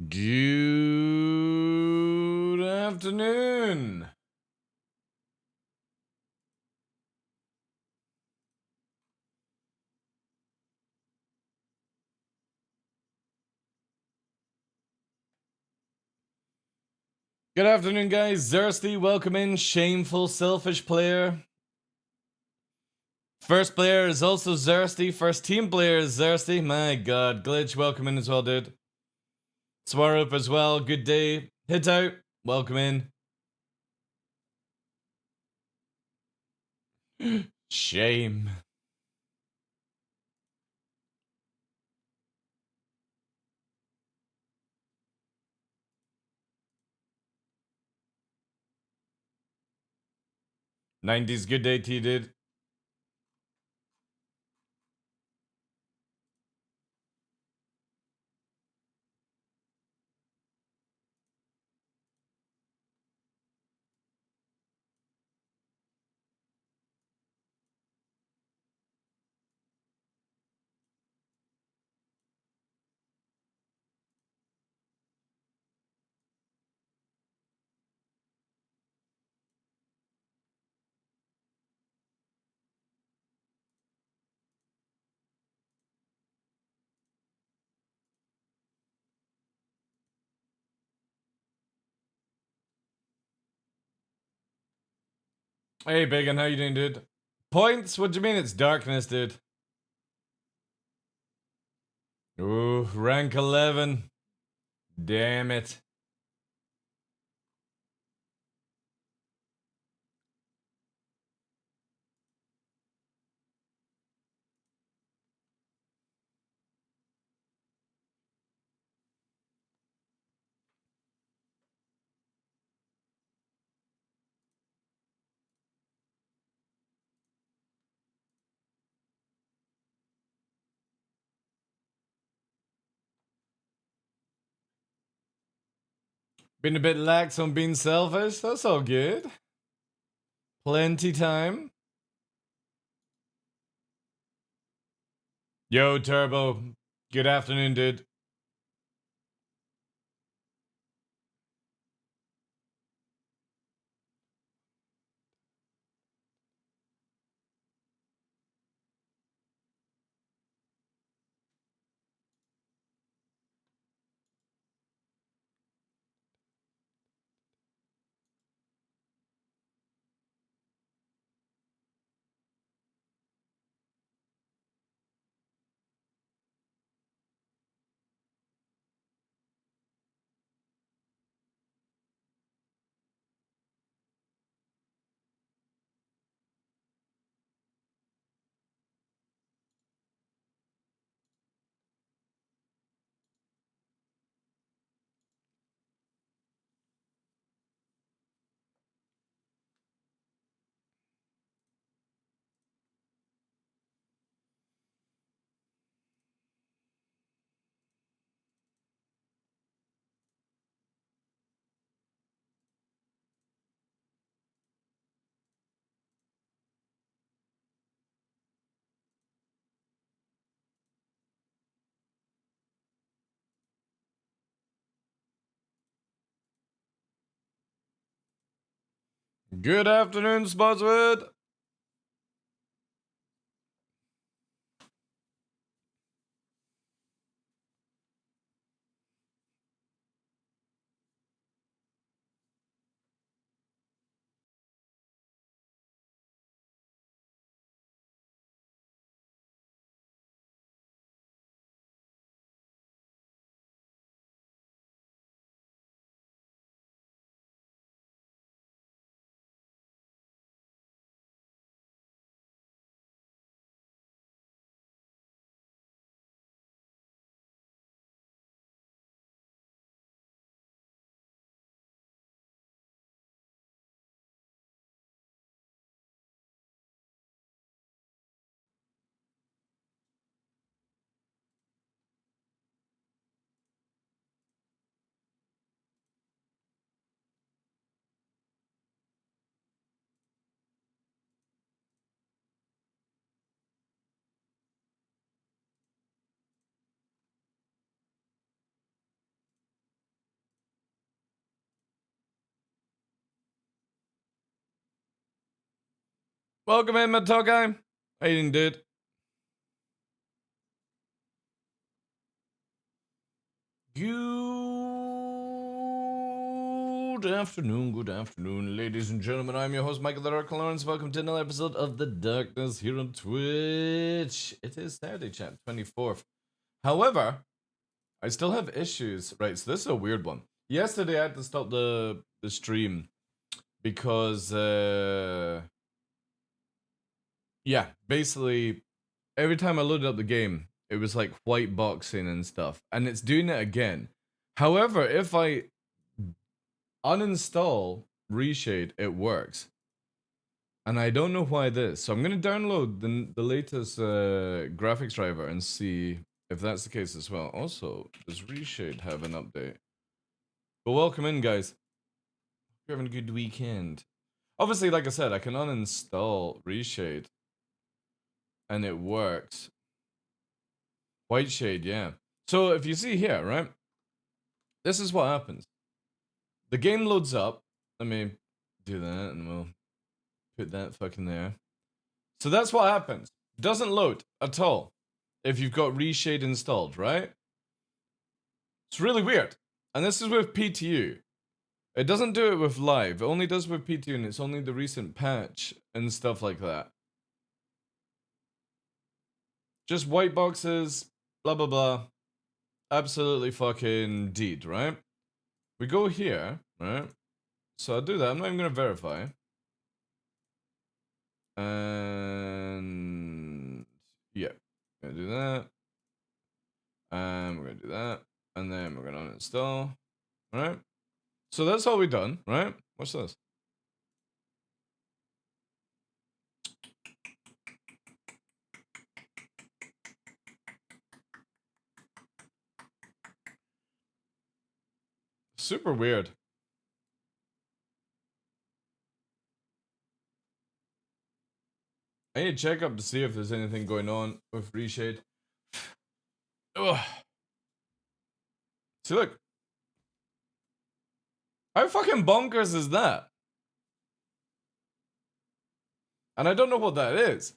Good afternoon. Good afternoon, guys. Zersty, welcome in. Shameful, selfish player. First player is also Zersty. First team player is Zersty. My god. Glitch, welcome in as well, dude. Swarup as well. Good day. Hit out. Welcome in. Shame. '90s good day to you, dude. Hey, Biggin, how you doing, dude? Points? What do you mean it's darkness, dude? Ooh, rank 11. Damn it. Been a bit lax on being selfish. That's all good. Plenty time. Yo, Turbo. Good afternoon, dude. Good afternoon, Spotswood. Welcome in, my tall guy. How you doing, dude? Good afternoon, ladies and gentlemen. I'm your host, Michael TheDarkLaw. Welcome to another episode of The Darkness here on Twitch. It is Saturday, chat, 24th. However, I still have issues. Right, so this is a weird one. Yesterday, I had to stop the stream because, yeah, basically, every time I loaded up the game, it was like white boxing and stuff, and it's doing it again. However, if I uninstall Reshade, it works. And I don't know why this. So I'm going to download the latest graphics driver and see if that's the case as well. Also, does Reshade have an update? But welcome in, guys. You're having a good weekend. Obviously, like I said, I can uninstall Reshade and it works. White shade, yeah. So if you see here, right? This is what happens. The game loads up. Let me do that and we'll put that fucking there. So that's what happens. Doesn't load at all if you've got Reshade installed, right? It's really weird. And this is with PTU. It doesn't do it with live. It only does with PTU, and it's only the recent patch and stuff like that. Just white boxes, blah blah blah. Absolutely fucking deed, right? We go here, right? So I'll do that. I'm not even gonna verify. And yeah, gonna do that. And we're gonna do that. And then we're gonna uninstall. Right? So that's all we've done, right? What's this? Super weird. I need to check up to see if there's anything going on with Reshade. Ugh. See, look. How fucking bonkers is that? And I don't know what that is.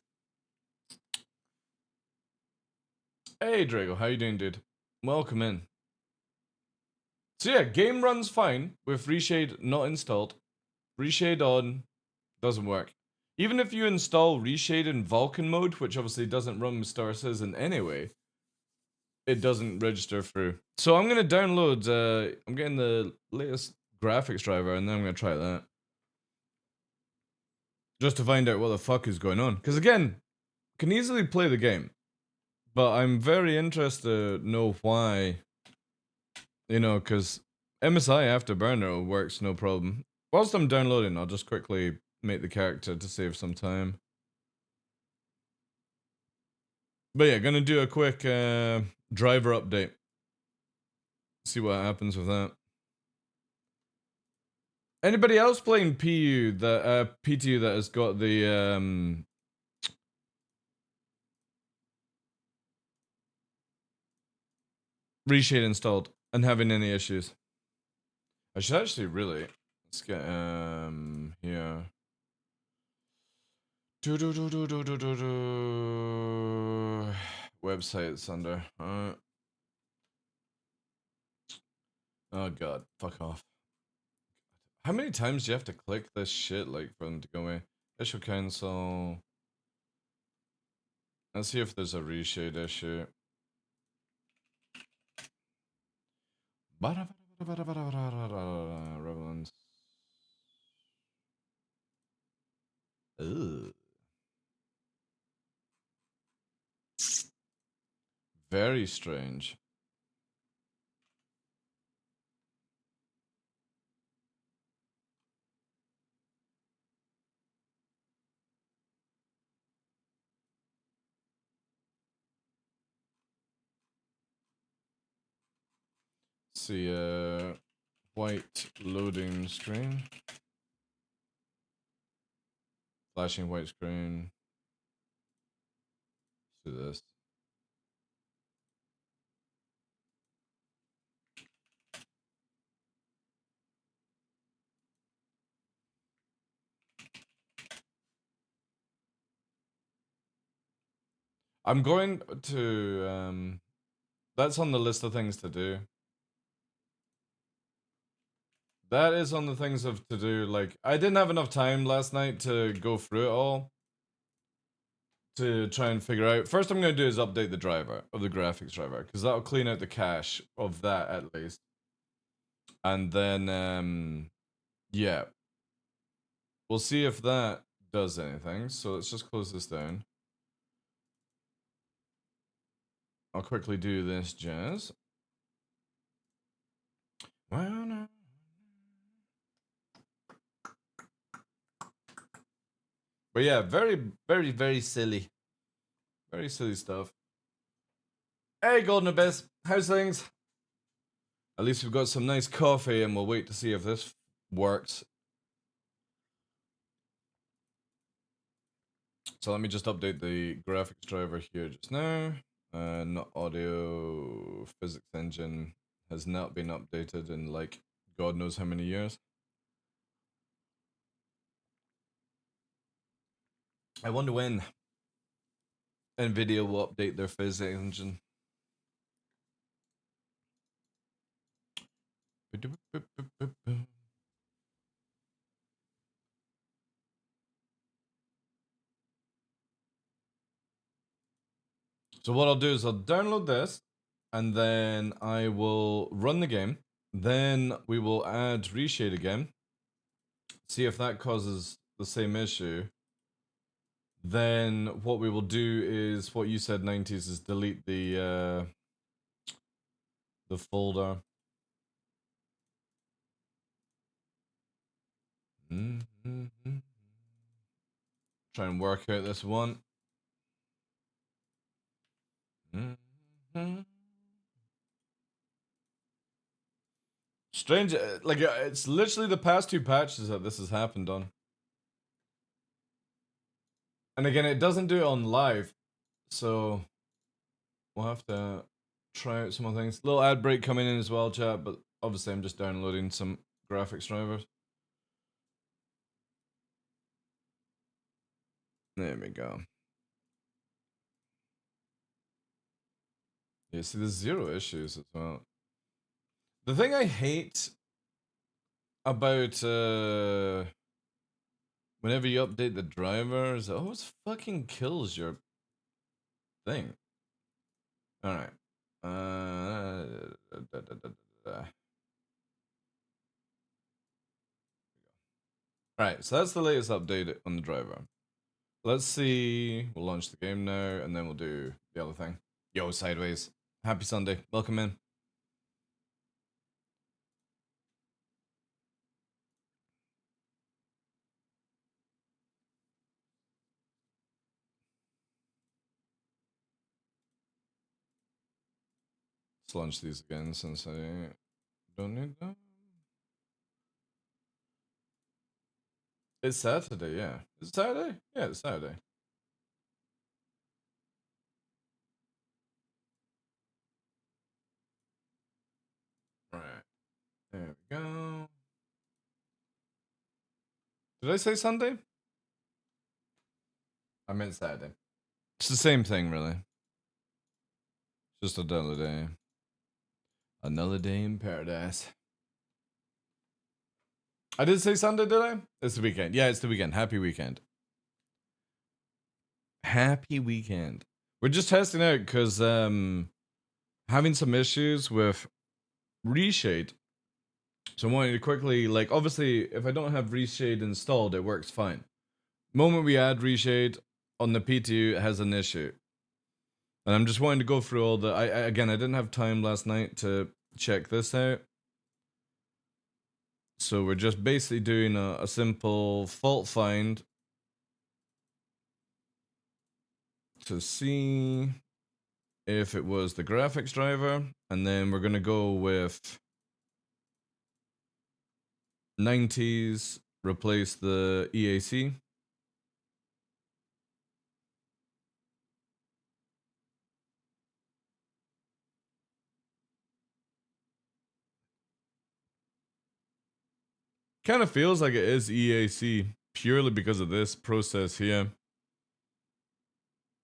Hey, Drago, how you doing, dude? Welcome in. So yeah, game runs fine with Reshade not installed. Reshade on doesn't work. Even if you install Reshade in Vulkan mode, which obviously doesn't run with Star Citizen anyway, it doesn't register through. So I'm gonna download. I'm getting the latest graphics driver, and then I'm gonna try that just to find out what the fuck is going on. Because again, I can easily play the game, but I'm very interested to know why. You know, because MSI Afterburner works no problem. Whilst I'm downloading, I'll just quickly make the character to save some time. But yeah, gonna do a quick driver update. See what happens with that. Anybody else playing PU that PTU that has got the Reshade installed and having any issues? I should actually really let's get here. Websites under. Oh god, fuck off. How many times do you have to click this shit like for them to go away? Issue cancel. Let's see if there's a reshade issue. Revelance. Ugh. Very strange. See, white loading screen. Flashing white screen. Let's do this. I'm going to that's on the list of things to do. That is on the things of to do. Like, I didn't have enough time last night to go through it all to try and figure out. First, I'm going to do is update the driver of the graphics driver because that'll clean out the cache of that at least. And then, yeah, we'll see if that does anything. So let's just close this down. I'll quickly do this jazz. Well, no. But yeah, very silly. Very silly stuff. Hey, Golden Abyss, how's things? At least we've got some nice coffee and we'll wait to see if this works. So let me just update the graphics driver here just now. Not audio physics engine has not been updated in like God knows how many years. I wonder when Nvidia will update their physics engine. So what I'll do is I'll download this and then I will run the game. Then we will add reshade again. See if that causes the same issue. Then what we will do is what you said 90s is delete the folder. Try and work out this one. Strange, like it's literally the past two patches that this has happened on. And again, it doesn't do it on live, so we'll have to try out some other things. Little ad break coming in as well, chat, but obviously I'm just downloading some graphics drivers. There we go. Yeah, see, there's zero issues as well. The thing I hate about whenever you update the driver is it always fucking kills your thing. All right. Alright, so that's the latest update on the driver. Let's see. We'll launch the game now, and then we'll do the other thing. Yo, Sideways. Happy Sunday. Welcome in. Let's launch these again since I don't need them. It's Saturday, yeah. Is it Saturday? Yeah, it's Saturday. Right. There we go. Did I say Sunday? I meant Saturday. It's the same thing, really. Just another day. Another day in paradise. I did say Sunday, did I? It's the weekend. Yeah, it's the weekend. Happy weekend. Happy weekend. We're just testing out because having some issues with reshade. So I'm wanting to quickly, like, obviously, if I don't have reshade installed, it works fine. Moment we add reshade on the PTU, it has an issue. And I'm just wanting to go through all the. Again, I didn't have time last night to check this out. So we're just basically doing a simple fault find to see if it was the graphics driver, and then we're gonna go with 90s, replace the EAC. Kind of feels like it is EAC purely because of this process here.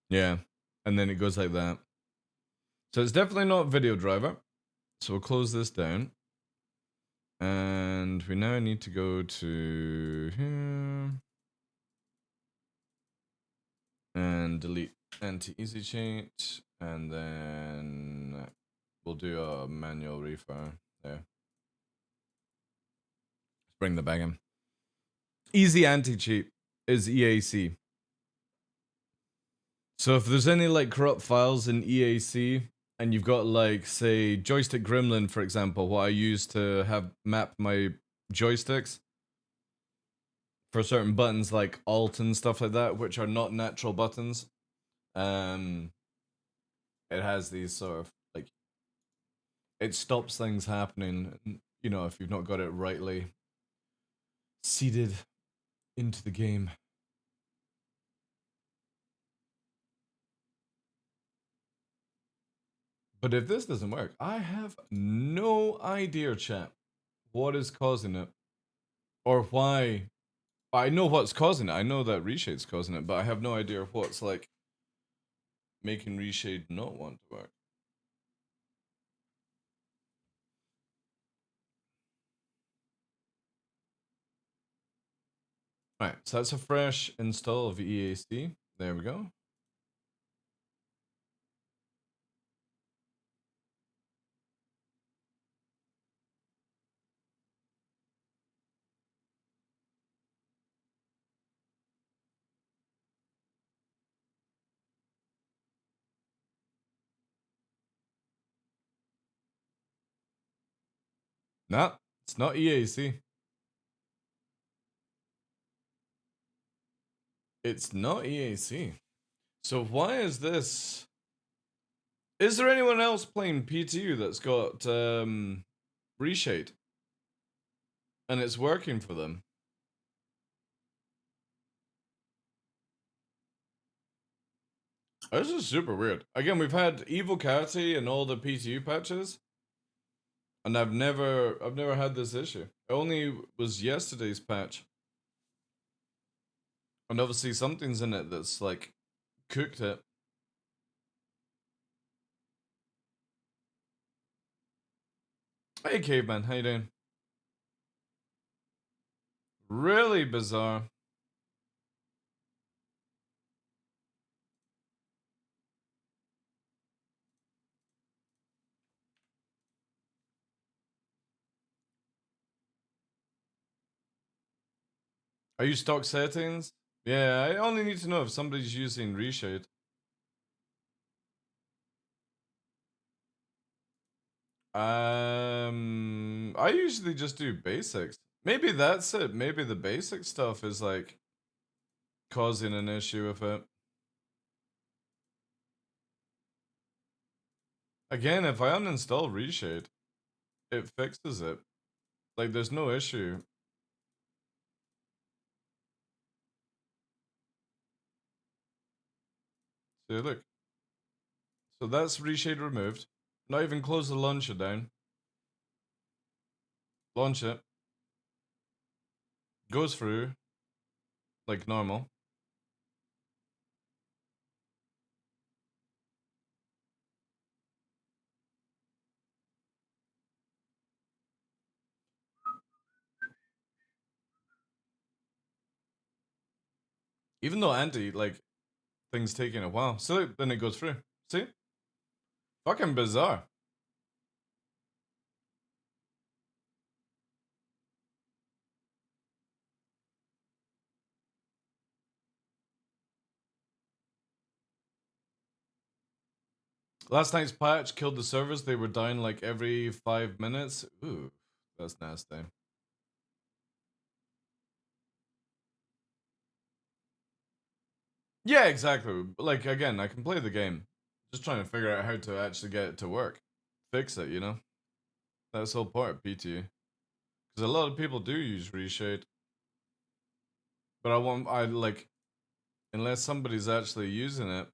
Yeah. and then it goes like that. So it's definitely not video driver. So we'll close this down. And we now need to go to here and delete anti-easy cheat, and then we'll do a manual refire there. Let's bring the bag in. Easy anti-cheat is EAC. So if there's any like corrupt files in EAC, and you've got like, say, joystick gremlin, for example, what I use to have map my joysticks for certain buttons like Alt and stuff like that, which are not natural buttons. It has these sort of like, it stops things happening, you know, if you've not got it rightly seeded into the game. But if this doesn't work, I have no idea, chat, what is causing it or why. I know what's causing it. I know that Reshade's causing it, but I have no idea what's like making Reshade not want to work. Right, so that's a fresh install of EAC. There we go. Nah, it's not EAC. It's not EAC. So why is this? Is there anyone else playing PTU that's got Reshade? And it's working for them? This is super weird. Again, we've had Evil Catty and all the PTU patches, and I've never had this issue. It only was yesterday's patch. And obviously something's in it that's like cooked it. Hey Caveman, how you doing? Really bizarre. Are you stock settings? Yeah, I only need to know if somebody's using Reshade. I usually just do basics. Maybe that's it. Maybe the basic stuff is like causing an issue with it. Again, if I uninstall Reshade, it fixes it. Like, there's no issue. See, look. So that's Reshade removed. Not even close the launcher down. Launch it. Goes through. Like normal. Even though anti, like, things taking a while. So then it goes through. See? Fucking bizarre. Last night's patch killed the servers. They were down like every 5 minutes. Ooh, that's nasty. Yeah, exactly. Like, again, I can play the game. Just trying to figure out how to actually get it to work. Fix it, you know? That's the whole part of PTU. Because a lot of people do use Reshade. But I like, unless somebody's actually using it,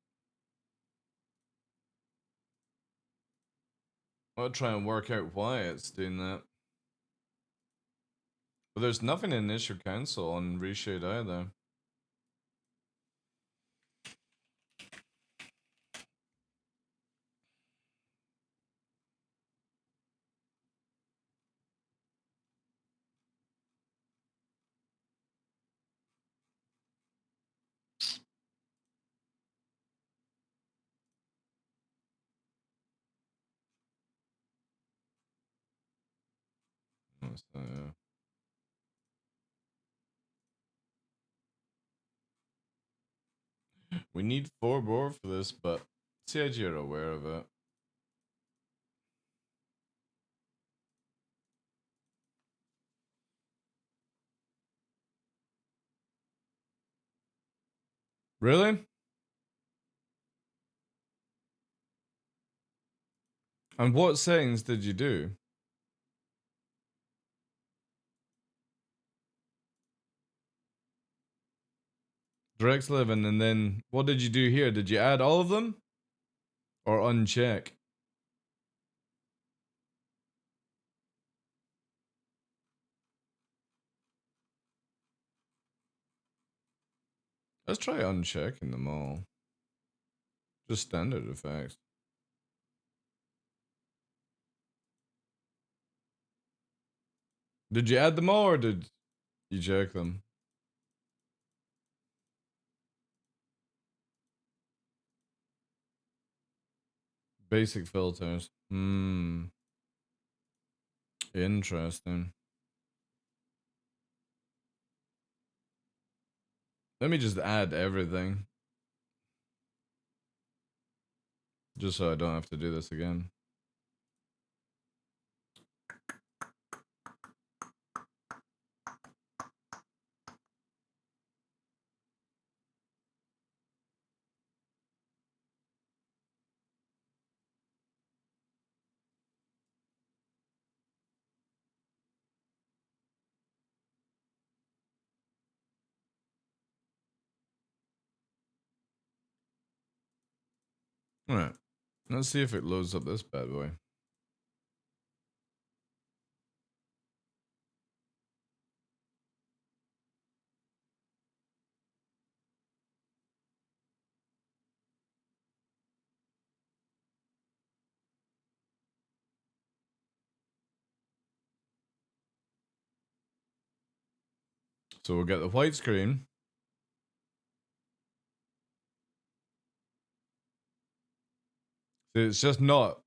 I'll try and work out why it's doing that. But there's nothing in issue cancel on Reshade either. So, yeah. We need 4 more for this, but CIG are aware of it. Really? And what settings did you do? Direct 11, and then what did you do here? Did you add all of them? Or uncheck? Let's try unchecking them all. Just standard effects. Did you add them all or did you check them? Basic filters. Interesting. Let me just add everything. Just so I don't have to do this again. Alright. Let's see if it loads up this bad boy. So we'll get the white screen. It's just not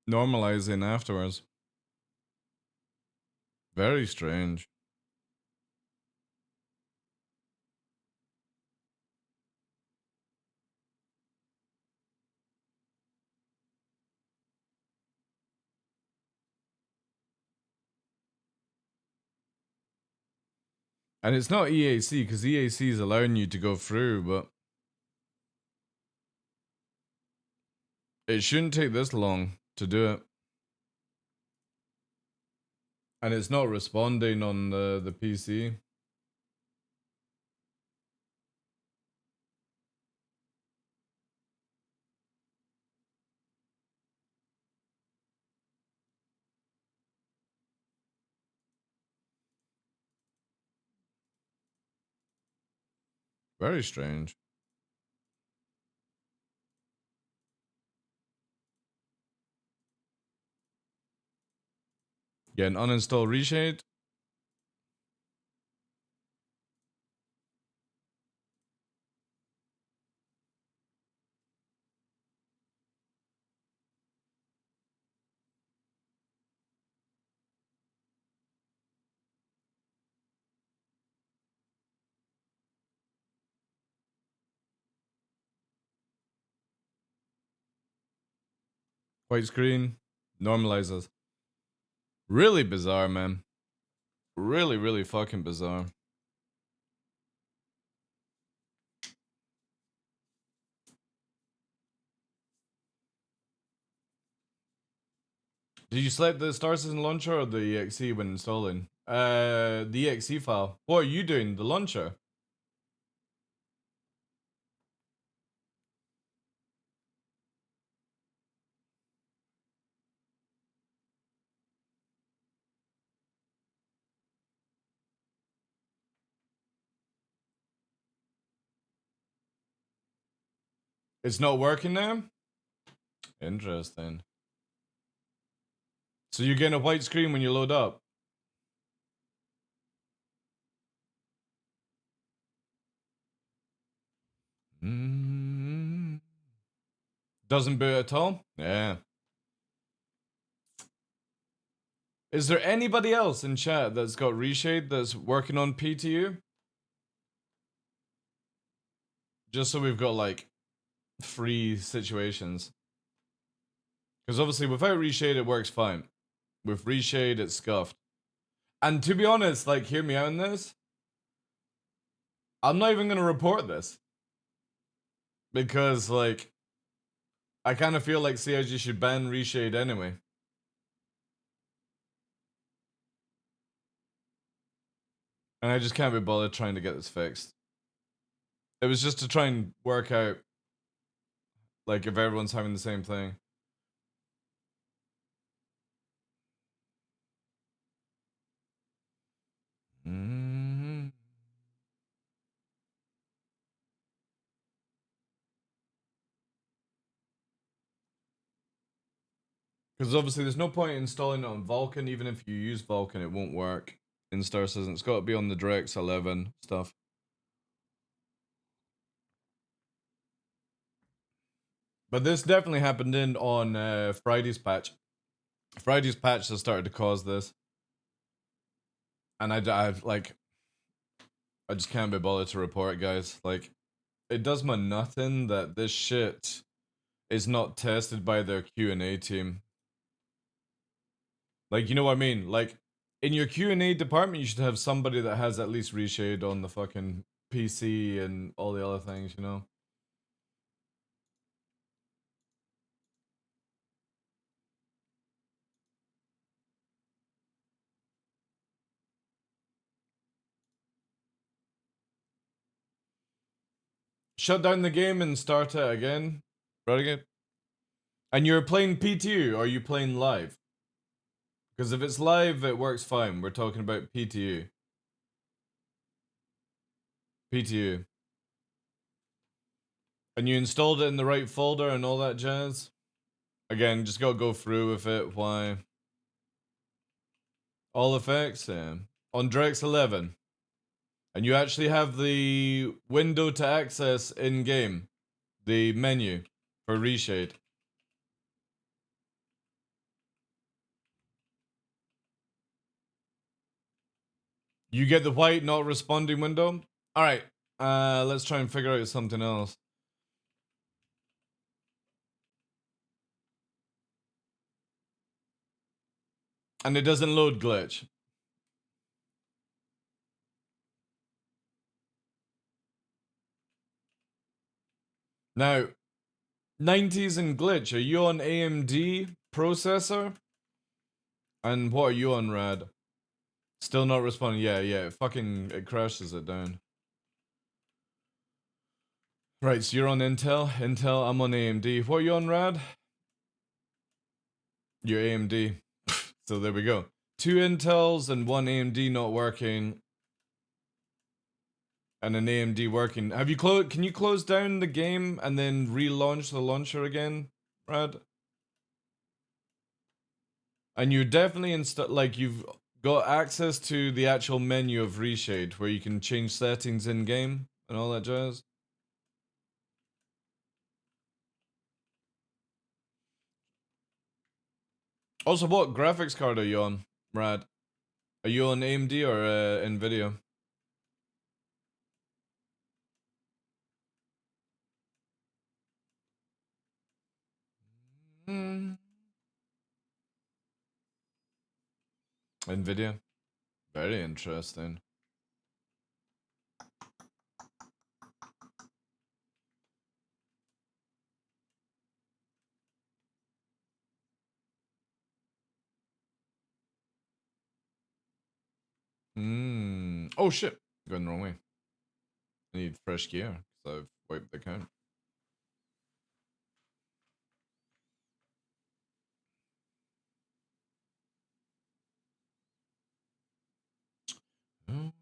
normalizing afterwards. Very strange. And it's not EAC, because EAC is allowing you to go through, but it shouldn't take this long to do it. And it's not responding on the PC. Very strange. Get an uninstall reshade. White screen. Normalizes. Really bizarre, man. Really, really fucking bizarre. Did you select the Star Citizen launcher or the exe when installing? The exe file. What are you doing? The launcher? It's not working now? Interesting. So you're getting a white screen when you load up? Doesn't boot at all? Yeah. Is there anybody else in chat that's got Reshade that's working on PTU? Just so we've got like 3 situations. Because obviously without Reshade it works fine. With Reshade it's scuffed. And to be honest, like, hear me out on this. I'm not even gonna report this. Because, like, I kind of feel like CIG should ban Reshade anyway. And I just can't be bothered trying to get this fixed. It was just to try and work out, like, if everyone's having the same thing. Mm-hmm. Because obviously there's no point installing it on Vulkan. Even if you use Vulkan, it won't work. Instar says it's got to be on the DirectX 11 stuff. But this definitely happened on Friday's patch. Friday's patch has started to cause this. And I've like, I just can't be bothered to report it, guys. Like, it does me nothing that this shit is not tested by their Q&A team. Like, you know what I mean? Like, in your Q&A department, you should have somebody that has at least Reshade on the fucking PC and all the other things, you know? Shut down the game and start it again, Renegade. And you're playing PTU, or are you playing live? Because if it's live, it works fine. We're talking about PTU. PTU. And you installed it in the right folder and all that jazz? Again, just gotta go through with it. Why? All effects, yeah. On DirectX 11. And you actually have the window to access in-game. The menu for Reshade. You get the white not responding window? Alright, let's try and figure out something else. And it doesn't load glitch. Now, 90s and glitch, are you on AMD processor? And what are you on, Rad? Still not responding. Yeah, it crashes it down. Right, so you're on Intel. I'm on AMD. What are you on, Rad? You're AMD. So there we go. 2 Intels and 1 AMD not working. And an AMD working. Have you can you close down the game and then relaunch the launcher again, Rad? And you're definitely like, you've got access to the actual menu of Reshade where you can change settings in game and all that jazz. Also, what graphics card are you on, Rad? Are you on AMD or Nvidia? Nvidia. Very interesting. Oh shit. Going the wrong way. I need fresh gear, so I've wiped the account. Oh.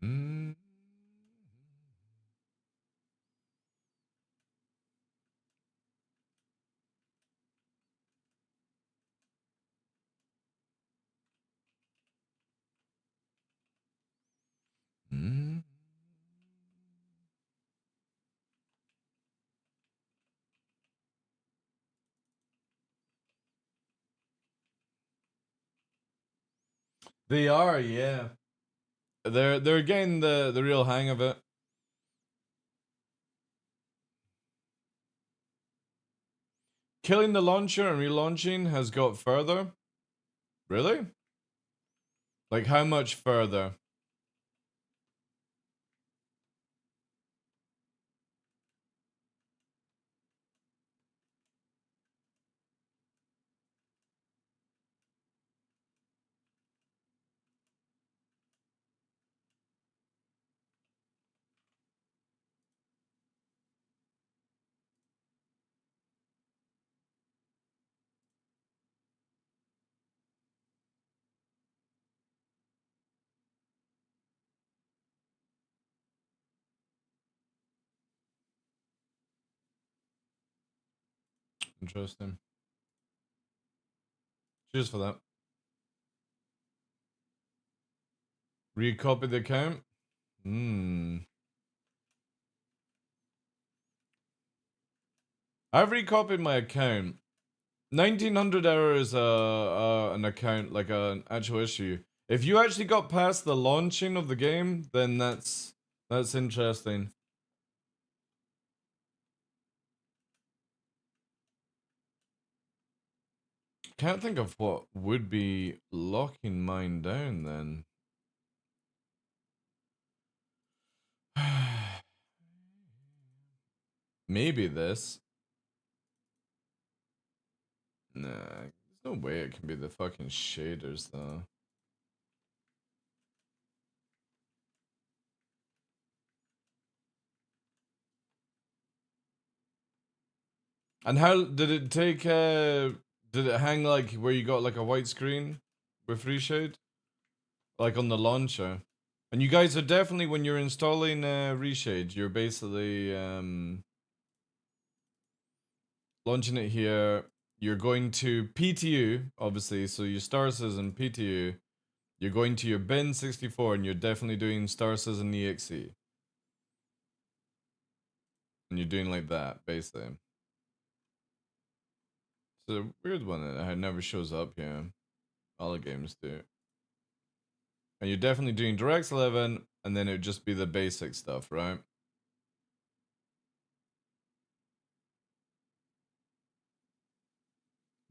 Mm. Mm. They are, yeah. They're getting the real hang of it. Killing the launcher and relaunching has got further. Really? Like how much further? Interesting. Cheers for that. Recopy the account? I've recopied my account. 1900 error is an account, like an actual issue. If you actually got past the launching of the game, then that's interesting. Can't think of what would be locking mine down then. Maybe this. Nah, there's no way it can be the fucking shaders though. And how did it take? Did it hang like where you got like a white screen with reshade, like on the launcher? And you guys are definitely, when you're installing reshade, you're basically launching it here. You're going to PTU, obviously, so your star says in PTU. You're going to your bin 64, and you're definitely doing star says in exe, and you're doing like that basically. It's a weird one that it never shows up here. All the games do. And you're definitely doing DirectX 11, and then it would just be the basic stuff, right?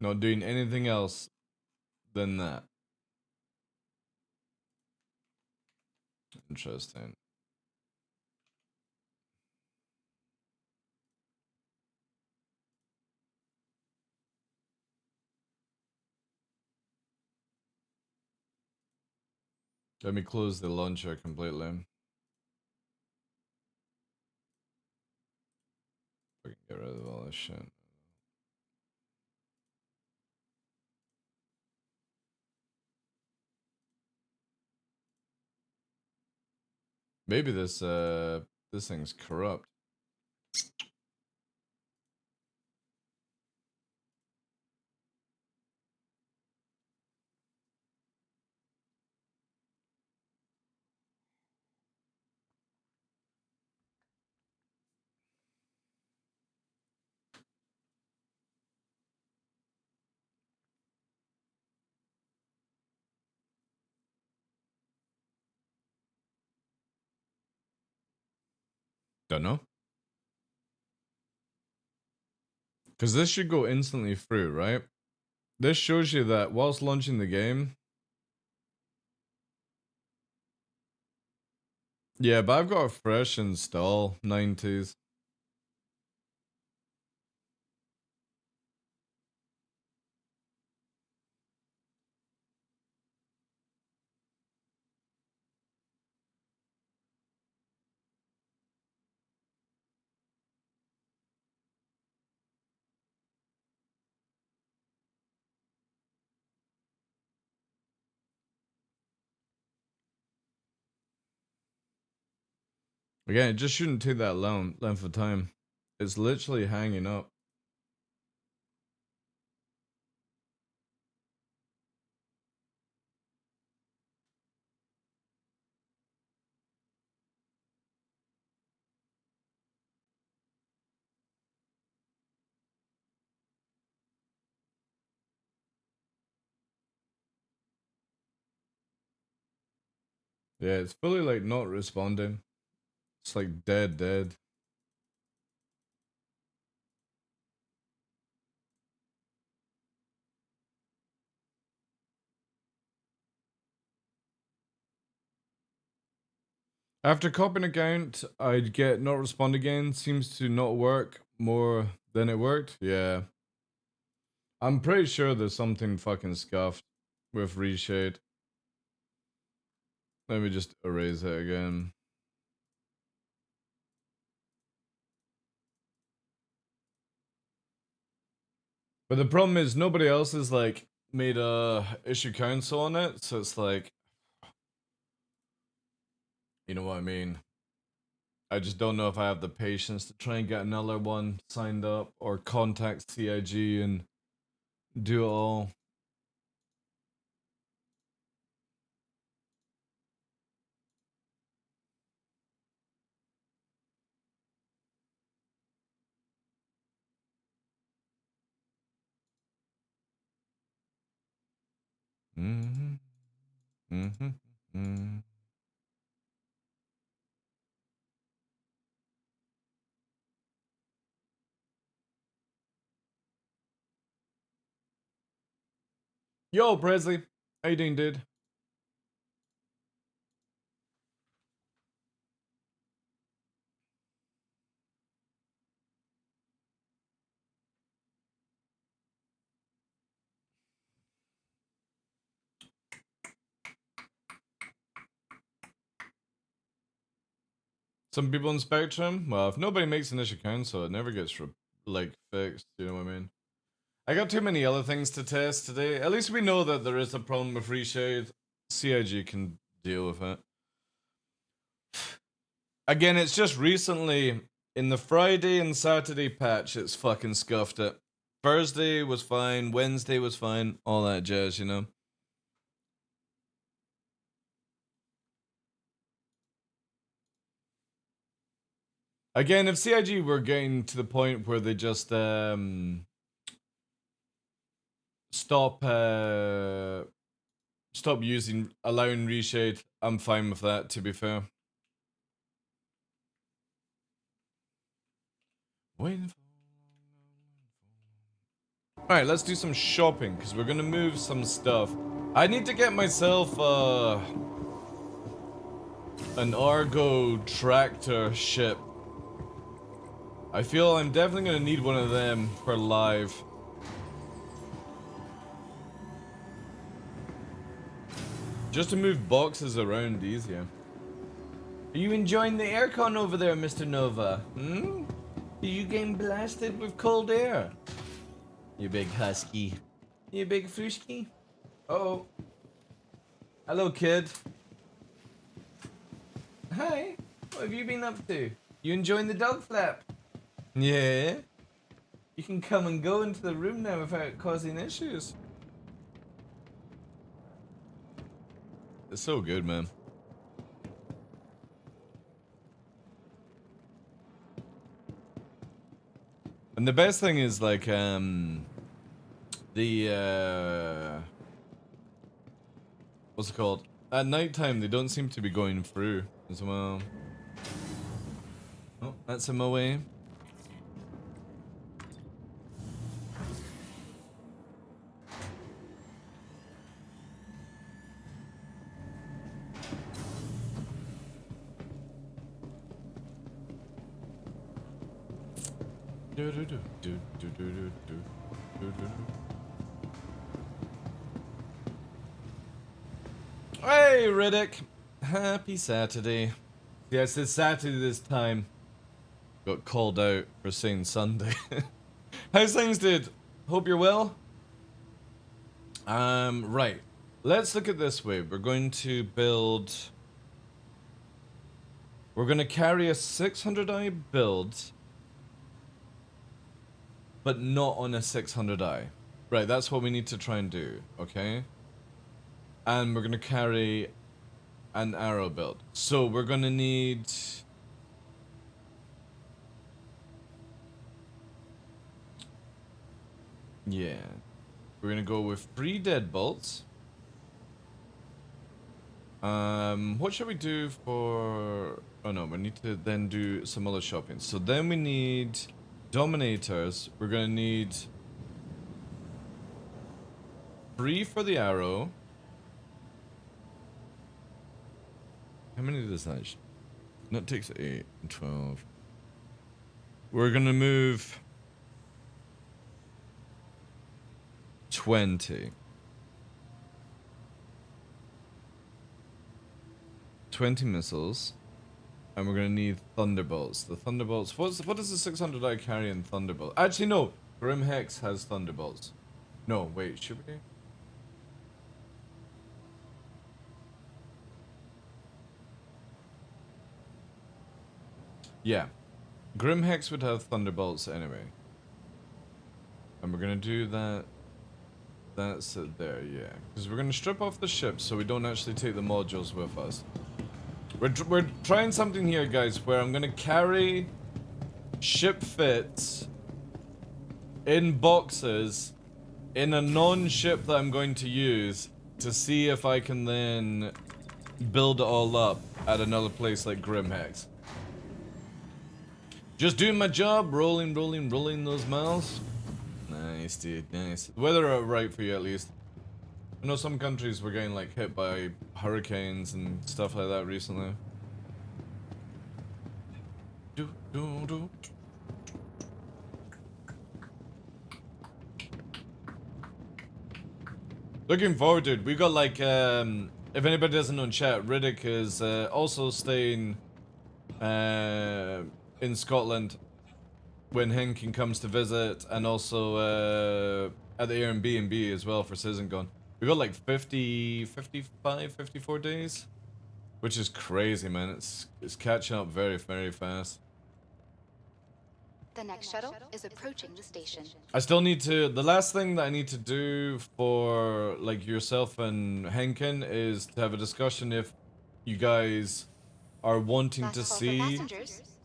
Not doing anything else than that. Interesting. Let me close the launcher completely. I can get rid of all this shit. Maybe this thing's corrupt. Don't know. Because this should go instantly through, right? This shows you that whilst launching the game. Yeah, but I've got a fresh install, 90s. Again, it just shouldn't take that long length of time. It's literally hanging up. Yeah, it's fully like not responding. It's like dead. After copying account, I'd get not respond again. Seems to not work more than it worked. Yeah. I'm pretty sure there's something fucking scuffed with reshade. Let me just erase it again. But the problem is nobody else has like made a issue council on it, so it's like, you know what I mean. I just don't know if I have the patience to try and get another one signed up or contact CIG and do it all. Mm-hmm. Mm-hmm. Mm-hmm. Yo, Presley. How you doing, dude? Some people in Spectrum, well, if nobody makes an issue council, it never gets like fixed. You know what I mean? I got too many other things to test today. At least we know that there is a problem with reshade. CIG can deal with it. Again, it's just recently in the Friday and Saturday patch, it's fucking scuffed it. Thursday was fine, Wednesday was fine, all that jazz, you know. Again, if CIG were getting to the point where they just stop stop using allowing reshade, I'm fine with that. To be fair. Waiting for... Alright, let's do some shopping, because we're gonna move some stuff. I need to get myself, an Argo tractor ship. I feel I'm definitely gonna need one of them for live. Just to move boxes around easier. Are you enjoying the aircon over there, Mr. Nova? Hmm? Are you getting blasted with cold air? You big husky. You big frushki? Oh. Hello, kid. Hi. What have you been up to? You enjoying the dog flap? Yeah. You can come and go into the room now without causing issues. It's so good, man. And the best thing is like the what's it called? At nighttime they don't seem to be going through as well. Oh, that's him away. Hey, Riddick! Happy Saturday. Yes, it's Saturday this time. Got called out for saying Sunday. How's things, dude? Hope you're well. Right. Let's look at this way. We're going to build... We're going to carry a 600i build, but not on a 600i. Right, that's what we need to try and do, okay? And we're going to carry an arrow build. So we're going to need... Yeah. We're going to go with 3 deadbolts. What should we do for... Oh no, we need to then do some other shopping. So then we need Dominators. We're gonna need 3 for the arrow. How many does that? That takes 8 and 12. We're gonna move 20. 20 missiles. And we're gonna need Thunderbolts. The Thunderbolts... What does the 600 carry in Thunderbolts? Actually, no. Grim Hex has Thunderbolts. No, wait, should we? Yeah. Grim Hex would have Thunderbolts anyway. And we're gonna do that. That's it there, yeah. Because we're gonna strip off the ship so we don't actually take the modules with us. We're trying something here, guys, where I'm gonna carry ship fits in boxes in a non-ship that I'm going to use to see if I can then build it all up at another place like Grim Hex. Just doing my job, rolling those miles. Nice, dude, nice. The weather are right for you at least. I know some countries were getting like hit by hurricanes and stuff like that recently. Looking forward to it. We got like, if anybody doesn't know in chat, Riddick is also staying in Scotland when Henkin comes to visit, and also at the Airbnb as well for Citizen Gone. We got like 50, 55, 54 days, which is crazy, man. It's catching up very, very fast. The next shuttle is approaching the station. I still need to, the last thing that I need to do for like yourself and Henkin is to have a discussion if you guys are wanting to see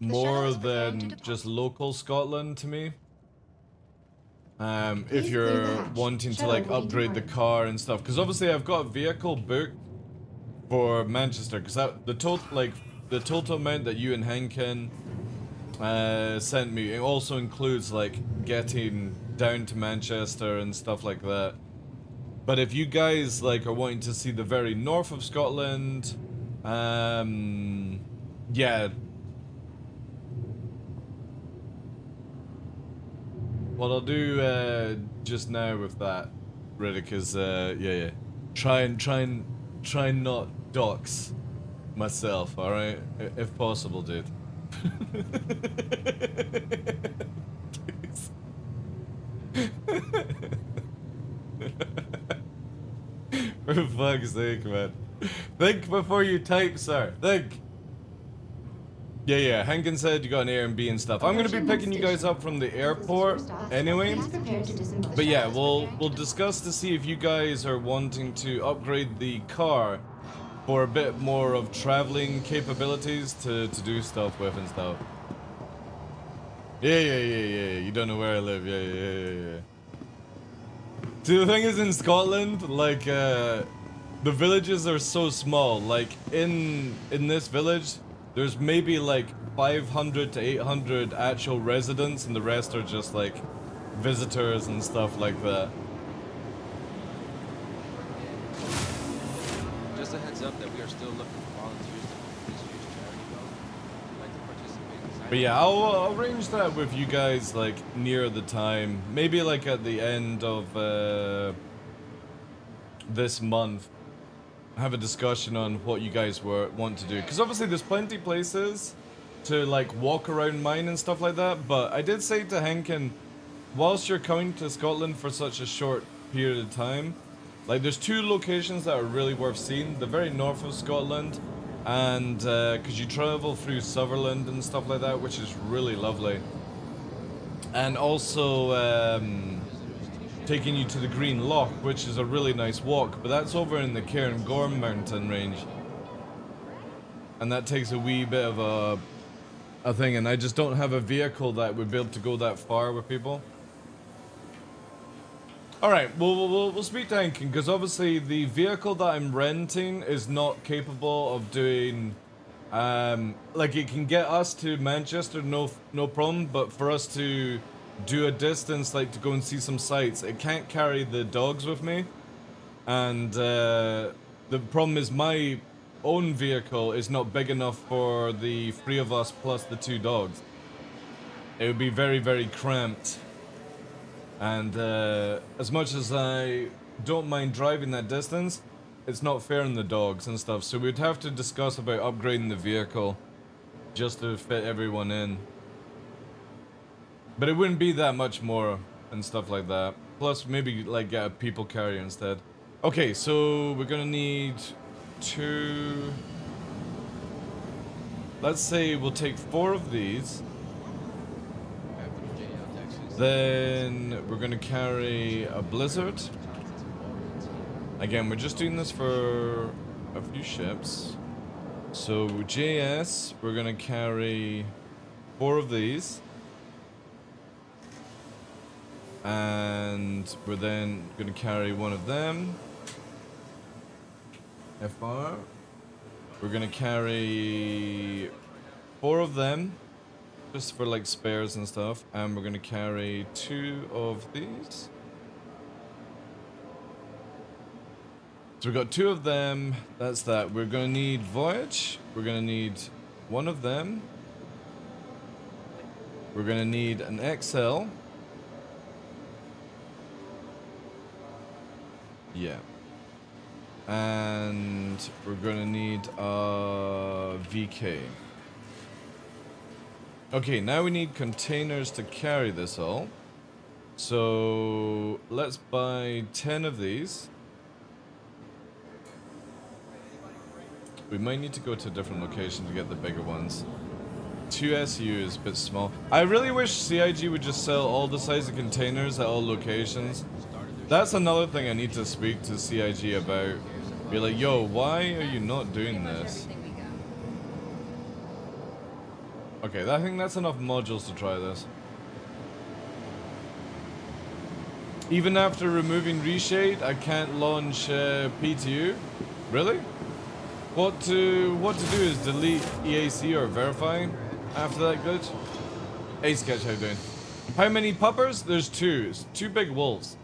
more than just local Scotland to me. If you're wanting to like upgrade the car and stuff, because obviously I've got a vehicle booked for Manchester, because the total amount that you and Henkin sent me, it also includes like getting down to Manchester and stuff like that. But if you guys like are wanting to see the very north of Scotland, yeah. What I'll do just now with that, Riddick, is yeah. Try and not dox myself, alright? If possible, dude. For fuck's sake, man. Think before you type, sir. Think. Yeah. Henkin said you got an Airbnb and stuff. I'm gonna be picking you guys up from the airport anyway. But yeah, we'll discuss to see if you guys are wanting to upgrade the car for a bit more of traveling capabilities to do stuff with and stuff. Yeah. You don't know where I live. Yeah. See, the thing is, in Scotland, like, the villages are so small. Like, in this village, there's maybe like 500 to 800 actual residents, and the rest are just like visitors and stuff like that. Just a heads up that we are still looking for volunteers to this year's charity golf. If you'd like to participate. But yeah, I'll arrange that with you guys like near the time. Maybe like at the end of this month. Have a discussion on what you guys want to do, because obviously there's plenty places to like walk around mine and stuff like that. But I did say to Henkin, whilst you're coming to Scotland for such a short period of time, like there's 2 locations that are really worth seeing. The very north of Scotland, and because you travel through Sutherland and stuff like that, which is really lovely. And also taking you to the Green Loch, which is a really nice walk, but that's over in the Cairngorm mountain range. And that takes a wee bit of a thing, and I just don't have a vehicle that would be able to go that far with people. All right, we'll speak to Henkin because obviously the vehicle that I'm renting is not capable of doing, like it can get us to Manchester, no problem, but for us to do a distance, like to go and see some sights, it can't carry the dogs with me, and the problem is my own vehicle is not big enough for the 3 of us plus the 2 dogs. It would be very, very cramped. And as much as I don't mind driving that distance, it's not fair on the dogs and stuff. So we'd have to discuss about upgrading the vehicle just to fit everyone in. But it wouldn't be that much more and stuff like that. Plus maybe like get a people carrier instead. Okay, so we're gonna need 2... Let's say we'll take 4 of these. Then we're gonna carry a blizzard. Again, we're just doing this for a few ships. So JS, we're gonna carry 4 of these. And we're then gonna carry 1 of them. FR. We're gonna carry 4 of them. Just for like spares and stuff, and we're gonna carry 2 of these. So we've got 2 of them, that's that. We're gonna need Voyage, we're gonna need 1 of them. We're gonna need an XL. Yeah. And we're gonna need a VK. Okay, now we need containers to carry this all. So let's buy 10 of these. We might need to go to a different location to get the bigger ones. 2 SU is a bit small. I really wish CIG would just sell all the size of containers at all locations. That's another thing I need to speak to CIG about. Be like, yo, why are you not doing this? Okay, I think that's enough modules to try this. Even after removing reshade, I can't launch PTU? Really? What to do is delete EAC or verify after that glitch? Hey Sketch, how you doing? How many puppers? There's 2. It's 2 big wolves.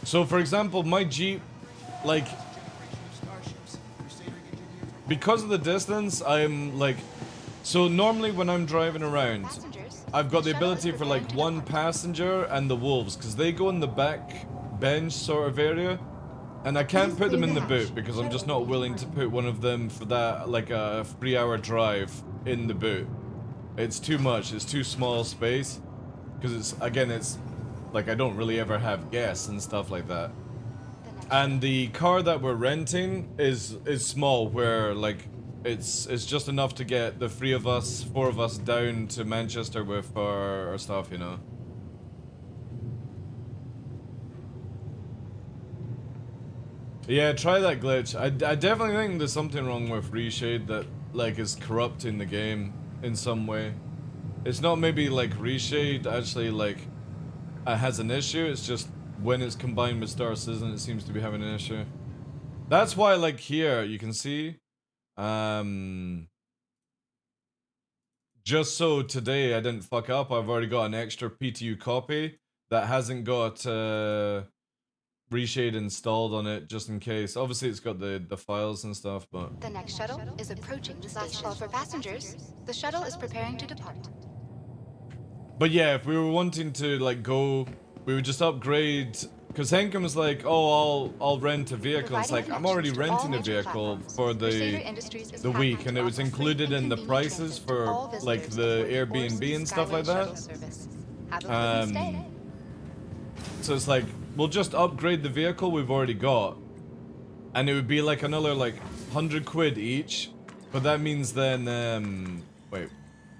So for example, my Jeep, like, because of the distance, I'm like, so normally when I'm driving around, I've got the ability for like 1 passenger and the wolves, because they go in the back bench sort of area, and I can't put them in the boot because I'm just not willing to put one of them for that, like a 3-hour drive in the boot. It's too much, it's too small space, because it's, again, it's like I don't really ever have guests and stuff like that. And the car that we're renting is small, where like it's just enough to get the 3 of us, 4 of us down to Manchester with our stuff, you know. Yeah, try that glitch. I definitely think there's something wrong with Reshade that like is corrupting the game in some way. It's not maybe like Reshade actually like has an issue, it's just when it's combined with Star Citizen, it seems to be having an issue. That's why, like here, you can see, just so today I didn't fuck up, I've already got an extra PTU copy that hasn't got Reshade installed on it, just in case. Obviously, it's got the files and stuff, but... The next shuttle is approaching the station. Last call for passengers. The shuttle is preparing to depart. But yeah, if we were wanting to like go, we would just upgrade. Because Henkin was like, "Oh, I'll rent a vehicle." It's like I'm already renting a vehicle for the week, and it was included in the prices for like the Airbnb and stuff like that. So it's like we'll just upgrade the vehicle we've already got, and it would be like another like 100 quid each. But that means then wait,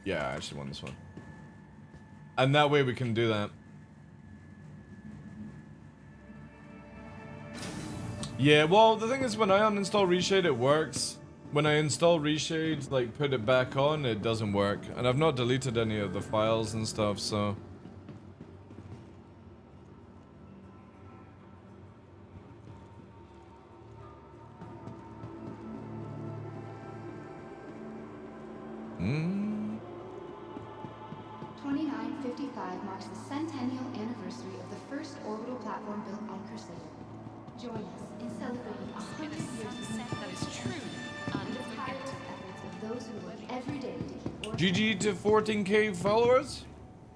yeah, I actually want this one. And that way we can do that. Yeah, well, the thing is when I uninstall Reshade, it works. When I install Reshade, like put it back on, it doesn't work. And I've not deleted any of the files and stuff, so... Hmm. 2955 marks the centennial anniversary of the first orbital platform built on Crusader. Join us in celebrating 100 years of That is true. and the tireless efforts of those who work every day to keep order. GG to 14k followers.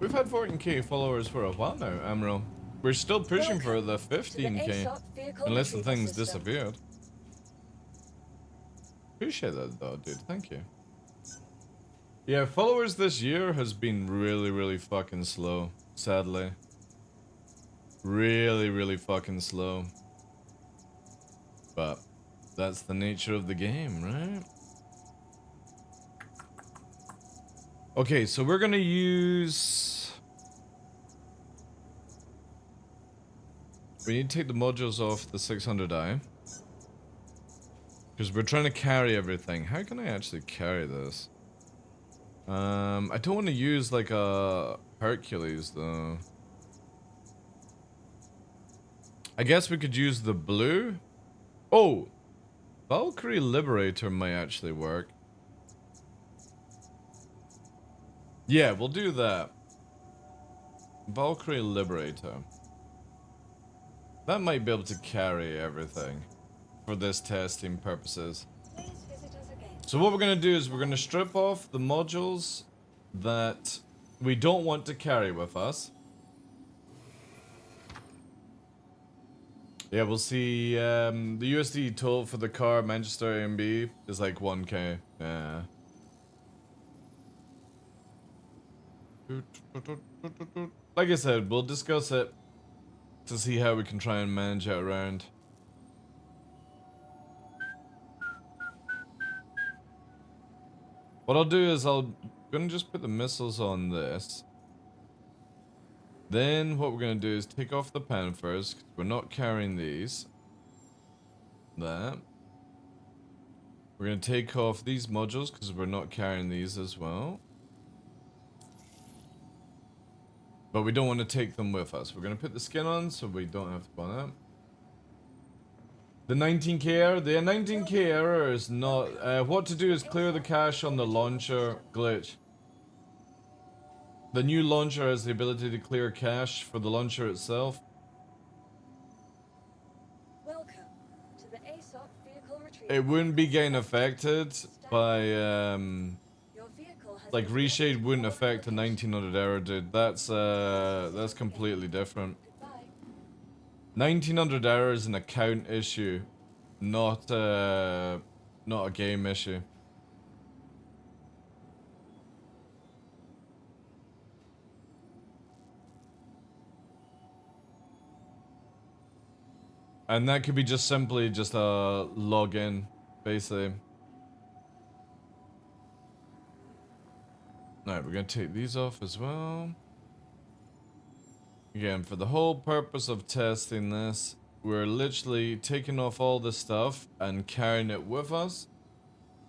We've had 14k followers for a while now, Amro. We're still pushing for the 15k. Unless the thing's disappeared. Appreciate that though, dude. Thank you. Yeah, followers this year has been really fucking slow. Sadly. Really fucking slow. But that's the nature of the game, right? Okay, so we're gonna use... We need to take the modules off the 600i. Because we're trying to carry everything. How can I actually carry this? I don't want to use like a Hercules though. I guess we could use the blue. Oh! Valkyrie Liberator might actually work. Yeah, we'll do that. Valkyrie Liberator. That might be able to carry everything for this testing purposes. So what we're going to do is we're going to strip off the modules that we don't want to carry with us. Yeah, we'll see. The USD total for the car Manchester AMB is like 1k. Yeah. Like I said, we'll discuss it to see how we can try and manage it around. What I'll do is gonna just put the missiles on this. Then what we're gonna do is take off the Panthers, 'cause we're not carrying these. That. We're gonna take off these modules because we're not carrying these as well. But we don't want to take them with us. We're gonna put the skin on so we don't have to buy that. The 19k error? The 19k error is not... what to do is clear the cache on the launcher glitch. The new launcher has the ability to clear cache for the launcher itself. Welcome to the ASOP vehicle retrieval. It wouldn't be getting affected by... Your vehicle has like reshade wouldn't affect the 1900 error, dude. That's completely different. Goodbye. 1900 error is an account issue, not a game issue. And that could be just simply just a login, basically. Alright, we're gonna take these off as well. Again, for the whole purpose of testing this, we're literally taking off all this stuff and carrying it with us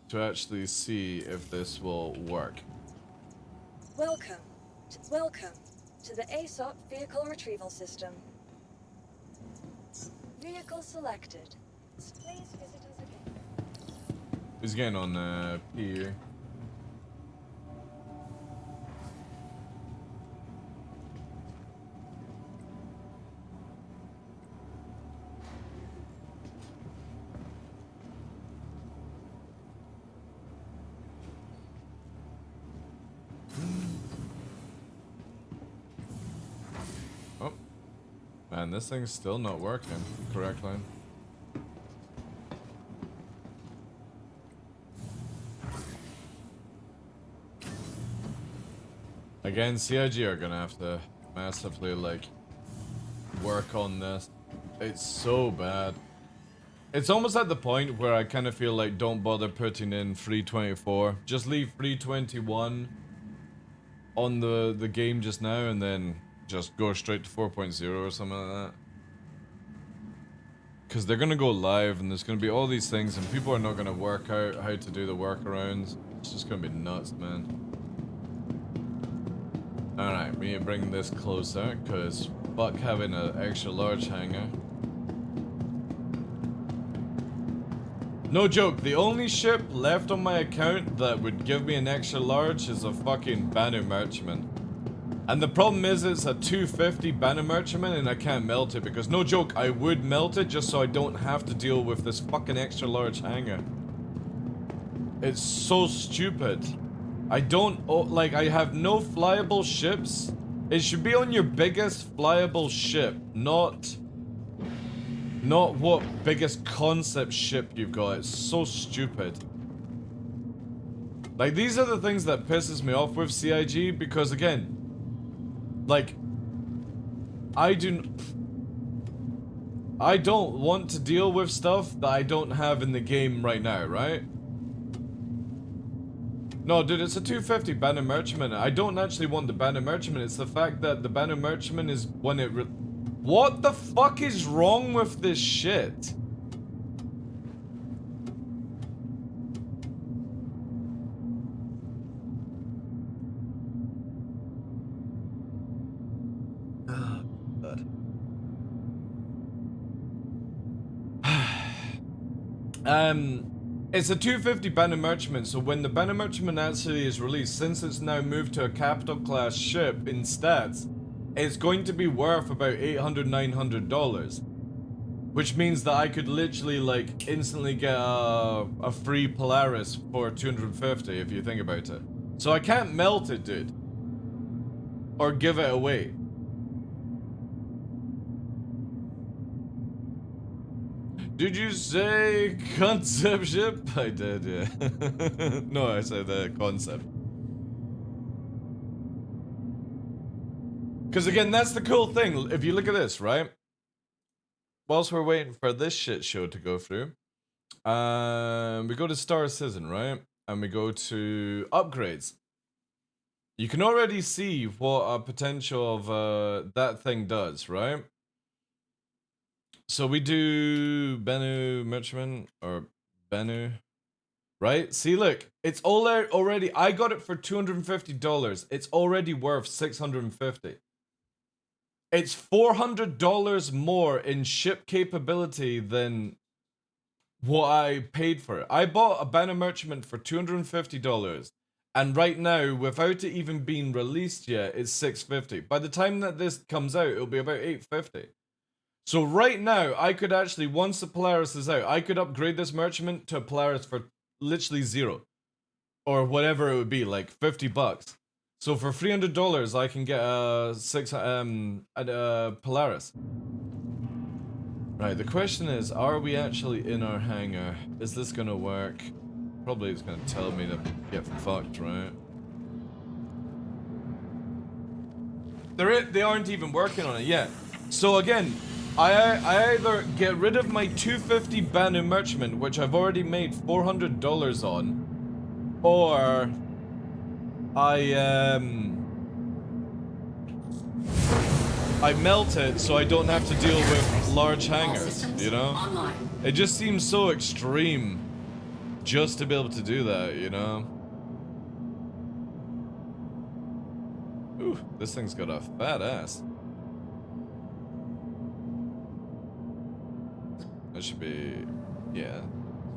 to actually see if this will work. Welcome to the ASOP vehicle retrieval system. Vehicle selected. Please visit us again. He's getting on PU. Oh, man, this thing's still not working correctly. Again, CIG are gonna have to massively, like, work on this. It's so bad. It's almost at the point where I kind of feel like don't bother putting in 324. Just leave 321 on the game just now and then just go straight to 4.0 or something like that. Because they're gonna go live and there's gonna be all these things and people are not gonna work out how to do the workarounds. It's just gonna be nuts, man. Alright, we need to bring this closer, because fuck having an extra large hangar. No joke, the only ship left on my account that would give me an extra large is a fucking Banu Merchantman. And the problem is it's a 250 Banu Merchantman and I can't melt it because, no joke, I would melt it just so I don't have to deal with this fucking extra large hangar. It's so stupid. I don't, like, I have no flyable ships. It should be on your biggest flyable ship, not what biggest concept ship you've got. It's so stupid. Like, these are the things that pisses me off with CIG because, again, like, I don't want to deal with stuff that I don't have in the game right now, right? No, dude, it's a 250 Banu Merchantman. I don't actually want the Banu Merchantman. It's the fact that the Banu Merchantman is when it what the fuck is wrong with this shit? Oh, God. It's a 250 Banu Merchantman, so when the Banu Merchantman actually is released, since it's now moved to a capital class ship in stats, it's going to be worth about $800, $900. Which means that I could literally, like, instantly get a free Polaris for 250 if you think about it. So I can't melt it, dude. Or give it away. Did you say concept ship? I did, yeah. No, I said the concept. Because again, that's the cool thing. If you look at this, right? Whilst we're waiting for this shit show to go through, we go to Star Citizen, right? And we go to upgrades. You can already see what a potential of that thing does, right? So we do Banu Merchantman or Banu, right? See, look, it's all there already. I got it for $250. It's already worth $650. It's $400 more in ship capability than what I paid for it. I bought a Banu Merchantman for $250, and right now, without it even being released yet, it's $650. By the time that this comes out, it'll be about $850. So right now, I could actually, once the Polaris is out, I could upgrade this Merchantman to a Polaris for literally $0. Or whatever it would be, like $50. So for $300, I can get a Polaris. Right, the question is, are we actually in our hangar? Is this gonna work? Probably it's gonna tell me to get fucked, right? They aren't even working on it yet. So again, I either get rid of my 250 Banu Merchantman, which I've already made $400 on, or I melt it so I don't have to deal with large hangars, you know? It just seems so extreme just to be able to do that, you know? Ooh, this thing's got a fat ass. That should be, yeah,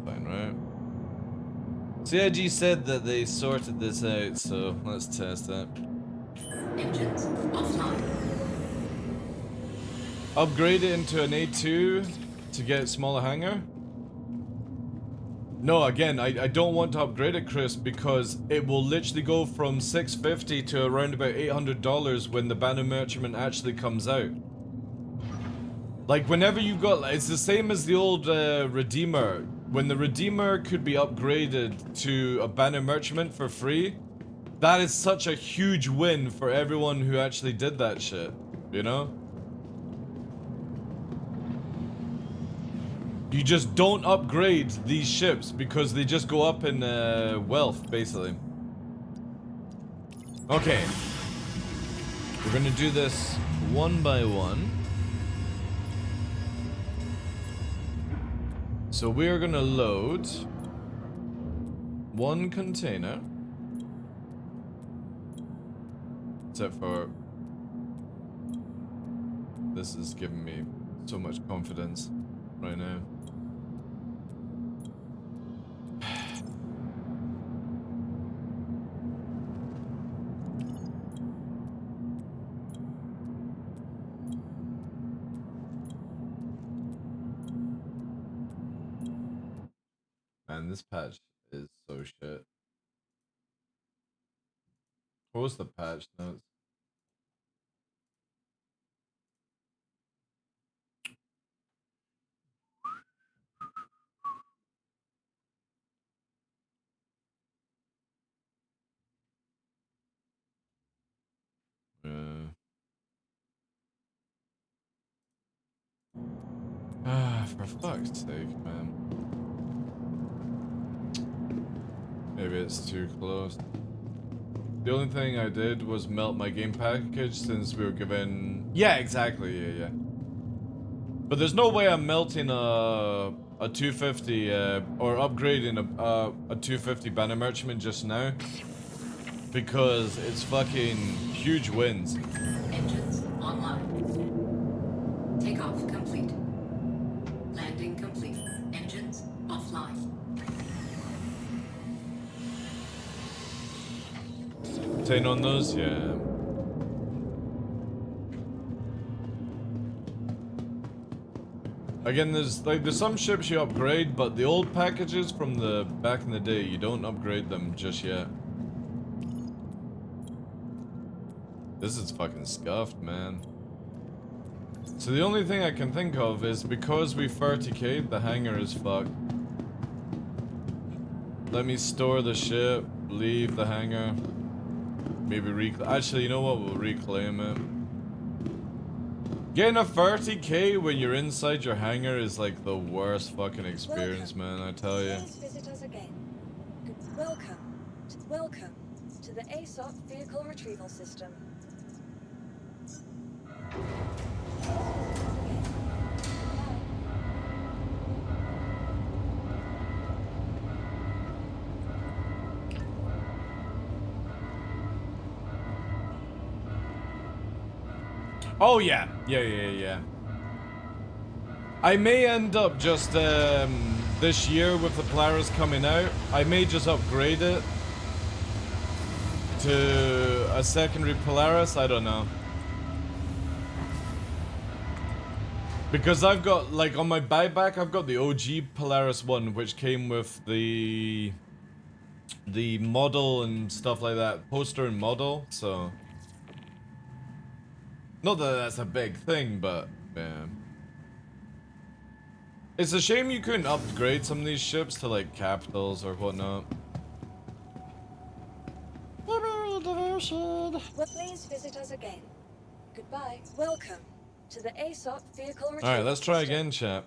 fine, right? CIG said that they sorted this out, so let's test that. Engines offline. Upgrade it into an A2 to get smaller hangar? No, again, I don't want to upgrade it, Chris, because it will literally go from $650 to around about $800 when the Banu Merchantman actually comes out. Like, whenever you got, it's the same as the old Redeemer. When the Redeemer could be upgraded to a Banu Merchantman for free, that is such a huge win for everyone who actually did that shit, you know? You just don't upgrade these ships because they just go up in wealth, basically. Okay. We're gonna do this one by one. So we are gonna load one container. Except for this is giving me so much confidence right now. man, this patch is so shit. What was the patch notes? For fuck's sake, man. Maybe it's too close. The only thing I did was melt my game package since we were given... Yeah, exactly, yeah. But there's no way I'm melting a 250 or upgrading a 250 banner merchantman just now. Because it's fucking huge wins. Engines online. Takeoff complete. Landing complete. Engines offline.Tain on those, yeah. Again, there's some ships you upgrade, but the old packages from the back in the day, you don't upgrade them just yet. This is fucking scuffed, man. So the only thing I can think of is because we 30k'd, the hangar is fucked. Let me store the ship, leave the hangar. Maybe reclaim. Actually, you know what? We'll reclaim it. Getting a 30k when you're inside your hangar is like the worst fucking experience, man, I tell you. Please visit us again. Welcome to the ASOP vehicle retrieval system. Oh yeah. Yeah. I may end up just this year with the Polaris coming out, I may just upgrade it to a secondary Polaris, I don't know. Because I've got, like, on my buyback, I've got the OG Polaris one, which came with the model and stuff like that, poster and model, so... Not that that's a big thing, but, yeah. It's a shame you couldn't upgrade some of these ships to, like, capitals or whatnot. Well, please visit us again. Goodbye. Welcome to the ASOP vehicle retrieval Alright, let's try system. again, chat.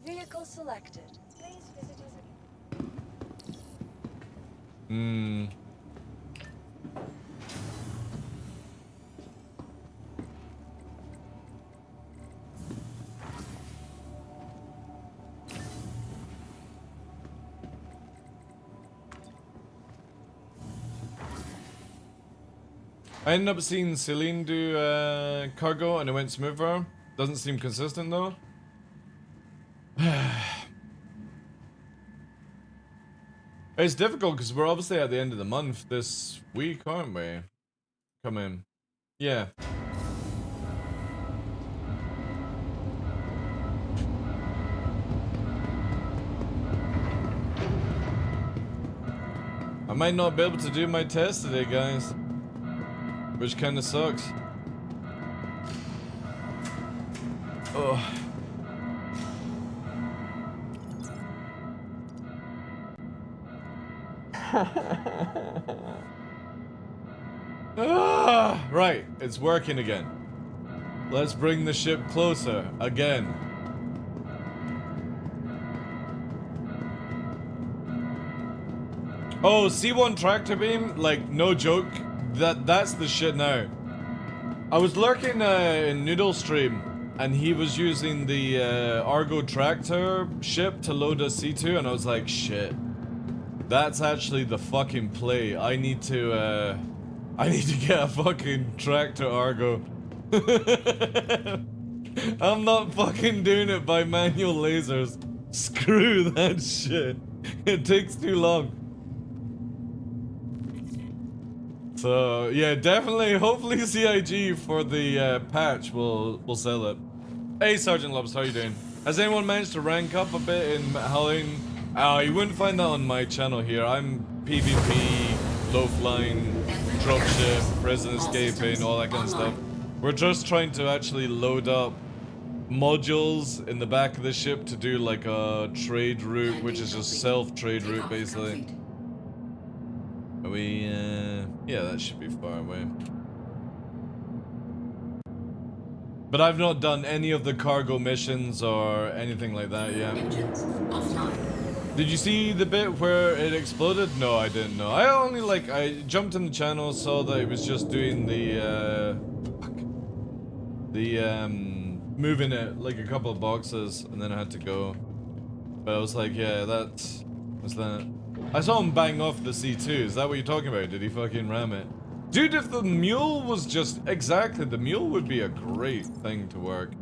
Vehicle selected. Please visit us again. I ended up seeing Celine do cargo and it went smoother. Doesn't seem consistent though. It's difficult because we're obviously at the end of the month this week, aren't we? Come in. Yeah. I might not be able to do my test today, guys. Which kind of sucks. Ugh. Right, it's working again. Let's bring the ship closer again. Oh, C1 tractor beam? Like, no joke. That's the shit now. I was lurking in Noodle stream, and he was using the Argo tractor ship to load a C2, and I was like, shit. That's actually the fucking play. I need to get a fucking tractor Argo. I'm not fucking doing it by manual lasers. Screw that shit. It takes too long. So yeah, definitely. Hopefully, CIG for the patch will sell it. Hey, Sergeant Lobs, how you doing? Has anyone managed to rank up a bit in Halloween? You wouldn't find that on my channel here. I'm PvP, low flying, dropship, prison escaping, all that kind of stuff. We're just trying to actually load up modules in the back of the ship to do like a trade route, which is just self-trade route basically. Yeah, that should be far away. But I've not done any of the cargo missions or anything like that yet. Engines offline. Did you see the bit where it exploded? No, I didn't know. I only I jumped in the channel, saw that it was just doing moving it like a couple of boxes, and then I had to go. But I was like, yeah, what's that? I saw him bang off the C2. Is that what you're talking about? Did he fucking ram it? Dude, if the mule was just... Exactly, the mule would be a great thing to work.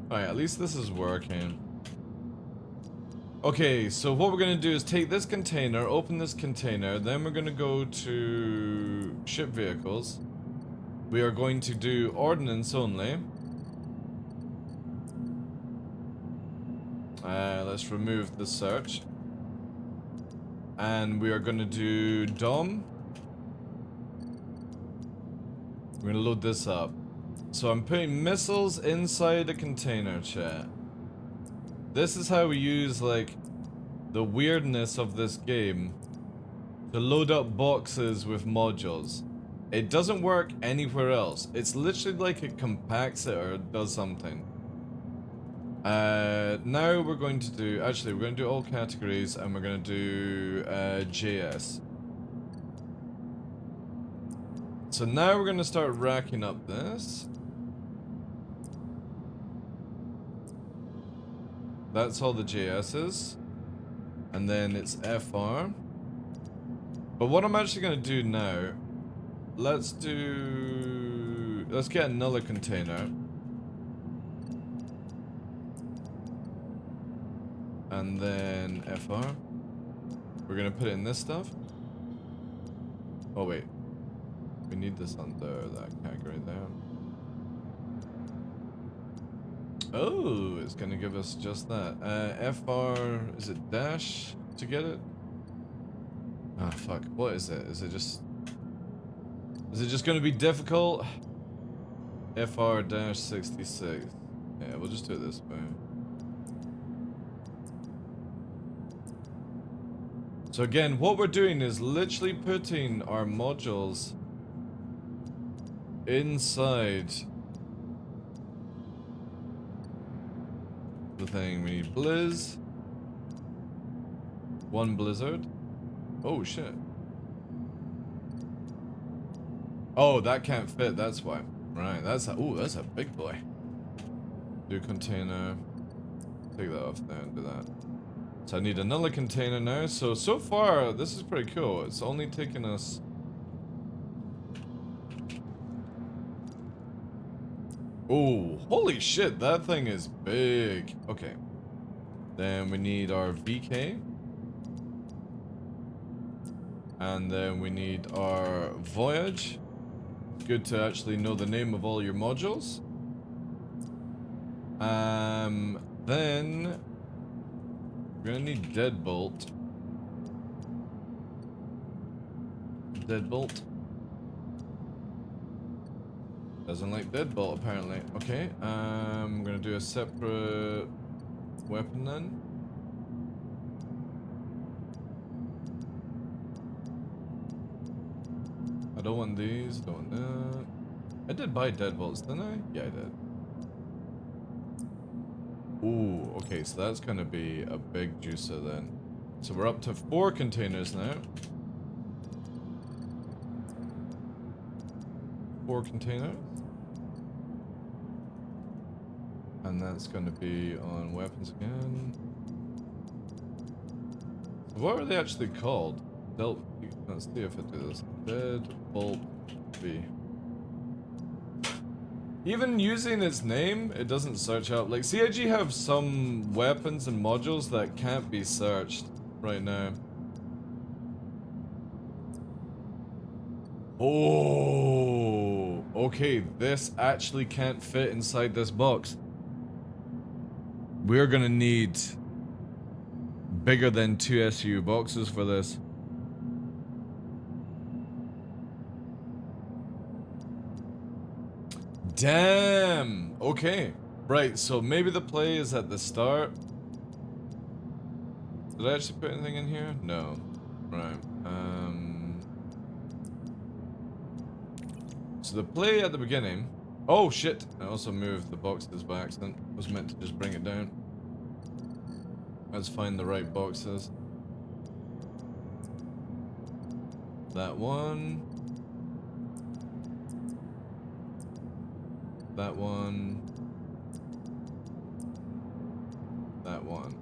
Alright, at least this is working. Okay, so what we're gonna do is take this container, open this container, then we're gonna go to ship vehicles. We are going to do ordnance only. Let's remove the search. And we are gonna do DOM. We're gonna load this up. So I'm putting missiles inside a container, chat. This is how we use, like, the weirdness of this game to load up boxes with modules. It doesn't work anywhere else. It's literally like it compacts it or does something. Now we're going to do... Actually, we're going to do all categories and we're going to do JS. So now we're going to start racking up this. That's all the JS's. And then it's FR. But what I'm actually going to do now, let's get another container. And then FR. We're going to put it in this stuff. Oh wait. We need this under that category there. Oh, it's gonna give us just that. FR, is it dash to get it? Ah, fuck. What is it? Is it just gonna be difficult? FR dash 66. Yeah, we'll just do it this way. So again, what we're doing is literally putting our modules inside the thing. We need Blizz. One Blizzard. Oh shit. Oh, that can't fit, that's why. Right, that's a big boy. Do container. Take that off there and do that. So I need another container now. So far, this is pretty cool. It's only taken us... Oh, holy shit, that thing is big. Okay. Then we need our VK. And then we need our Voyage. Good to actually know the name of all your modules. Then we're gonna need Deadbolt. Deadbolt. Doesn't like Deadbolt apparently. Okay, I'm gonna do a separate weapon then. I don't want these, don't want that. I did buy Deadbolts, didn't I? Yeah, I did. Ooh, okay, so that's gonna be a big juicer then. So we're up to 4 containers now. 4 containers. And that's gonna be on weapons again. What are they actually called? Let's see if I do this. Deadbolt V. Even using its name, it doesn't search up. Like, CIG have some weapons and modules that can't be searched right now. Oh! Okay, this actually can't fit inside this box. We're gonna need bigger than 2 SU boxes for this. Damn! Okay. Right, so maybe the play is at the start. Did I actually put anything in here? No. Right. So the play at the beginning. Oh shit! I also moved the boxes by accident. I was meant to just bring it down. Let's find the right boxes. That one. That one. That one.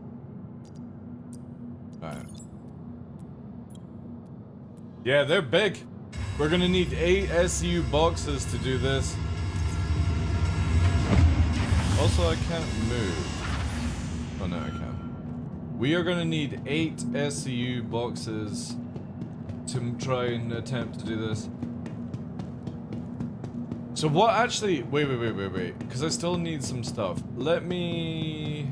Alright. Yeah, they're big. We're gonna need 8 SU boxes to do this. Also, I can't move. Oh no, I can. We are gonna need 8 SU boxes to try and attempt to do this. So what actually... Wait. Because I still need some stuff. Let me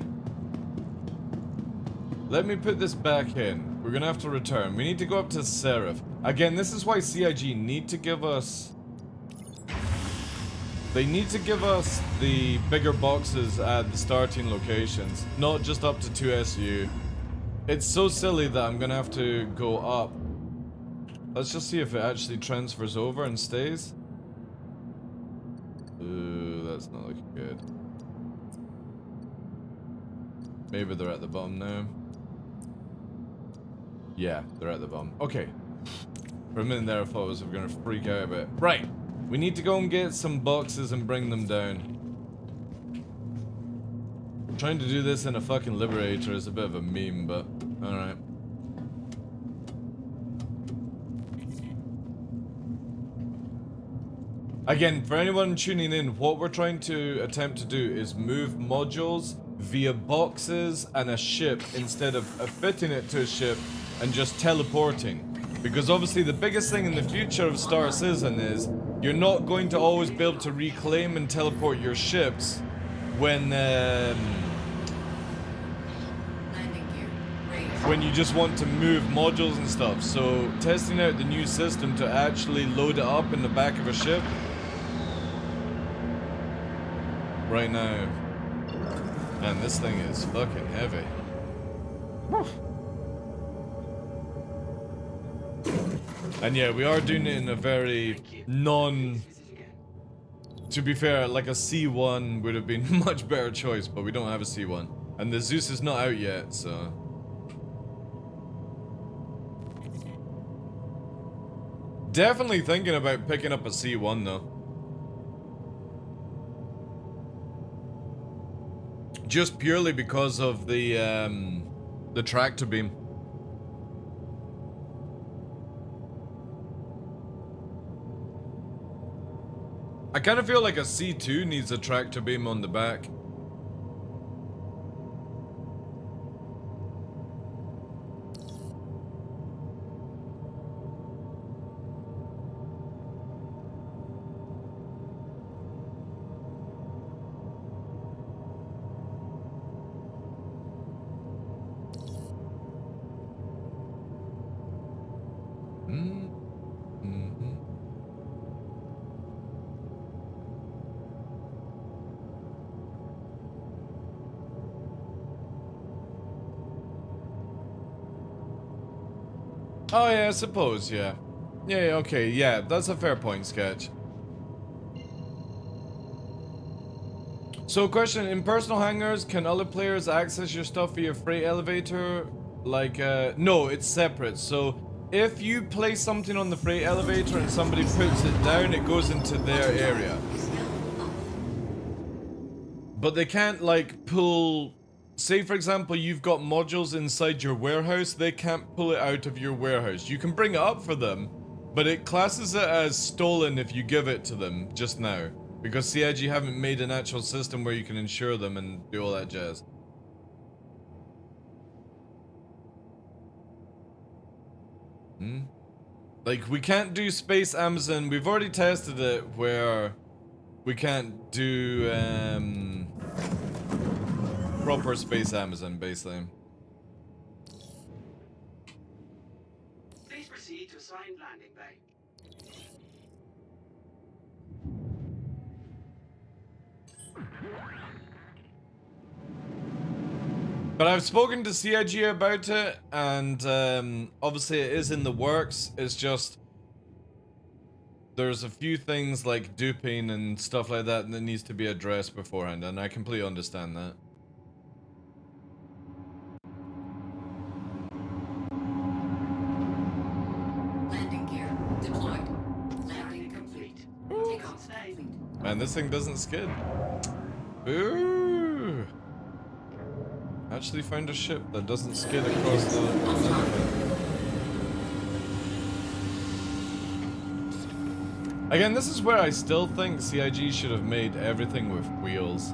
put this back in. We're gonna have to return. We need to go up to Seraph. Again, this is why CIG need to give us... They need to give us the bigger boxes at the starting locations. Not just up to 2 SU. It's so silly that I'm gonna have to go up. Let's just see if it actually transfers over and stays. Ooh, that's not looking good. Maybe they're at the bottom now. Yeah, they're at the bottom. Okay. For a minute there I thought I was gonna freak out a bit. Right. We need to go and get some boxes and bring them down. Trying to do this in a fucking Liberator is a bit of a meme, but alright. Again, for anyone tuning in, what we're trying to attempt to do is move modules via boxes and a ship instead of fitting it to a ship and just teleporting. Because obviously the biggest thing in the future of Star Citizen is you're not going to always be able to reclaim and teleport your ships when you just want to move modules and stuff. So testing out the new system to actually load it up in the back of a ship right now. Man, this thing is fucking heavy. And yeah, we are doing it in a very to be fair, like a C1 would have been a much better choice, but we don't have a C1. And the Zeus is not out yet, so... Definitely thinking about picking up a C1 though. Just purely because of the tractor beam. I kind of feel like a C2 needs a tractor beam on the back. Oh yeah, I suppose, yeah. Yeah, okay, yeah, that's a fair point, Sketch. So question, in personal hangars, can other players access your stuff via freight elevator? Like, no, it's separate. So, if you place something on the freight elevator and somebody puts it down, it goes into their area. But they can't, like, pull... Say, for example, you've got modules inside your warehouse, they can't pull it out of your warehouse. You can bring it up for them, but it classes it as stolen if you give it to them just now. Because CIG haven't made an actual system where you can insure them and do all that jazz. Like, we can't do Space Amazon. We've already tested it where we can't do proper Space Amazon, basically. Please proceed to assigned landing bay. But I've spoken to CIG about it, and obviously it is in the works. It's just there's a few things like duping and stuff like that that needs to be addressed beforehand, and I completely understand that. Landing gear deployed. Landing complete. Takeoff complete. Man, this thing doesn't skid. Ooh. Actually found a ship that doesn't skid across the... Again, this is where I still think CIG should have made everything with wheels.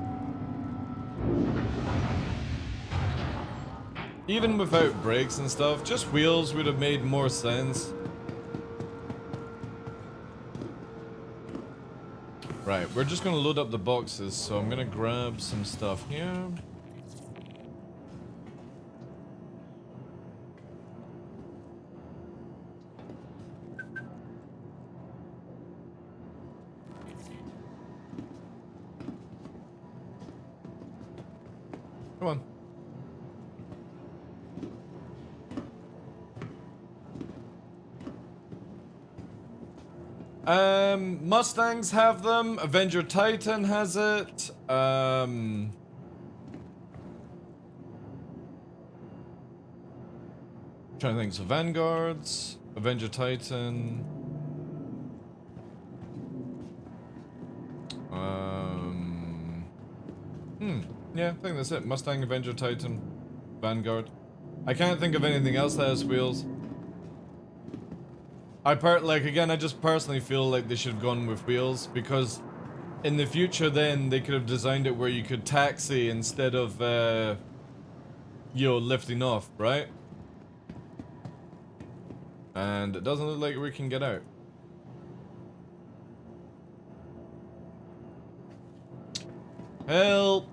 Even without brakes and stuff, just wheels would have made more sense. Right, we're just gonna load up the boxes, so I'm gonna grab some stuff here. Come on. Mustangs have them. Avenger Titan has it. Trying to think. So Vanguards, Avenger Titan. Yeah, I think that's it. Mustang, Avenger Titan, Vanguard. I can't think of anything else that has wheels. Again, I just personally feel like they should have gone with wheels, because in the future then they could have designed it where you could taxi instead of, you know, lifting off, right? And it doesn't look like we can get out. Help!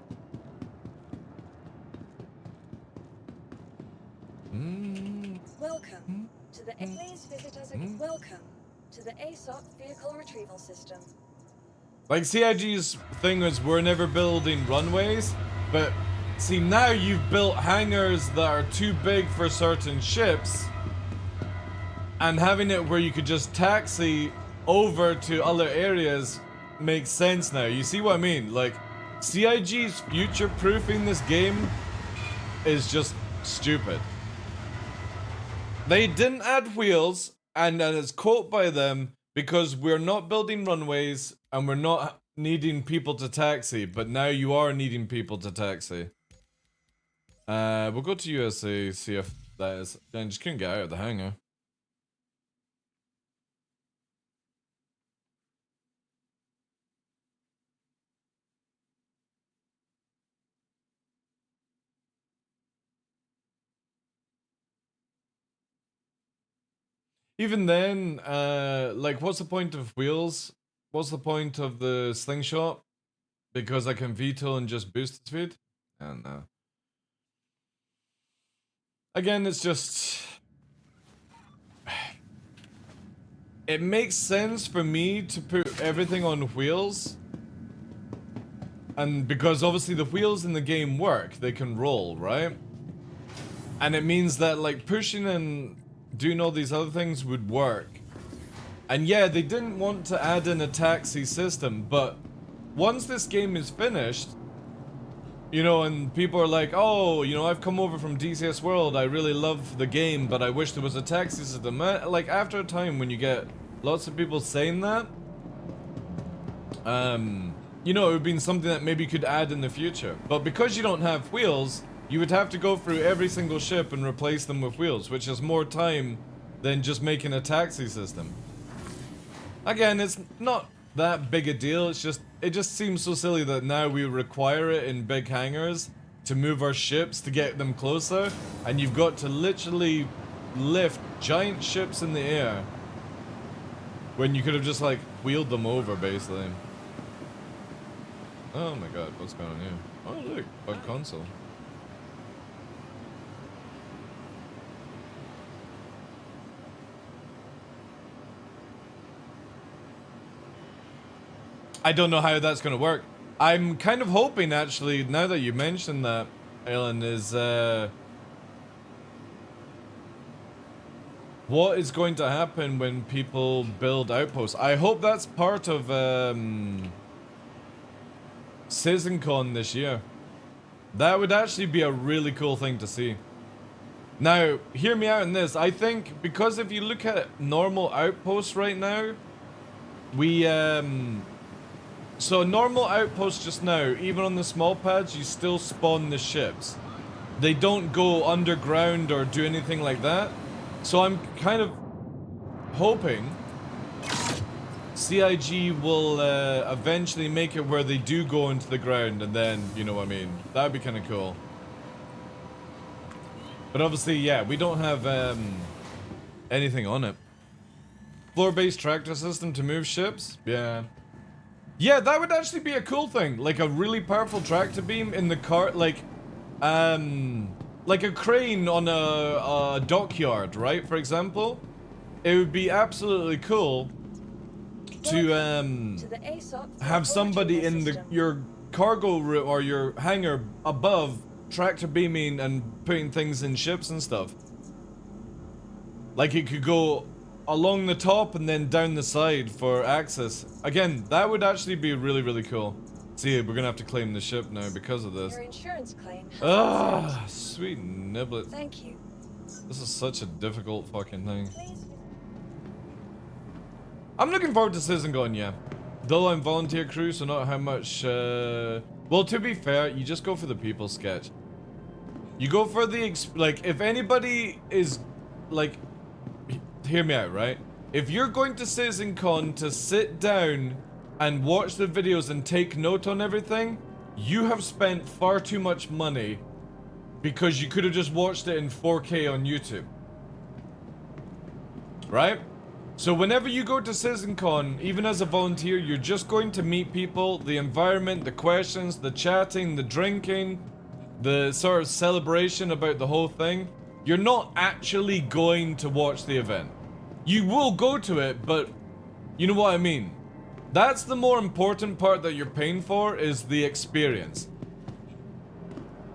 Welcome to the please visit us again. Welcome to the ASOP vehicle retrieval system. Like, CIG's thing was we're never building runways, but see, now you've built hangars that are too big for certain ships, and having it where you could just taxi over to other areas makes sense now. You see what I mean? Like, CIG's future-proofing this game is just stupid. They didn't add wheels, and it's quote by them, because we're not building runways and we're not needing people to taxi, but now you are needing people to taxi. We'll go to USA, see if that is... I just couldn't get out of the hangar. Even then, like, what's the point of wheels? What's the point of the slingshot? Because I can veto and just boost the speed? And again, it's just... It makes sense for me to put everything on wheels. And because obviously the wheels in the game work, they can roll, right? And it means that, like, pushing and doing all these other things would work. And yeah, they didn't want to add in a taxi system, but once this game is finished, you know, and people are like, oh, you know, I've come over from DCS World, I really love the game, but I wish there was a taxi system. Like, after a time when you get lots of people saying that, you know, it would have been something that maybe you could add in the future. But because you don't have wheels, you would have to go through every single ship and replace them with wheels, which is more time than just making a taxi system. Again, it's not that big a deal, it's just, it just seems so silly that now we require it in big hangars to move our ships to get them closer, and you've got to literally lift giant ships in the air When you could have just like wheeled them over, basically. Oh my god, what's going on here? Oh look, bug console. I don't know how that's going to work. I'm kind of hoping, actually, now that you mentioned that, Ellen, is what is going to happen when people build outposts. I hope that's part of CitizenCon this year. That would actually be a really cool thing to see. Now, hear me out on this. I think because if you look at normal outposts right now, we so normal outposts just now, even on the small pads, you still spawn the ships. They don't go underground or do anything like that. So I'm kind of hoping CIG will eventually make it where they do go into the ground, and then, you know what I mean? That would be kind of cool. But obviously, yeah, we don't have anything on it. Floor-based tractor system to move ships? Yeah. Yeah, that would actually be a cool thing. Like a really powerful tractor beam in the car, like a crane on a dockyard, right? For example, it would be absolutely cool to have somebody in your cargo room or your hangar above tractor beaming and putting things in ships and stuff. Like it could go along the top and then down the side for access. Again, that would actually be really, really cool. See, we're gonna have to claim the ship now because of this. Your insurance claim. Ah, sweet niblet. Thank you. This is such a difficult fucking thing. Please. I'm looking forward to CitizenCon, yeah. Though I'm volunteer crew, so not how much, well, to be fair, you just go for the people sketch. You go for the, like, if anybody is, like, hear me out, right? If you're going to CitizenCon to sit down and watch the videos and take note on everything, you have spent far too much money because you could have just watched it in 4K on YouTube. Right? So whenever you go to CitizenCon, even as a volunteer, you're just going to meet people, the environment, the questions, the chatting, the drinking, the sort of celebration about the whole thing. You're not actually going to watch the event. You will go to it, but you know what I mean. That's the more important part that you're paying for, is the experience.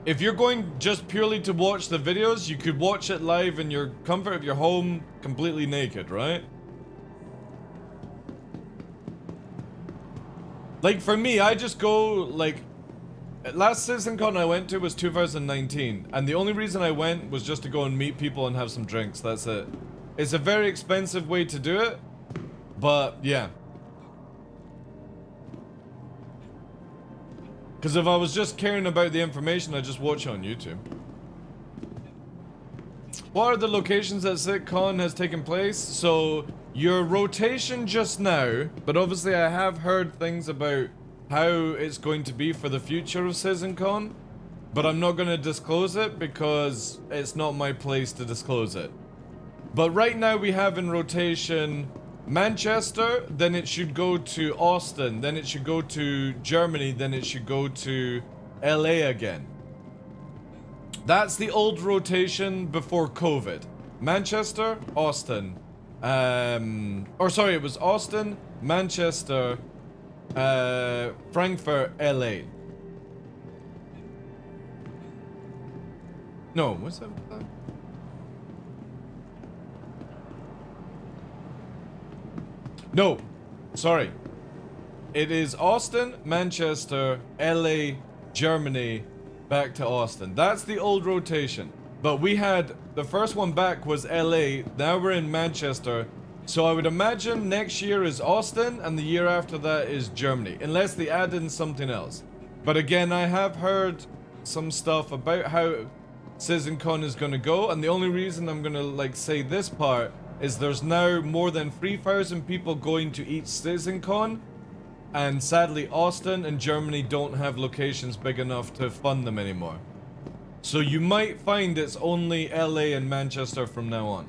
If you're going just purely to watch the videos, you could watch it live in your comfort of your home, completely naked, right? Like for me, I just go, like, last CitizenCon I went to was 2019, and the only reason I went was just to go and meet people and have some drinks, that's it. It's a very expensive way to do it, but yeah. Because if I was just caring about the information, I'd just watch it on YouTube. What are the locations that CitCon has taken place? So, your rotation just now, but obviously I have heard things about how it's going to be for the future of CitizenCon, but I'm not going to disclose it because it's not my place to disclose it. But right now we have in rotation Manchester, then it should go to Austin, then it should go to Germany, then it should go to LA again. That's the old rotation before COVID. Manchester, Austin. Or sorry, it was Austin, Manchester, Frankfurt, LA. No, what's that? No, sorry. It is Austin, Manchester, LA, Germany, back to Austin. That's the old rotation. But we had, the first one back was LA, now we're in Manchester. So I would imagine next year is Austin and the year after that is Germany. Unless they add in something else. But again, I have heard some stuff about how CitizenCon is going to go. And the only reason I'm going to like say this part is there's now more than 3,000 people going to each CitizenCon, and sadly Austin and Germany don't have locations big enough to fund them anymore. So you might find it's only LA and Manchester from now on.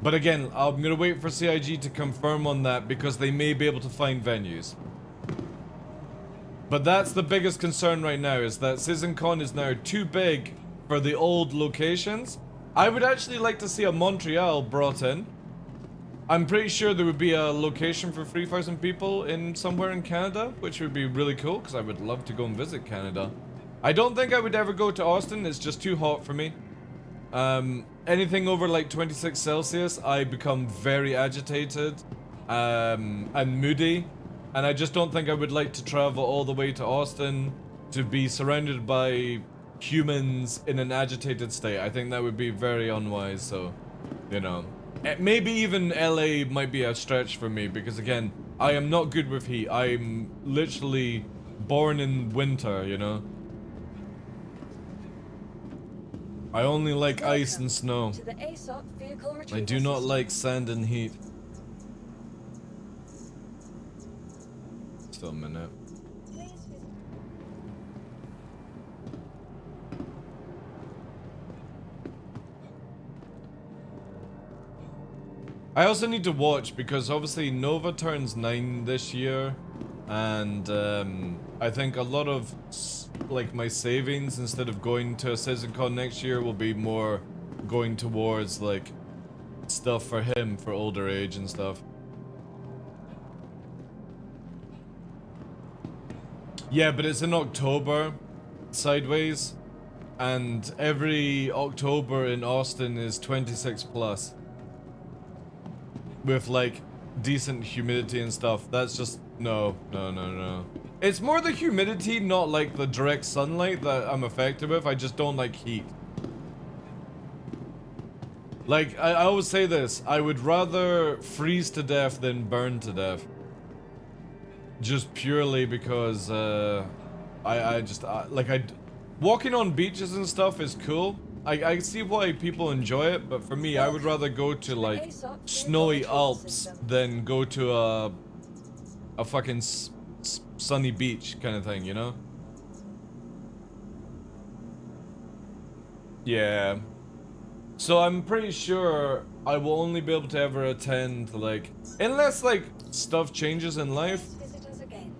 But again, I'm gonna wait for CIG to confirm on that because they may be able to find venues. But that's the biggest concern right now, is that CitizenCon is now too big for the old locations. I would actually like to see a Montreal brought in. I'm pretty sure there would be a location for 3,000 people in somewhere in Canada, which would be really cool because I would love to go and visit Canada. I don't think I would ever go to Austin, it's just too hot for me. Anything over like 26 Celsius, I become very agitated and moody. And I just don't think I would like to travel all the way to Austin to be surrounded by humans in an agitated state. I think that would be very unwise, so, you know. Maybe even LA might be a stretch for me because, again, I am not good with heat. I'm literally born in winter, you know. I only like ice and snow. To the ASOP vehicle I retrieval do not system. like sand and heat. Still a minute. Please visit. I also need to watch because obviously Nova turns 9 this year, and I think a lot of like my savings, instead of going to a CitizenCon next year, will be more going towards like stuff for him for older age and stuff. Yeah, but it's in October, sideways, and every October in Austin is 26 plus. With like decent humidity and stuff. That's just no. It's more the humidity, not like the direct sunlight that I'm affected with. I just don't like heat. Like, I always say this, I would rather freeze to death than burn to death. Just purely because walking on beaches and stuff is cool. I see why people enjoy it, but for me, I would rather go to like snowy Alps than go to a fucking sunny beach kind of thing, you know? Yeah. So I'm pretty sure I will only be able to ever attend like, unless like stuff changes in life. Visit us again.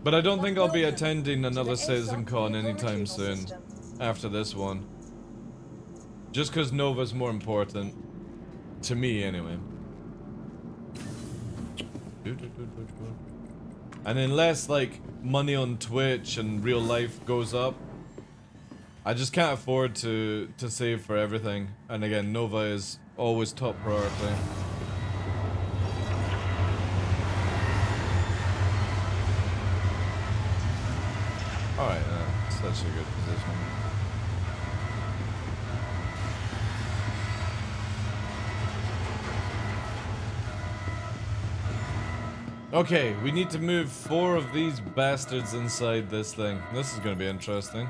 But I don't think I'll be Welcome attending to another the ASOP CitizenCon vehicle anytime retrieval soon system. after this one. Just because Nova's more important. To me, anyway. And unless, like, money on Twitch and real life goes up, I just can't afford to save for everything. And again, Nova is always top priority. Alright, such a good position. Okay, we need to move 4 of these bastards inside this thing. This is gonna be interesting.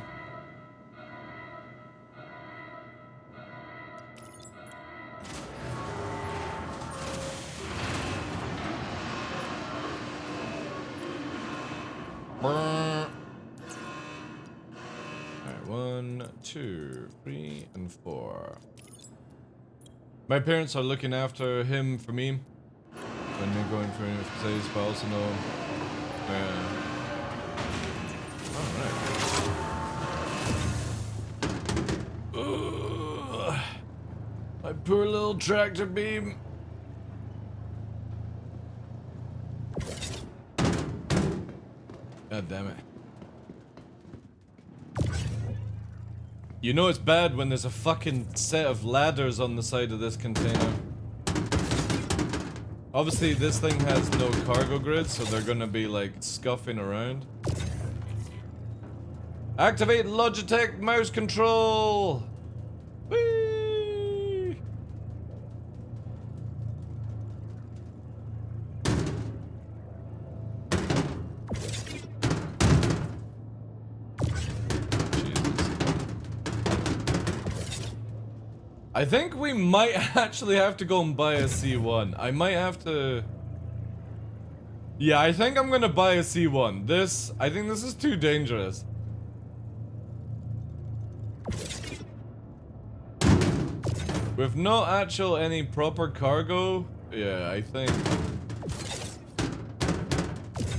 Alright, 1, 2, 3, and 4. My parents are looking after him for me. When we're going for exercise, but also know. Alright. My poor little tractor beam. God damn it. You know it's bad when there's a fucking set of ladders on the side of this container. Obviously, this thing has no cargo grid, so they're gonna be like scuffing around. Activate Logitech mouse control! Whee! I think we might actually have to go and buy a C1. I might have to... Yeah, I think I'm gonna buy a C1. I think this is too dangerous. With no actual any proper cargo, yeah, I think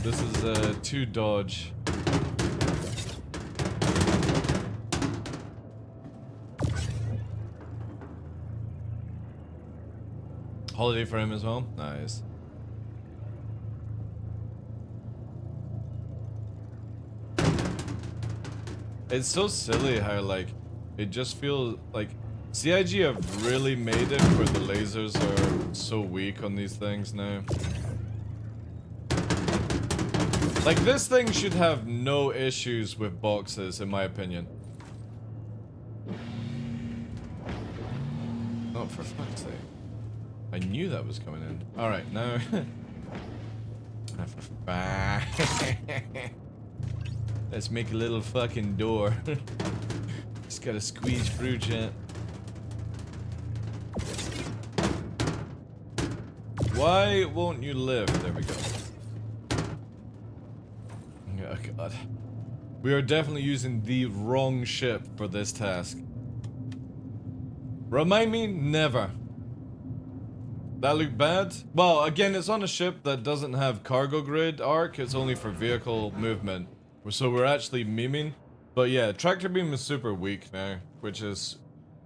this is too dodge. Holiday for him as well. Nice. It's so silly how like it just feels like CIG have really made it where the lasers are so weak on these things now. Like this thing should have no issues with boxes in my opinion. Oh, for fuck's sake. I knew that was coming in. Alright, now... Let's make a little fucking door. Just gotta squeeze through, chat. Why won't you live? There we go. Oh god. We are definitely using the wrong ship for this task. Remind me? Never. That looked bad? Well, again, it's on a ship that doesn't have cargo grid arc. It's only for vehicle movement. So we're actually memeing. But yeah, tractor beam is super weak now, which is...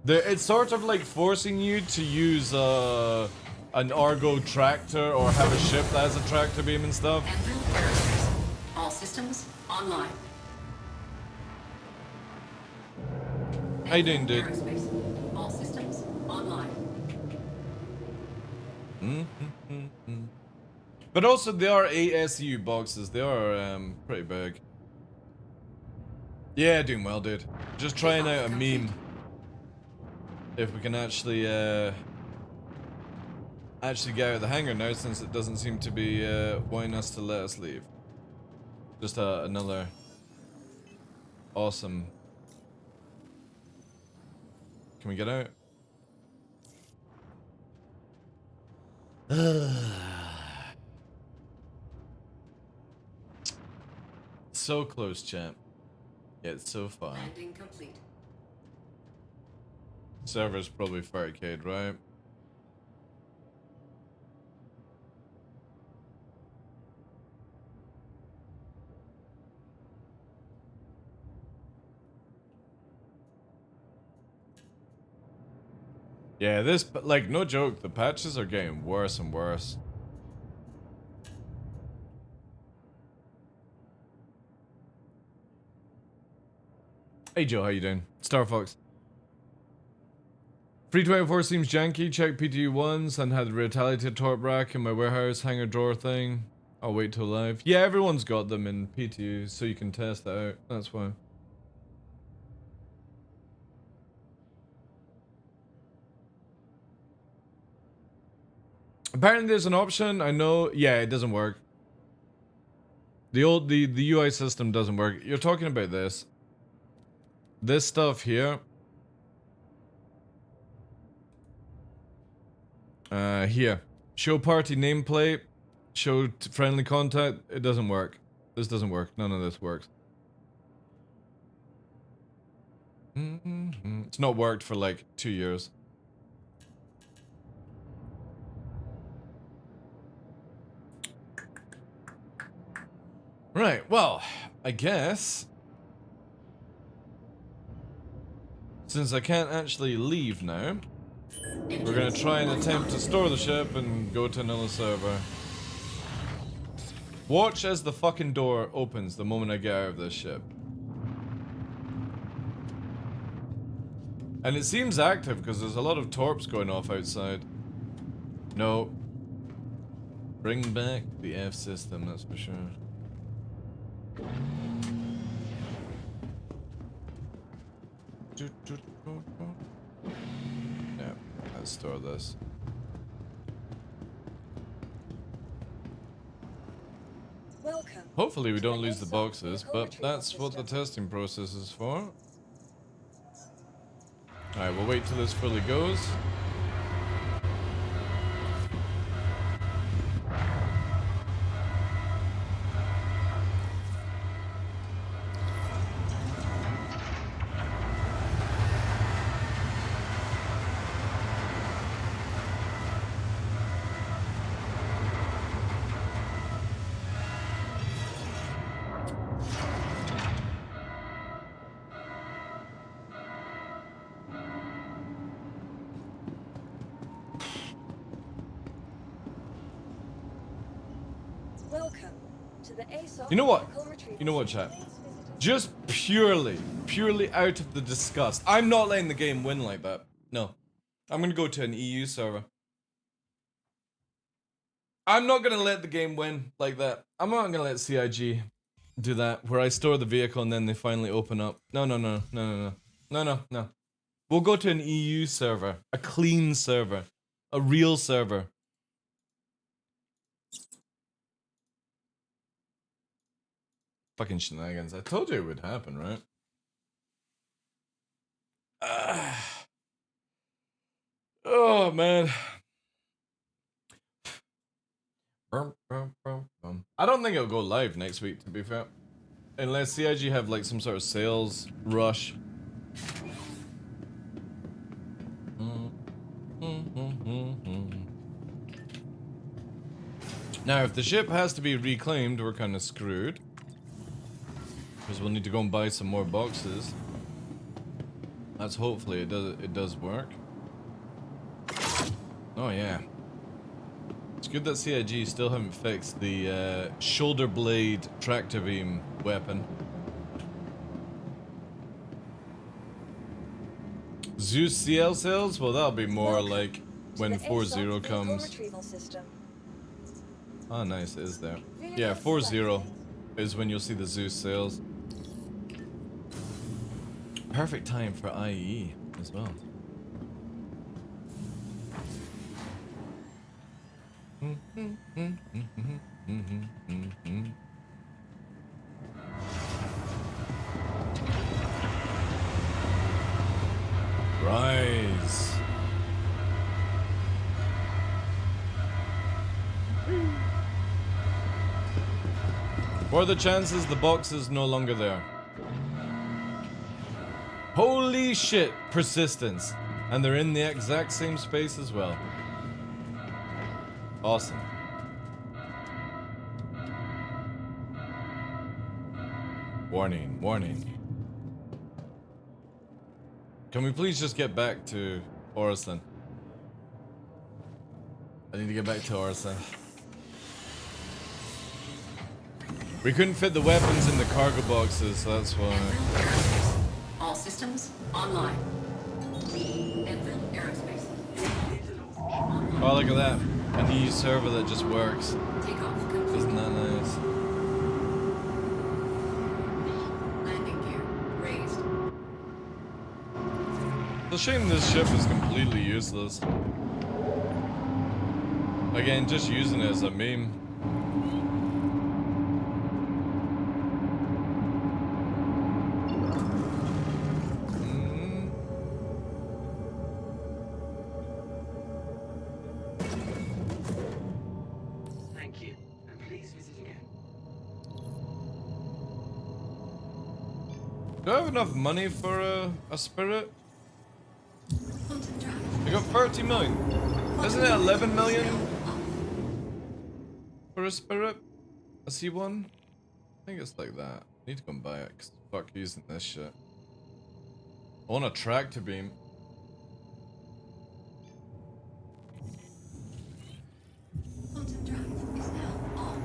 It's sort of like forcing you to use an Argo tractor or have a ship that has a tractor beam and stuff. All systems online. How you doing, dude? All systems online. But also, they are ASU boxes. They are pretty big. Yeah, doing well, dude. Just trying out a meme. If we can actually get out of the hangar now, since it doesn't seem to be wanting us to let us leave. Just another awesome. Can we get out? So close, champ. Yet so far. Landing complete. Server's probably 30k, right? Yeah, this, like, no joke, the patches are getting worse and worse. Hey Joe, how you doing? Star Fox. 324 seems janky. Check PTU ones and had the Retaliated Torp rack in my warehouse hangar drawer thing. I'll wait till live. Yeah, everyone's got them in PTU, so you can test that out. That's why. Apparently there's an option, I know. Yeah, it doesn't work. The UI system doesn't work. You're talking about this. This stuff here. Here. Show party nameplate. Show friendly contact. It doesn't work. This doesn't work. None of this works. It's not worked for like 2 years. Right, well, I guess since I can't actually leave now, we're gonna try and attempt to store the ship and go to another server. Watch as the fucking door opens the moment I get out of this ship. And it seems active because there's a lot of torps going off outside. No. Bring back the F system, that's for sure. Yeah, let's store this. Welcome. Hopefully we don't lose the boxes, but that's what the testing process is for. Alright, we'll wait till this fully goes. Welcome to the ASOP You know what? Vehicle Retrieval You know what, System. chat? Please visit us. Just purely out of the disgust. I'm not letting the game win like that. No. I'm gonna go to an EU server. I'm not gonna let the game win like that. I'm not gonna let CIG do that, where I store the vehicle and then they finally open up. No. We'll go to an EU server. A clean server. A real server. Fucking shenanigans. I told you it would happen, right? Oh, man. I don't think it'll go live next week, to be fair. Unless CIG have like some sort of sales rush. Now, if the ship has to be reclaimed, we're kind of screwed. Because we'll need to go and buy some more boxes. That's hopefully it does work. Oh yeah. It's good that CIG still haven't fixed the shoulder blade tractor beam weapon. Zeus CL sales? Well, that'll be more Welcome like to when the 4.0 ASOP Vehicle comes. Retrieval System. Oh, nice, it is there. Vehicle Yeah, 4.0 selected. is when you'll see the Zeus sales. Perfect time for IE as well. Rise. What are the chances the box is no longer there? Holy shit, persistence. And they're in the exact same space as well. Awesome. Warning, warning. Can we please just get back to Orison? I need to get back to Orison. We couldn't fit the weapons in the cargo boxes, so that's why. All systems online. Enfield Aerospace. Oh, look at that. An EU server that just works. Takeoff complete. Isn't that nice? Landing gear raised. It's a shame this ship is completely useless. Again, just using it as a meme. Thank you, and please visit again. Do I have enough money for a spirit? Quantum drive. I got 30 million. Isn't it 11 million for a spirit? A C1? I think it's like that. I need to go and buy it, because fuck using this shit. I want a tractor beam. Quantum drive is now on.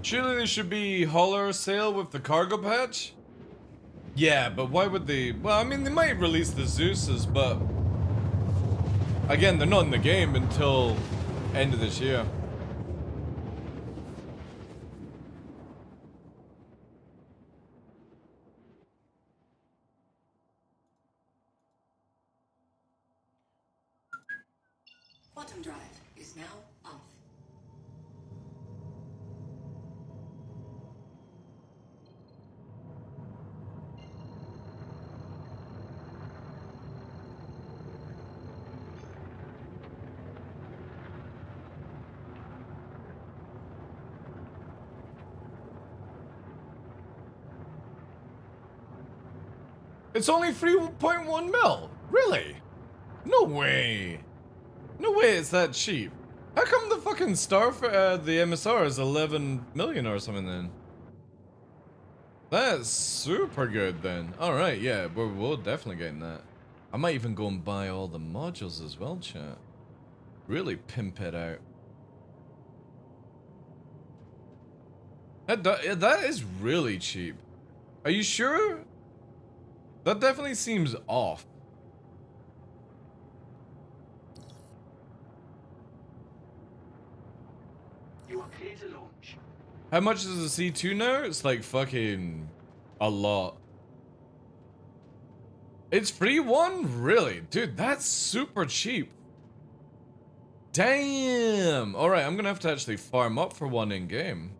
Surely there should be hauler sale with the cargo patch? Yeah, but why would they? Well, I mean, they might release the Zeuses, but again, they're not in the game until end of this year. Quantum drive is now off. It's only 3.1 mil. Really? No way. No way it's that cheap. How come the fucking star for the MSR is 11 million or something then? That's super good then. Alright, yeah, we're definitely getting that. I might even go and buy all the modules as well, chat. Really pimp it out. That is really cheap. Are you sure? That definitely seems off. You are clear to launch. How much is the C2 now? It's like fucking a lot. It's free one? Really? Dude, that's super cheap. Damn! Alright, I'm gonna have to actually farm up for one in game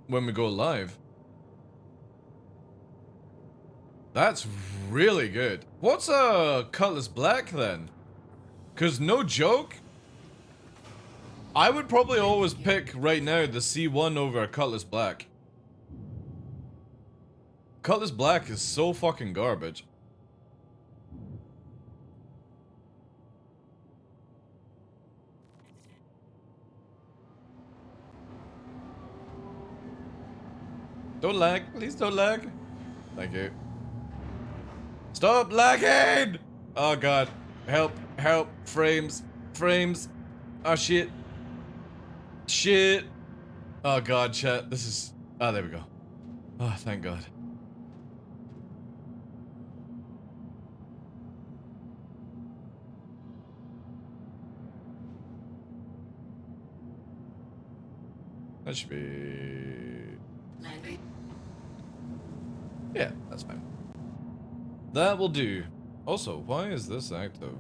when we go live. That's really good. What's a Cutlass Black then? Cause no joke, I would probably always pick right now the C1 over a Cutlass Black. Cutlass Black is so fucking garbage. Don't lag, please don't lag. Thank you. Stop lagging! Oh god. Help, help, frames, frames. Oh shit. Shit. Oh god, chat. This is... Oh, there we go. Oh, thank god. That should be... Landing. Yeah, that's fine. That will do. Also, why is this active?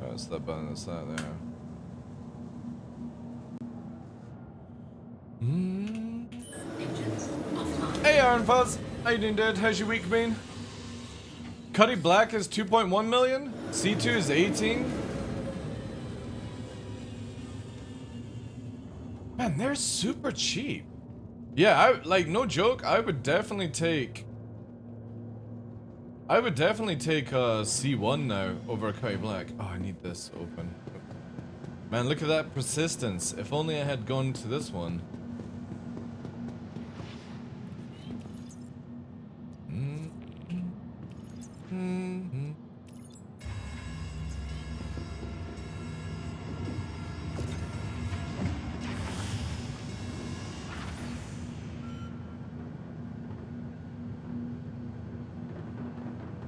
Oh, it's that button, it's that there. Engines offline. Hey, Iron Fuzz! How you doing, dude? How's your week been? Cuddy Black is 2.1 million. C2 is 18. Man, they're super cheap. Yeah, like, no joke, I would definitely take C1 now over Cuddy Black. Oh, I need this open. Man, look at that persistence. If only I had gone to this one.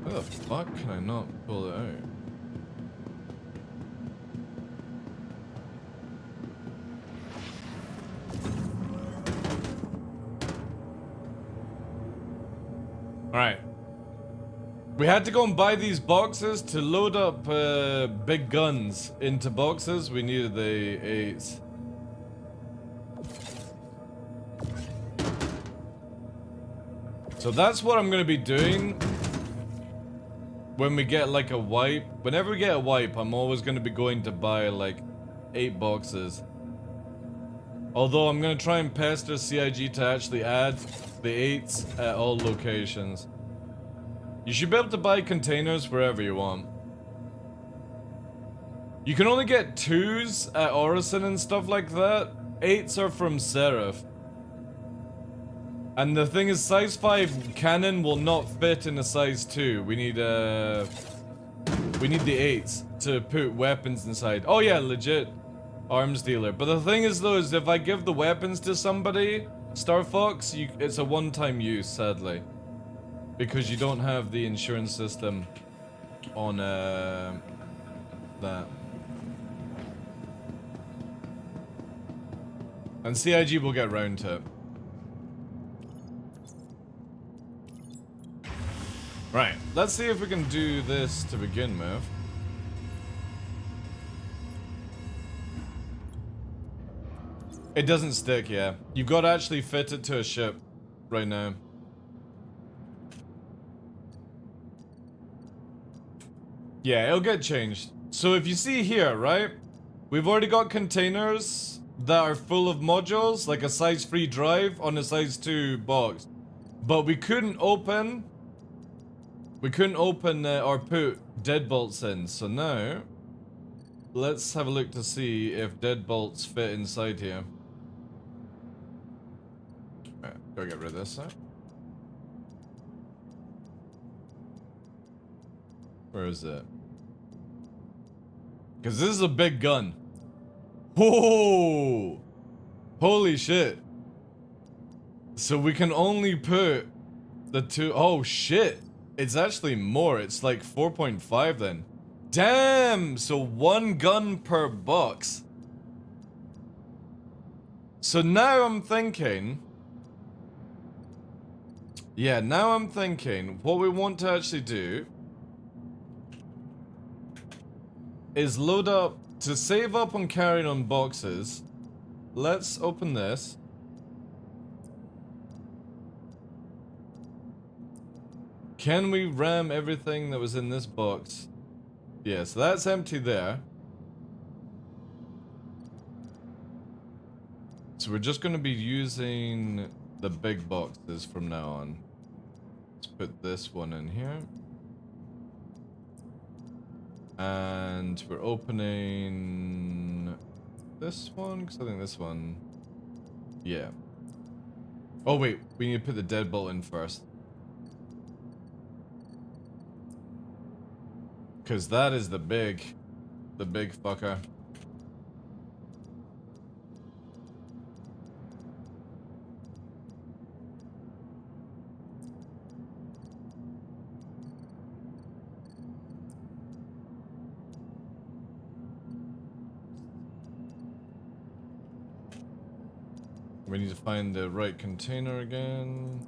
How the fuck can I not pull it out? Alright. We had to go and buy these boxes to load up big guns into boxes. We needed the 8s. So that's what I'm going to be doing when we get like a wipe. Whenever we get a wipe, I'm always going to be going to buy like 8 boxes. Although I'm going to try and pester CIG to actually add the 8s at all locations. You should be able to buy containers wherever you want. You can only get 2s at Orison and stuff like that. 8s are from Seraph. And the thing is, size 5 cannon will not fit in a size 2. We need the 8s to put weapons inside. Oh yeah, legit arms dealer. But the thing is though, is if I give the weapons to somebody, Star Fox, it's a one-time use, sadly. Because you don't have the insurance system on that. And CIG will get round to it. Right, let's see if we can do this to begin with. It doesn't stick, yeah. You've got to actually fit it to a ship right now. Yeah, it'll get changed. So if you see here, right? We've already got containers that are full of modules, like a size 3 drive on a size 2 box. But we couldn't open or put deadbolts in. So now, let's have a look to see if deadbolts fit inside here. Right, go get rid of this now. Where is it? Because this is a big gun. Whoa! Holy shit. So we can only put the two. Oh shit. It's actually more. It's like 4.5 then. Damn! So one gun per box. So now I'm thinking. Yeah, now I'm thinking what we want to actually do is load up to save up on carrying on boxes. Let's open this. Can we ram everything that was in this box? Yeah, so that's empty there. So we're just going to be using the big boxes from now on. Let's put this one in here. And we're opening this one, because I think this one... Yeah. Oh wait, we need to put the deadbolt in first. Because that is the big fucker. We need to find the right container again.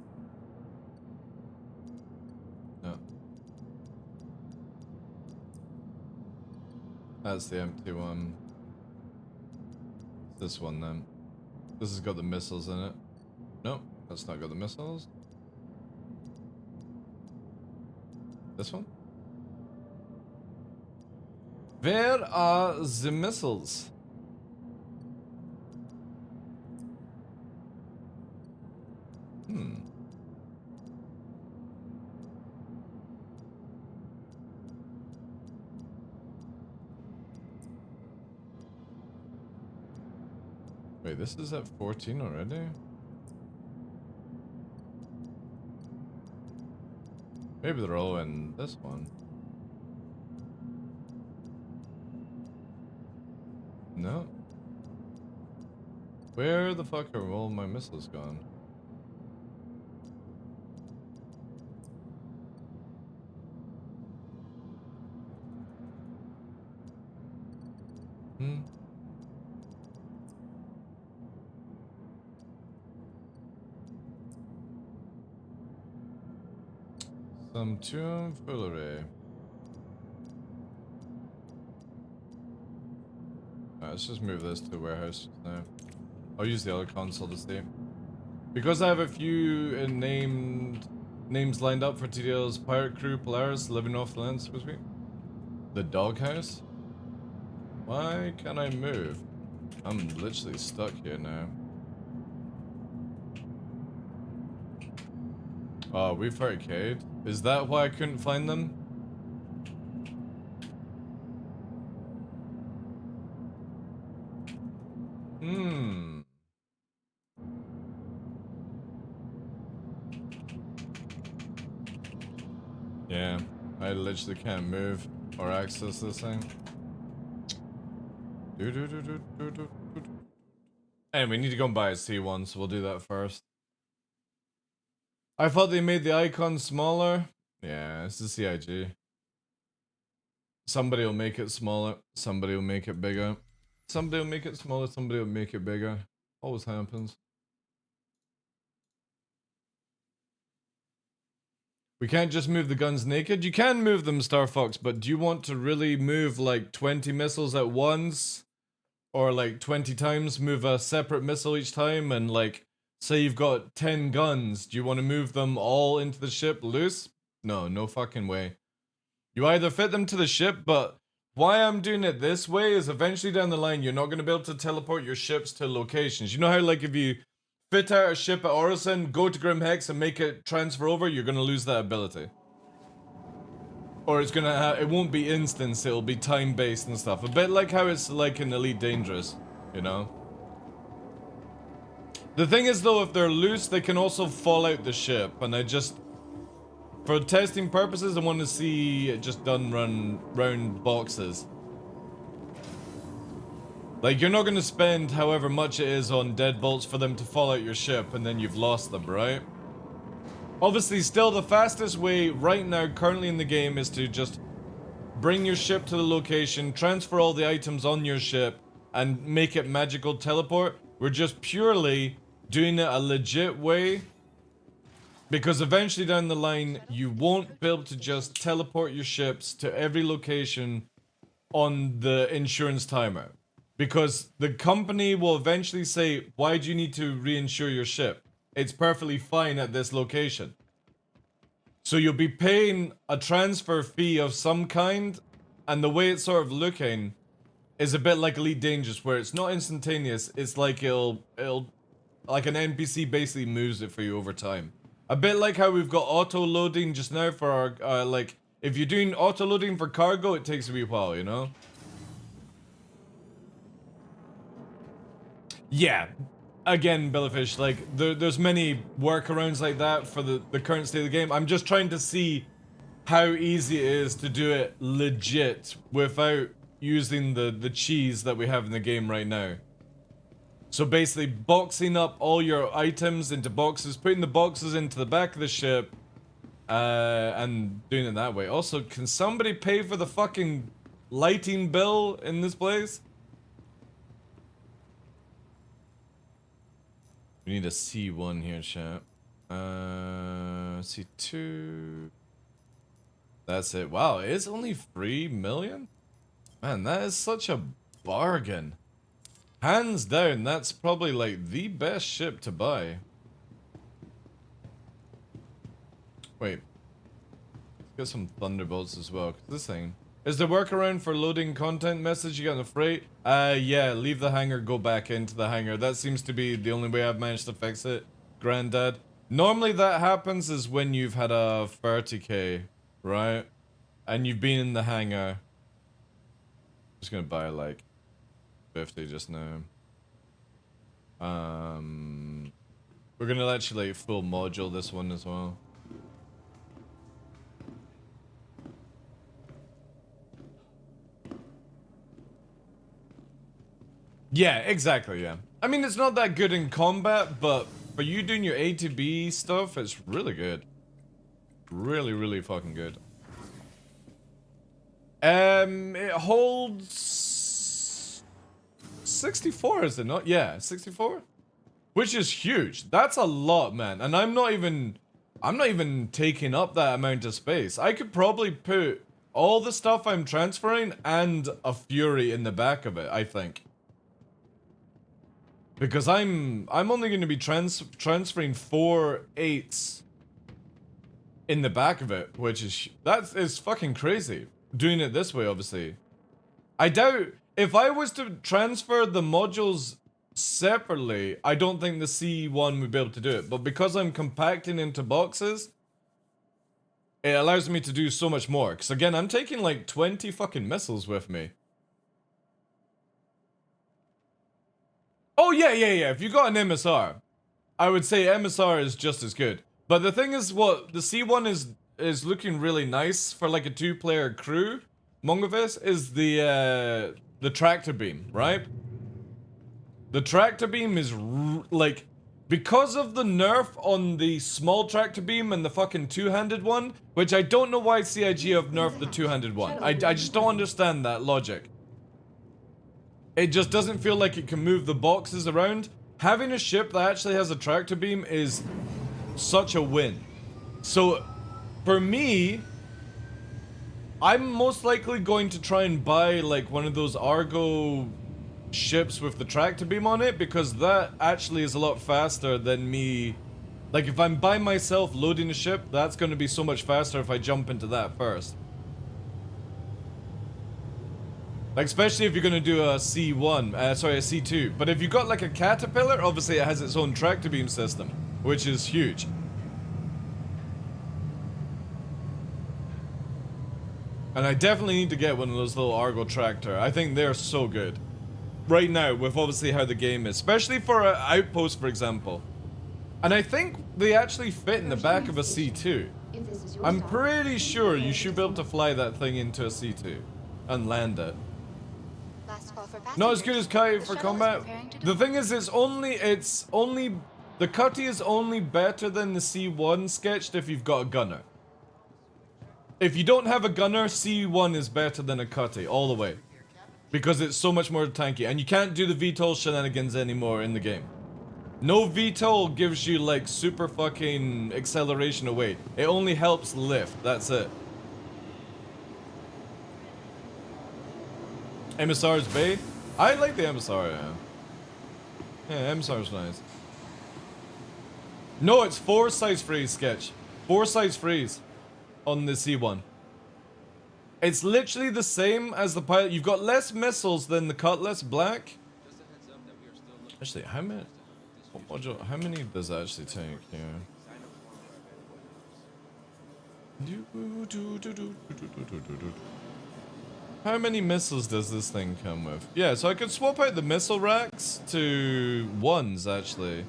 No. That's the empty one. It's this one then. This has got the missiles in it. No, that's not got the missiles. This one? Where are the missiles? Wait, this is at 14 already? Maybe they're all in this one. No. Where the fuck are all my missiles gone? Some tomfoolery. Alright, let's just move this to the warehouse now. I'll use the other console to see. Because I have a few names lined up for TDL's pirate crew Polaris living off the land, supposed to be. The doghouse? Why can't I move? I'm literally stuck here now. Oh, we've arcade. Is that why I couldn't find them? Yeah, I literally can't move or access this thing. And we need to go and buy a C1, so we'll do that first. I thought they made the icon smaller. Yeah, it's the CIG. Somebody will make it smaller. Somebody will make it bigger. Somebody will make it smaller. Somebody will make it bigger. Always happens. We can't just move the guns naked. You can move them, Star Fox, but do you want to really move like 20 missiles at once? Or like 20 times, move a separate missile each time, and like, say you've got 10 guns, do you want to move them all into the ship loose? No, no fucking way. You either fit them to the ship, but why I'm doing it this way is eventually down the line, you're not going to be able to teleport your ships to locations. You know how like if you fit out a ship at Orison, go to Grim Hex and make it transfer over, you're going to lose that ability. Or it's gonna it won't be instance, it'll be time-based and stuff. A bit like how it's like in Elite Dangerous, you know? The thing is though, if they're loose, they can also fall out the ship, and I just... For testing purposes, I want to see it just done round boxes. Like, you're not going to spend however much it is on deadbolts for them to fall out your ship and then you've lost them, right? Obviously, still the fastest way right now, currently in the game, is to just bring your ship to the location, transfer all the items on your ship, and make it magical teleport. We're just purely doing it a legit way, because eventually down the line, you won't be able to just teleport your ships to every location on the insurance timer. Because the company will eventually say, why do you need to reinsure your ship? It's perfectly fine at this location. So you'll be paying a transfer fee of some kind, and the way it's sort of looking is a bit like Elite Dangerous, where it's not instantaneous, it's like it'll like an NPC basically moves it for you over time. A bit like how we've got auto-loading just now for our, like, if you're doing auto-loading for cargo, it takes a wee while, you know? Yeah, again, Billyfish, like, there's many workarounds like that for the current state of the game. I'm just trying to see how easy it is to do it legit without using the cheese that we have in the game right now. So basically, boxing up all your items into boxes, putting the boxes into the back of the ship, and doing it that way. Also, can somebody pay for the fucking lighting bill in this place? We need a C1 here, chat. C2. That's it. Wow, it's only 3 million? Man, that is such a bargain. Hands down, that's probably like the best ship to buy. Wait. Let's get some Thunderbolts as well, 'cause this thing... Is the workaround for loading content message you got in the freight? Yeah, leave the hangar, go back into the hangar. That seems to be the only way I've managed to fix it, Granddad. Normally that happens is when you've had a 30k, right? And you've been in the hangar. Just gonna buy like 50 just now. We're gonna actually full module this one as well. Yeah, exactly, yeah. I mean, it's not that good in combat, but for you doing your A to B stuff, it's really good. Really, really fucking good. It holds 64, is it not? Yeah, 64? Which is huge. That's a lot, man. And I'm not even taking up that amount of space. I could probably put all the stuff I'm transferring and a Fury in the back of it, I think. Because I'm only going to be transferring 4 8s in the back of it, which is fucking crazy. Doing it this way, obviously. I doubt if I was to transfer the modules separately, I don't think the C1 would be able to do it. But because I'm compacting into boxes, it allows me to do so much more. Because again, I'm taking like 20 fucking missiles with me. Oh, yeah. If you got an MSR, I would say MSR is just as good. But the thing is, what the C1 is looking really nice for like a 2-player crew, Mongovis, is the tractor beam, right? The tractor beam is like, because of the nerf on the small tractor beam and the fucking two-handed one, which I don't know why CIG have nerfed the two-handed one. I just don't understand that logic. It just doesn't feel like it can move the boxes around. Having a ship that actually has a tractor beam is such a win. So, for me, I'm most likely going to try and buy like one of those Argo ships with the tractor beam on it, because that actually is a lot faster than me. Like, if I'm by myself loading a ship, that's going to be so much faster if I jump into that first. Like, especially if you're going to do a C1, sorry, a C2. But if you got like a Caterpillar, obviously it has its own tractor beam system, which is huge. And I definitely need to get one of those little Argo tractor. I think they're so good. Right now, with obviously how the game is. Especially for an outpost, for example. And I think they actually fit in the back of a C2. I'm pretty sure you should be able to fly that thing into a C2 and land it. Last call for passengers. Not as good as Kai The for shuttle is combat. preparing to The thing is, it's only the Cutty is only better than the C1 sketched if you've got a gunner. If you don't have a gunner, C1 is better than a Cutty all the way. Because it's so much more tanky. And you can't do the VTOL shenanigans anymore in the game. No VTOL gives you like super fucking acceleration away. It only helps lift, that's it. MSR's Bay? I like the MSR, yeah. Yeah, MSR's nice. No, it's 4 size freeze sketch. 4 size freeze on the C1. It's literally the same as the pilot. You've got less missiles than the Cutlass Black. Just a heads up that we are still looking Actually, how many? What module? How many does it actually take? Yeah. How many missiles does this thing come with? Yeah, so I could swap out the missile racks to ones actually.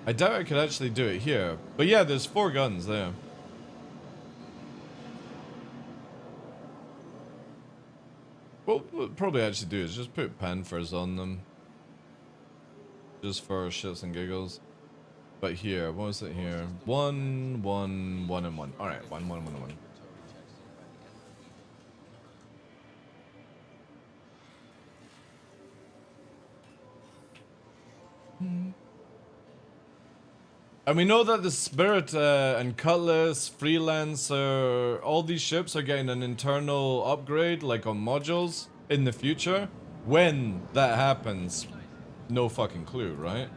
I doubt I could actually do it here, but yeah, there's 4 guns there. What we'll probably actually do is just put Panthers on them. Just for shits and giggles. But here, what was it here? 1, 1, 1, and 1. Alright, 1, 1, 1, 1. And we know that the Spirit and Cutlass, Freelancer, all these ships are getting an internal upgrade, like on modules, in the future. When that happens, no fucking clue, right?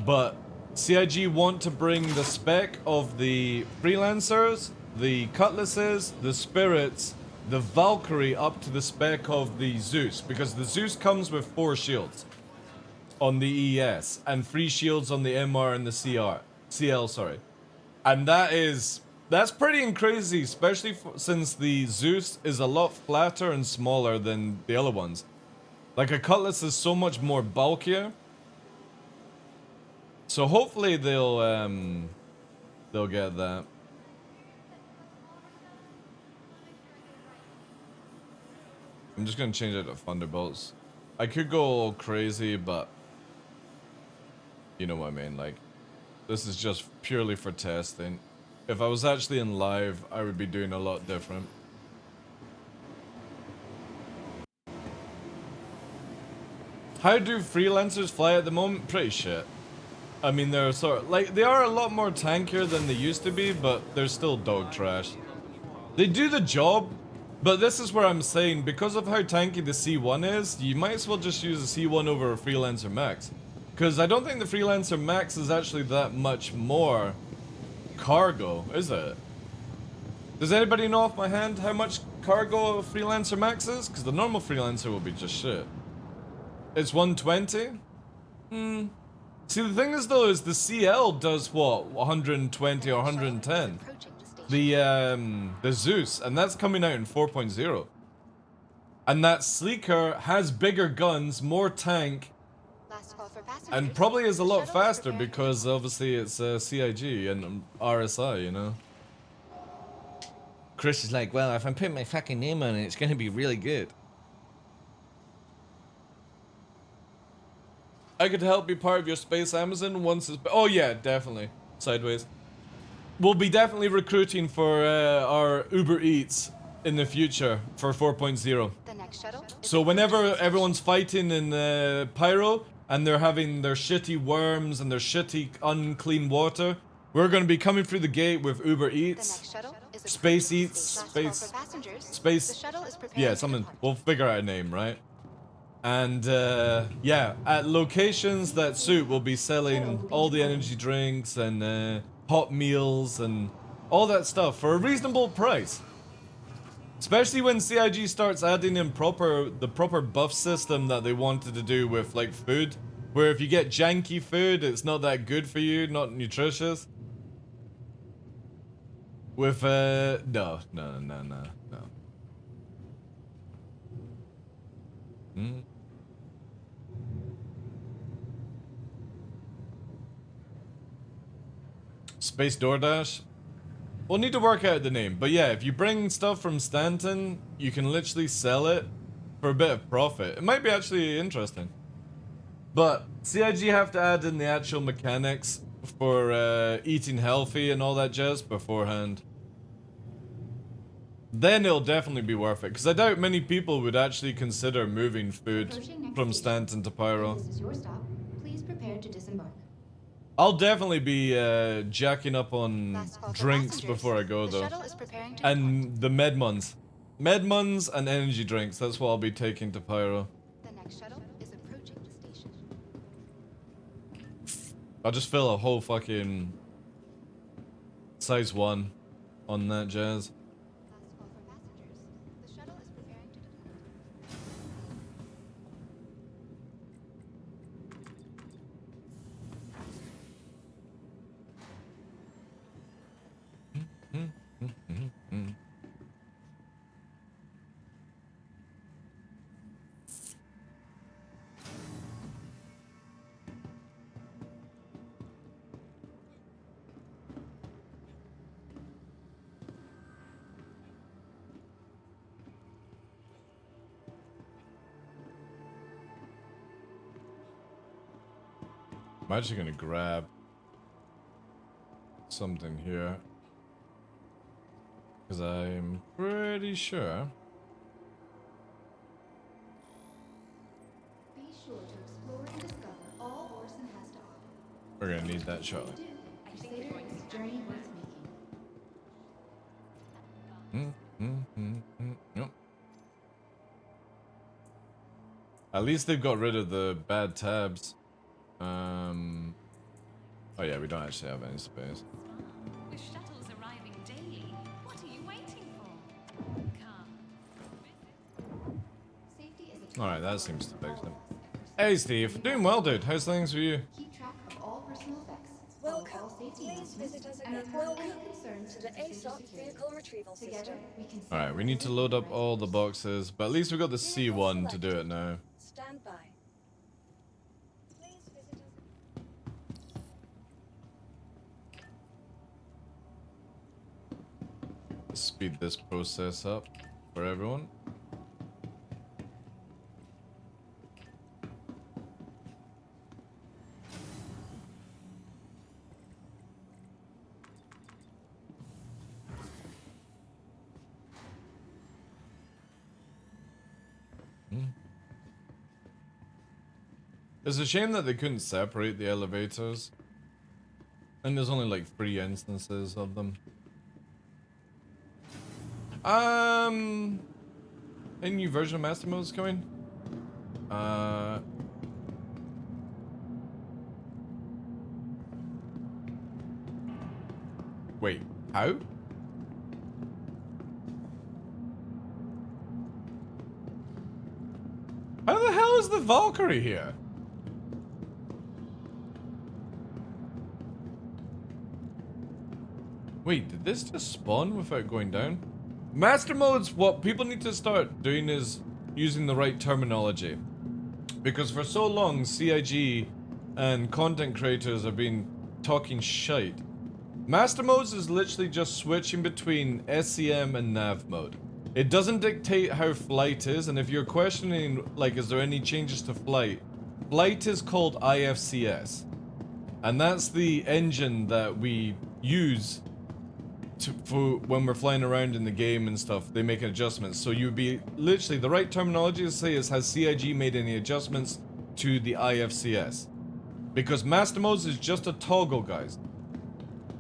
But CIG want to bring the spec of the Freelancers, the Cutlasses, the Spirits, the Valkyrie up to the spec of the Zeus, because the Zeus comes with 4 shields on the ES and 3 shields on the MR and the CL, sorry. And that's pretty crazy, especially since the Zeus is a lot flatter and smaller than the other ones. Like a Cutlass is so much more bulkier. So hopefully they'll get that. I'm just gonna change it to Thunderbolts. I could go crazy, but you know what I mean, like, this is just purely for testing. If I was actually in live, I would be doing a lot different. How do Freelancers fly at the moment? Pretty shit. I mean, they're sort of, like, they are a lot more tankier than they used to be, but they're still dog trash. They do the job, but this is where I'm saying, because of how tanky the C1 is, you might as well just use a C1 over a Freelancer Max. Because I don't think the Freelancer Max is actually that much more cargo, is it? Does anybody know off my hand how much cargo a Freelancer Max is? Because the normal Freelancer will be just shit. It's 120? See, the thing is, though, is the CL does what? 120 or 110? The Zeus, and that's coming out in 4.0. And that sleeker has bigger guns, more tank, and probably is a lot faster because obviously it's CIG and RSI, you know? Chris is like, well, if I'm putting my fucking name on it, it's gonna be really good. I could help be part of your Space Amazon once it's... Oh yeah, definitely. Sideways. We'll be definitely recruiting for our Uber Eats in the future for 4.0. So whenever everyone's fighting in Pyro and they're having their shitty worms and their shitty unclean water, we're going to be coming through the gate with Uber Eats, Space Eats, Space... Yeah, something. We'll figure out a name, right? And yeah, at locations that suit, we'll be selling all the energy drinks and hot meals and all that stuff for a reasonable price. Especially when CIG starts adding in the proper buff system that they wanted to do with like food, where if you get janky food, it's not that good for you, not nutritious. With no. Space DoorDash? We'll need to work out the name. But yeah, if you bring stuff from Stanton, you can literally sell it for a bit of profit. It might be actually interesting. But CIG have to add in the actual mechanics for eating healthy and all that jazz beforehand. Then it'll definitely be worth it. Because I doubt many people would actually consider moving food from Stanton to Pyro. This is your stop. Please prepare to disembark. I'll definitely be jacking up on Last call for drinks passengers. before I go The though. shuttle is preparing to And the Medmuns. Medmuns and energy drinks, that's what I'll be taking to Pyro. The next shuttle is approaching the station. I'll just fill a whole fucking size 1 on that jazz. Last call for passengers. The shuttle is preparing to depart. I'm actually gonna grab something here. Because I'm pretty sure. Be sure to explore and discover all Orson has to offer. We're gonna need that shortly. Crusader is a journey worth making. Yep. At least they've got rid of the bad tabs. Oh yeah, we don't actually have any space. With shuttles arriving daily, what are you waiting for? Come. Safety is a Alright, that seems to fix it. Hey Steve, doing well dude, how's things with you? Keep track of all personal effects. Follow Welcome. all safety Please announcements, visit us and again. report any Welcome concerns to the Crusader ASOP security. vehicle retrieval Together, system. we can Alright, we need to load up all the boxes, but at least we got the C1 to do it now. Stand by. Please visit us. Speed this process up for everyone. It's a shame that they couldn't separate the elevators. And there's only like 3 instances of them. A new version of Master Mode is coming. Wait, how? How the hell is the Valkyrie here? Wait, did this just spawn without going down? Master modes, what people need to start doing is using the right terminology. Because for so long, CIG and content creators have been talking shite. Master modes is literally just switching between SCM and nav mode. It doesn't dictate how flight is, and if you're questioning, like, is there any changes to flight? Flight is called IFCS. And that's the engine that we use for when we're flying around in the game and stuff. They make adjustments. So you'd be literally, the right terminology to say is, has CIG made any adjustments to the IFCS? Because Master Modes is just a toggle, guys.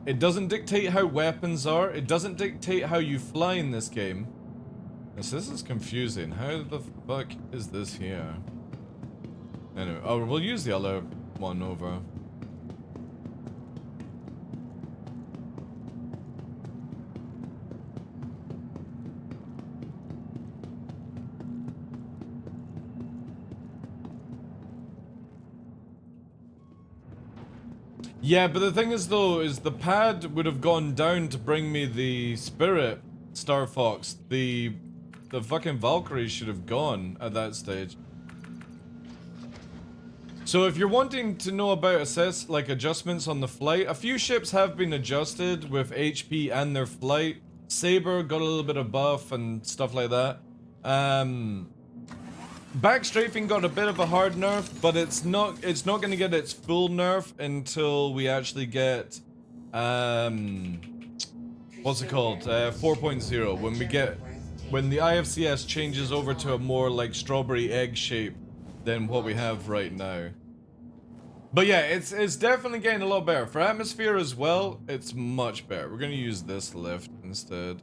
It doesn't dictate how weapons are. It doesn't dictate how you fly in this game. This is confusing. How the fuck is this here? Anyway, oh, we'll use the other one over. Yeah, but the thing is though, is the pad would have gone down to bring me the Spirit Star Fox. The fucking Valkyrie should have gone at that stage. So So if you're wanting to know about adjustments on the flight, a few ships have been adjusted with HP and their flight. Saber got a little bit of buff and stuff like that. Backstrafing got a bit of a hard nerf, but it's not going to get its full nerf until we actually get what's it called? 4.0, when the IFCS changes over to a more like strawberry egg shape than what we have right now. But yeah, it's definitely getting a lot better. For atmosphere as well, it's much better. We're gonna use this lift instead.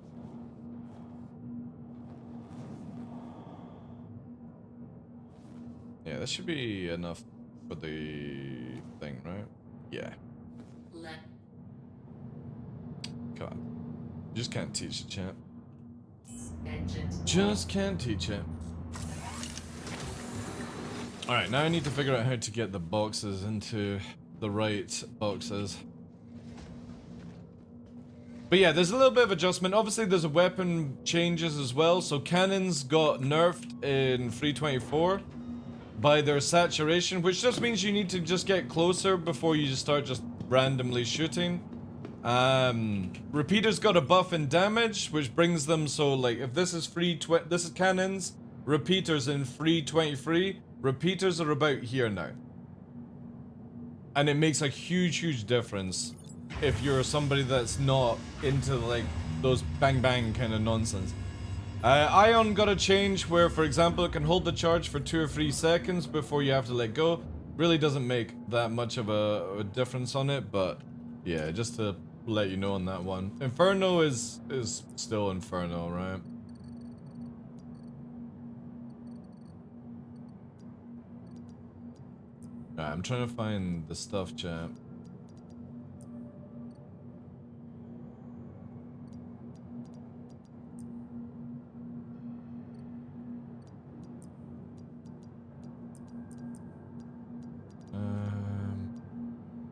Yeah, that should be enough for the thing, right? Yeah. God. Just can't teach it, chat. Just can't teach it. Alright, now I need to figure out how to get the boxes into the right boxes. But yeah, there's a little bit of adjustment. Obviously, there's a weapon changes as well. So cannons got nerfed in 3.24 by their saturation, which just means you need to just get closer before you just start just randomly shooting. Repeaters got a buff in damage, which brings them so like if this is this is cannons, repeaters in 3.23, repeaters are about here now. And it makes a huge difference if you're somebody that's not into like those bang bang kind of nonsense. Ion got a change where, for example, it can hold the charge for 2 or 3 seconds before you have to let go. Really doesn't make that much of a difference on it, but yeah, just to let you know on that one. Inferno is still Inferno, right? Alright, I'm trying to find the stuff, chat.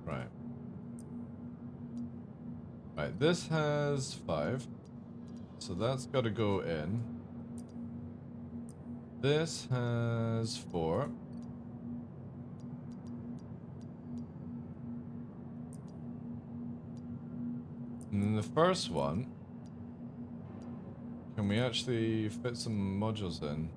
Right. Right, this has 5. So that's got to go in. This has 4. And then the first one, can we actually fit some modules in?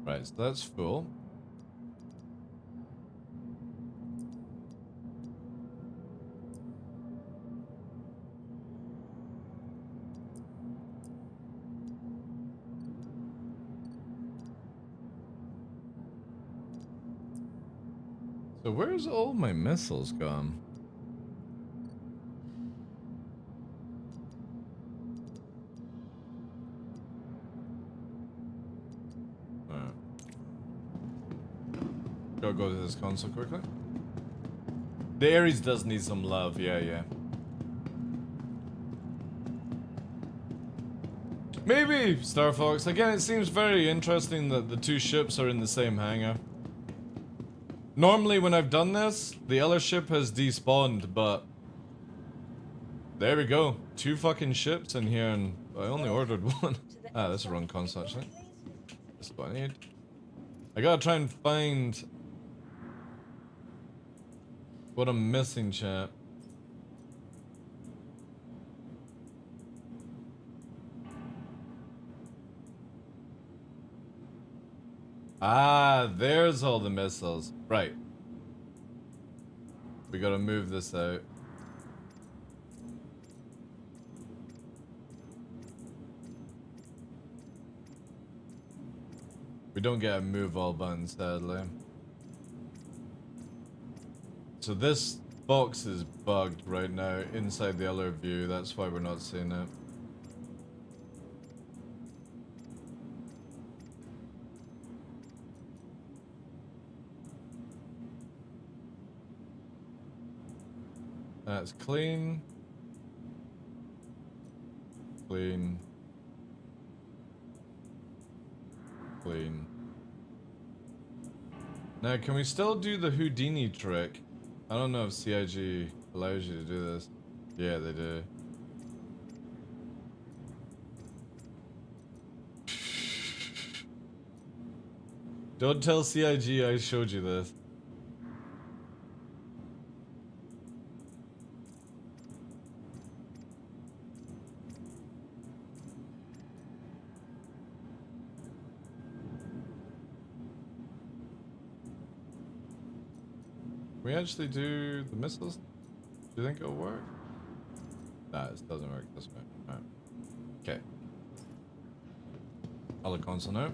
Right, so that's full. So where's all my missiles gone? Gotta go to this console quickly. The Ares does need some love, yeah. Maybe, Star Fox. Again, it seems very interesting that the 2 ships are in the same hangar. Normally when I've done this, the other ship has despawned, but there we go. 2 fucking ships in here and I only ordered 1. Ah, that's the wrong console actually. That's what I need. I gotta try and find what I'm missing, chat. Ah, there's all the missiles. Right. We gotta move this out. We don't get a move all button, sadly. So this box is bugged right now inside the other view. That's why we're not seeing it. That's clean. Clean. Clean. Now, can we still do the Houdini trick? I don't know if CIG allows you to do this. Yeah, they do. Don't tell CIG I showed you this. We actually do the missiles? Do you think it'll work? Nah, it doesn't work this way. Alright. Okay. Other console now.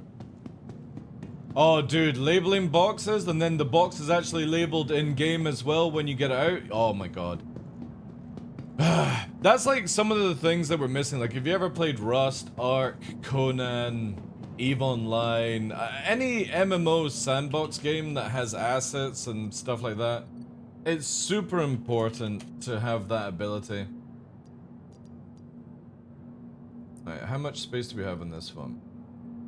Oh, dude, labeling boxes and then the box is actually labeled in game as well when you get it out. Oh my god. That's like some of the things that we're missing. Like, if you ever played Rust, Ark, Conan, EVE Online, any MMO sandbox game that has assets and stuff like that, it's super important to have that ability. Alright, how much space do we have in this one?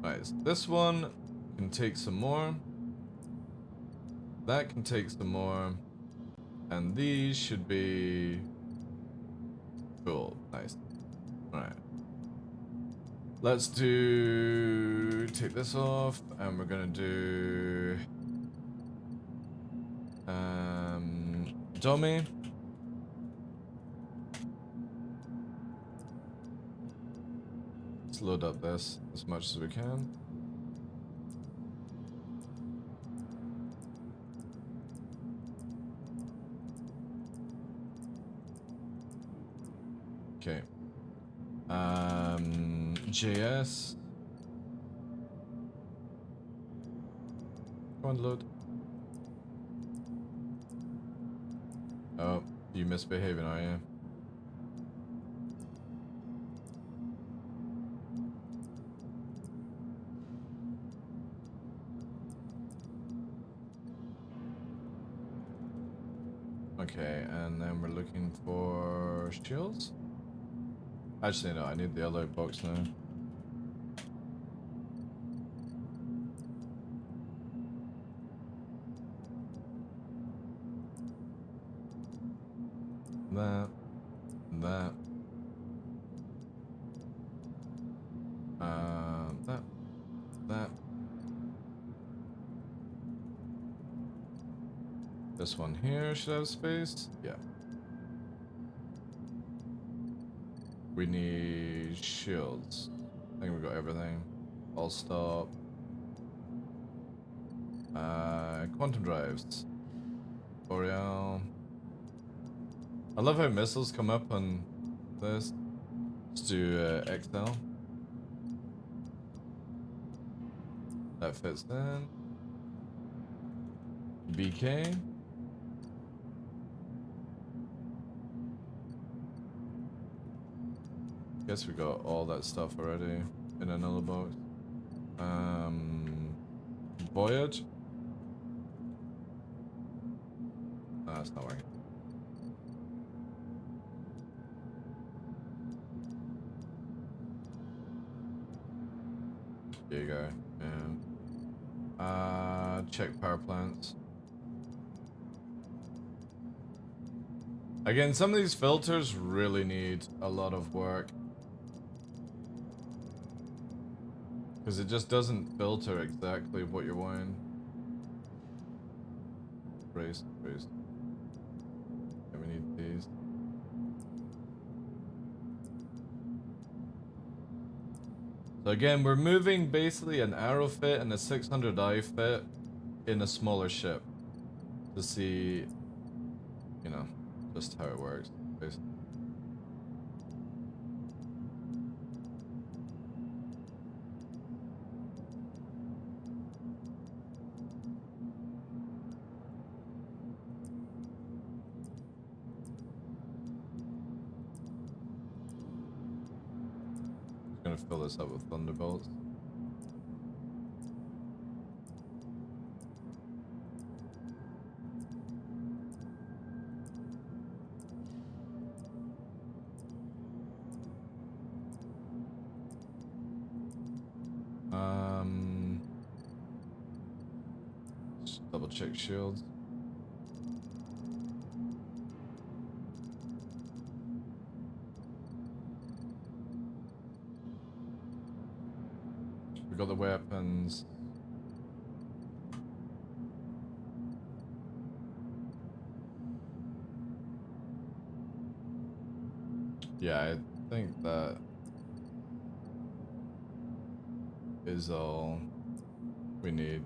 Alright, so this one can take some more. That can take some more. And these should be cool. Nice. Alright. Let's do... take this off, and we're gonna do... Dummy. Let's load up this as much as we can. Okay. JS. Come on, load. Oh, you misbehaving, are you? Okay, and then we're looking for shields. Actually, no, I need the other box now. That. That. This one here should have space. Yeah. We need shields. I think we got everything. All stop. Quantum drives. Boreal. I love how missiles come up on this. Let's do XL. That fits in. BK. Guess we got all that stuff already in another box. Voyage. No, that's not working. There you go. Yeah. Check power plants. Again, some of these filters really need a lot of work. Because it just doesn't filter exactly what you're wanting. Brace. Yeah, we need these. So again, we're moving basically an arrow fit and a 600i fit in a smaller ship. To see, you know, just how it works, basically. Gonna fill this up with thunderbolts. Just double check shields. We got the weapons. Yeah, I think that is all we need.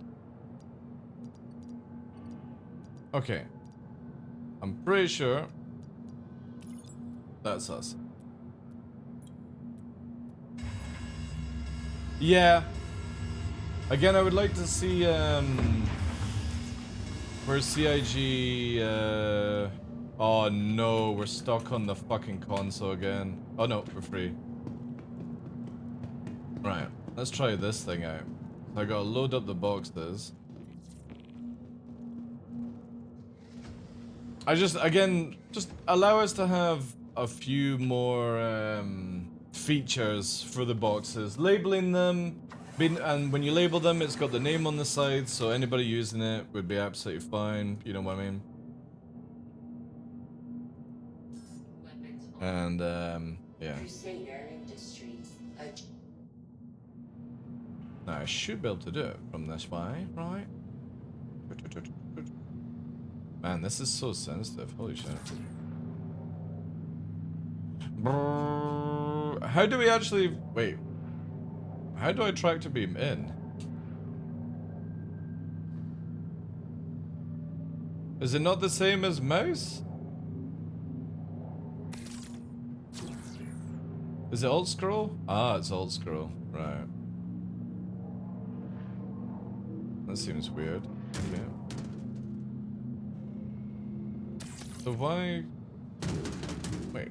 Okay. I'm pretty sure that's us. Yeah. Again, I would like to see where's CIG oh no, we're stuck on the fucking console again. Oh no, we're free. Right, let's try this thing out. I gotta load up the boxes. I just, again, just allow us to have a few more features for the boxes. Labeling them, and when you label them, it's got the name on the side, so anybody using it would be absolutely fine. You know what I mean? And, yeah. Now, I should be able to do it from this way, right? Man, this is so sensitive. Holy shit. How do we actually... Wait. How do I tractor beam in? Is it not the same as mouse? Is it alt scroll? Ah, it's alt scroll. Right. That seems weird. Okay. So why... Wait.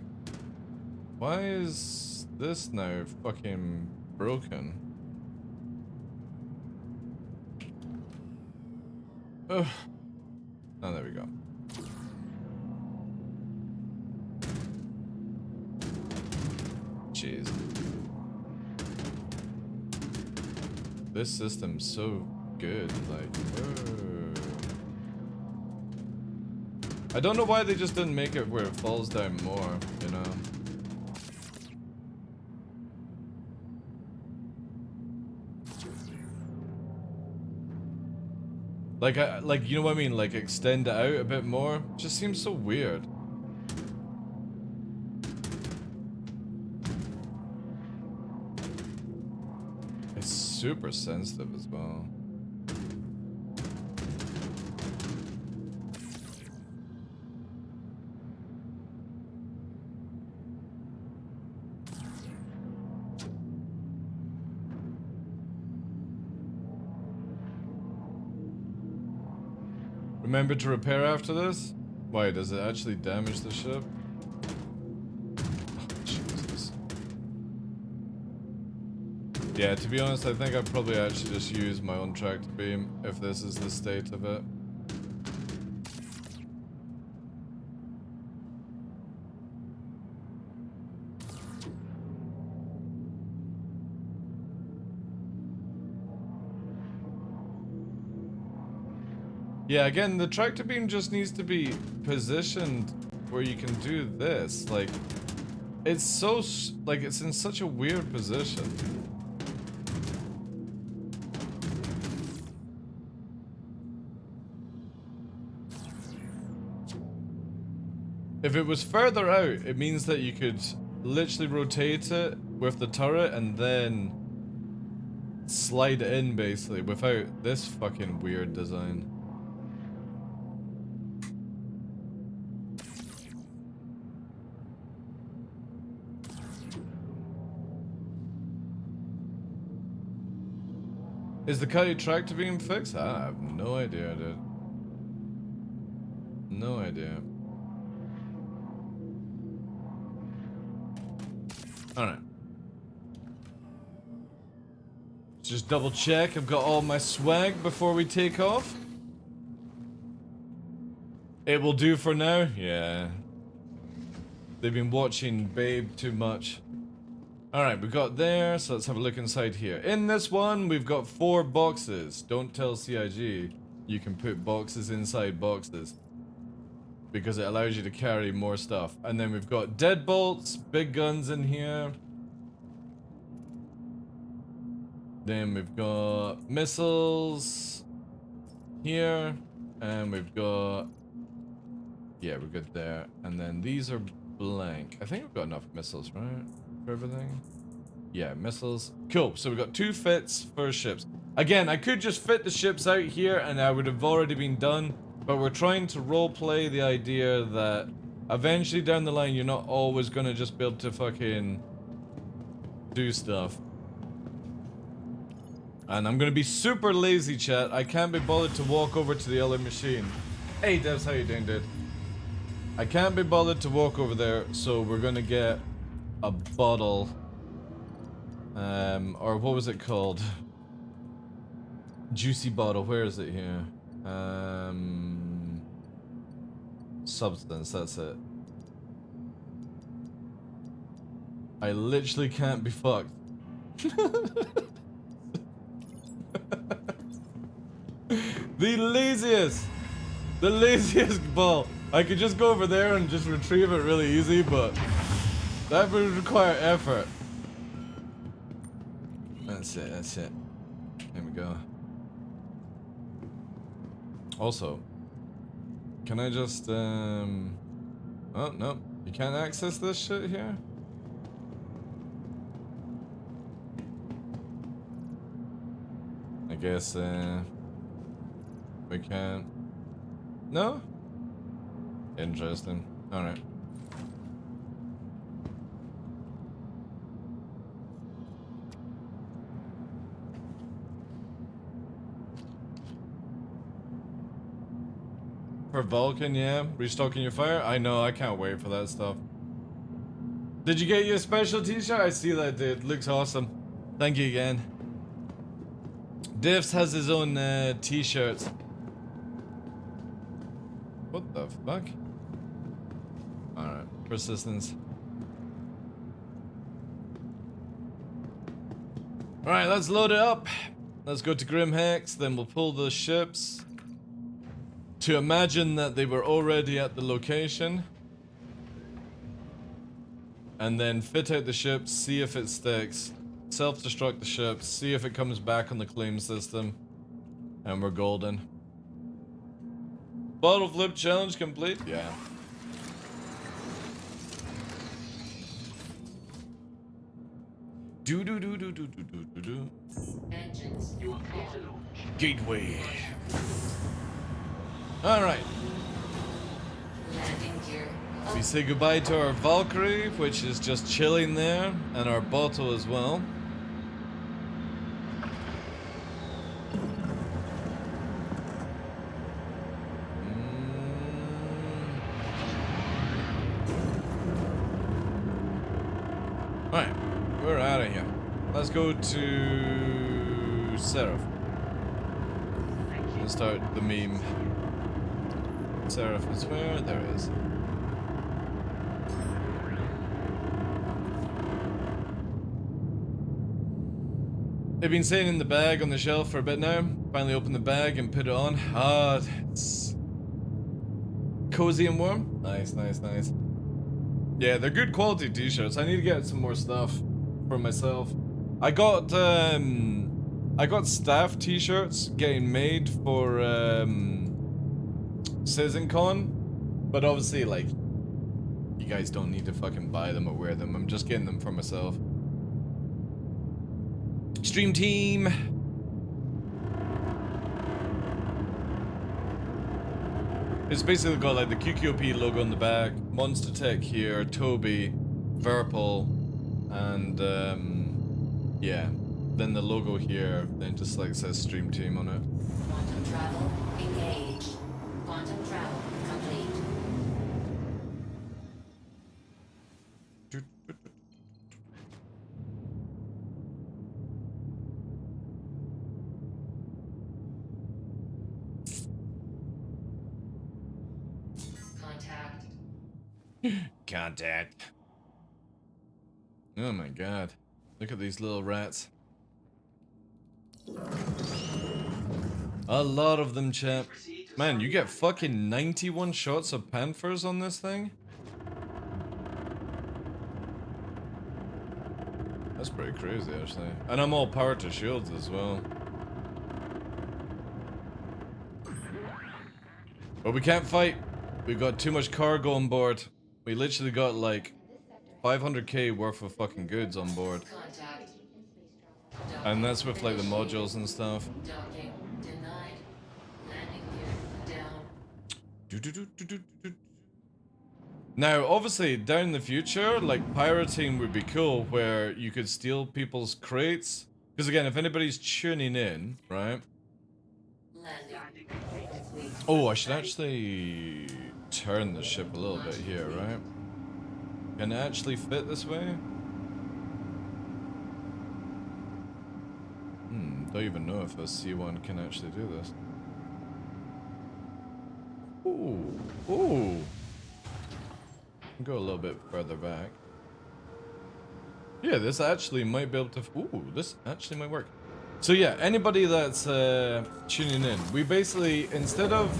Why is this now fucking broken? Ugh. Oh, there we go. Jeez. This system's so good, like... I don't know why they just didn't make it where it falls down more, you know? Like, you know what I mean? Like, extend it out a bit more. It just seems so weird. It's super sensitive as well. Remember to repair after this? Why, does it actually damage the ship? Oh, Jesus. Yeah, to be honest, I think I'd probably actually just use my own tractor beam if this is the state of it. Yeah, again, the tractor beam just needs to be positioned where you can do this. Like, it's so, like, it's in such a weird position. If it was further out, it means that you could literally rotate it with the turret and then slide it in, basically, without this fucking weird design. Is the Cuddy tractor beam fixed? I have no idea, dude. No idea. Alright. Just double check I've got all my swag before we take off. It will do for now? Yeah. They've been watching Babe too much. Alright, we got there, so let's have a look inside here. In this one, we've got 4 boxes. Don't tell CIG you can put boxes inside boxes, because it allows you to carry more stuff. And then we've got deadbolts, big guns in here. Then we've got missiles here, and we've got, yeah, we're good there. And then these are blank. I think we've got enough missiles, right, for everything? Yeah, missiles. Cool, so we've got 2 fits for ships. Again, I could just fit the ships out here and I would have already been done, but we're trying to roleplay the idea that eventually down the line you're not always gonna just be able to fucking do stuff. And I'm gonna be super lazy, chat. I can't be bothered to walk over to the other machine. Hey Devs, how you doing, dude? I can't be bothered to walk over there, so we're gonna get a bottle. Or what was it called? Juicy bottle, where is it here? Substance, that's it. I literally can't be fucked. The laziest ball. I could just go over there and just retrieve it really easy, but that would require effort. That's it, that's it. There we go. Also, can I just, oh, no. You can't access this shit here? I guess, we can't. No? Interesting. Alright. For Vulcan, yeah. Restocking your fire? I know, I can't wait for that stuff. Did you get your special t-shirt? I see that, dude. Looks awesome. Thank you again. Diffs has his own t-shirts. What the fuck? Alright, persistence. Alright, let's load it up. Let's go to Grim Hex, then we'll pull the ships. To imagine that they were already at the location. And then fit out the ships, see if it sticks. Self-destruct the ships, see if it comes back on the claim system. And we're golden. Bottle flip challenge complete? Yeah. Do do do do do do do do do. Engines. You are clear to launch. Gateway. Alright. Landing gear. We say goodbye to our Valkyrie, which is just chilling there, and our bottle as well. Alright, we're out of here. Let's go to Seraph. And start the meme. Seraph is where? There it is. They've been sitting in the bag on the shelf for a bit now. Finally opened the bag and put it on. Ah, it's cozy and warm. Nice, nice, nice. Yeah, they're good quality t-shirts. I need to get some more stuff for myself. I got staff t-shirts getting made for CitizenCon, but obviously, like, you guys don't need to fucking buy them or wear them. I'm just getting them for myself. Stream team. It's basically got like the QQOP logo on the back, Monster Tech here, Toby, Verpal, and yeah, then the logo here, then just like says Stream Team on it. Quantum travel engaged. Quantum travel complete. Contact. Oh my god. Look at these little rats. A lot of them, chap. Man, you get fucking 91 shots of Panthers on this thing? That's pretty crazy, actually. And I'm all power to shields as well. But we can't fight. We've got too much cargo on board. We literally got like 500k worth of fucking goods on board. Contact. And that's with like the modules and stuff. Docking denied. Landing gear down. Now, obviously, down in the future, like pirating would be cool, where you could steal people's crates. Because again, if anybody's tuning in, right? Landing complete. Oh, I should actually turn the ship a little bit here, right? Can it actually fit this way? Don't even know if the C1 can actually do this. Ooh, ooh. Go a little bit further back. Yeah, this actually might be able to. Ooh, this actually might work. So yeah, anybody that's tuning in, we basically, instead of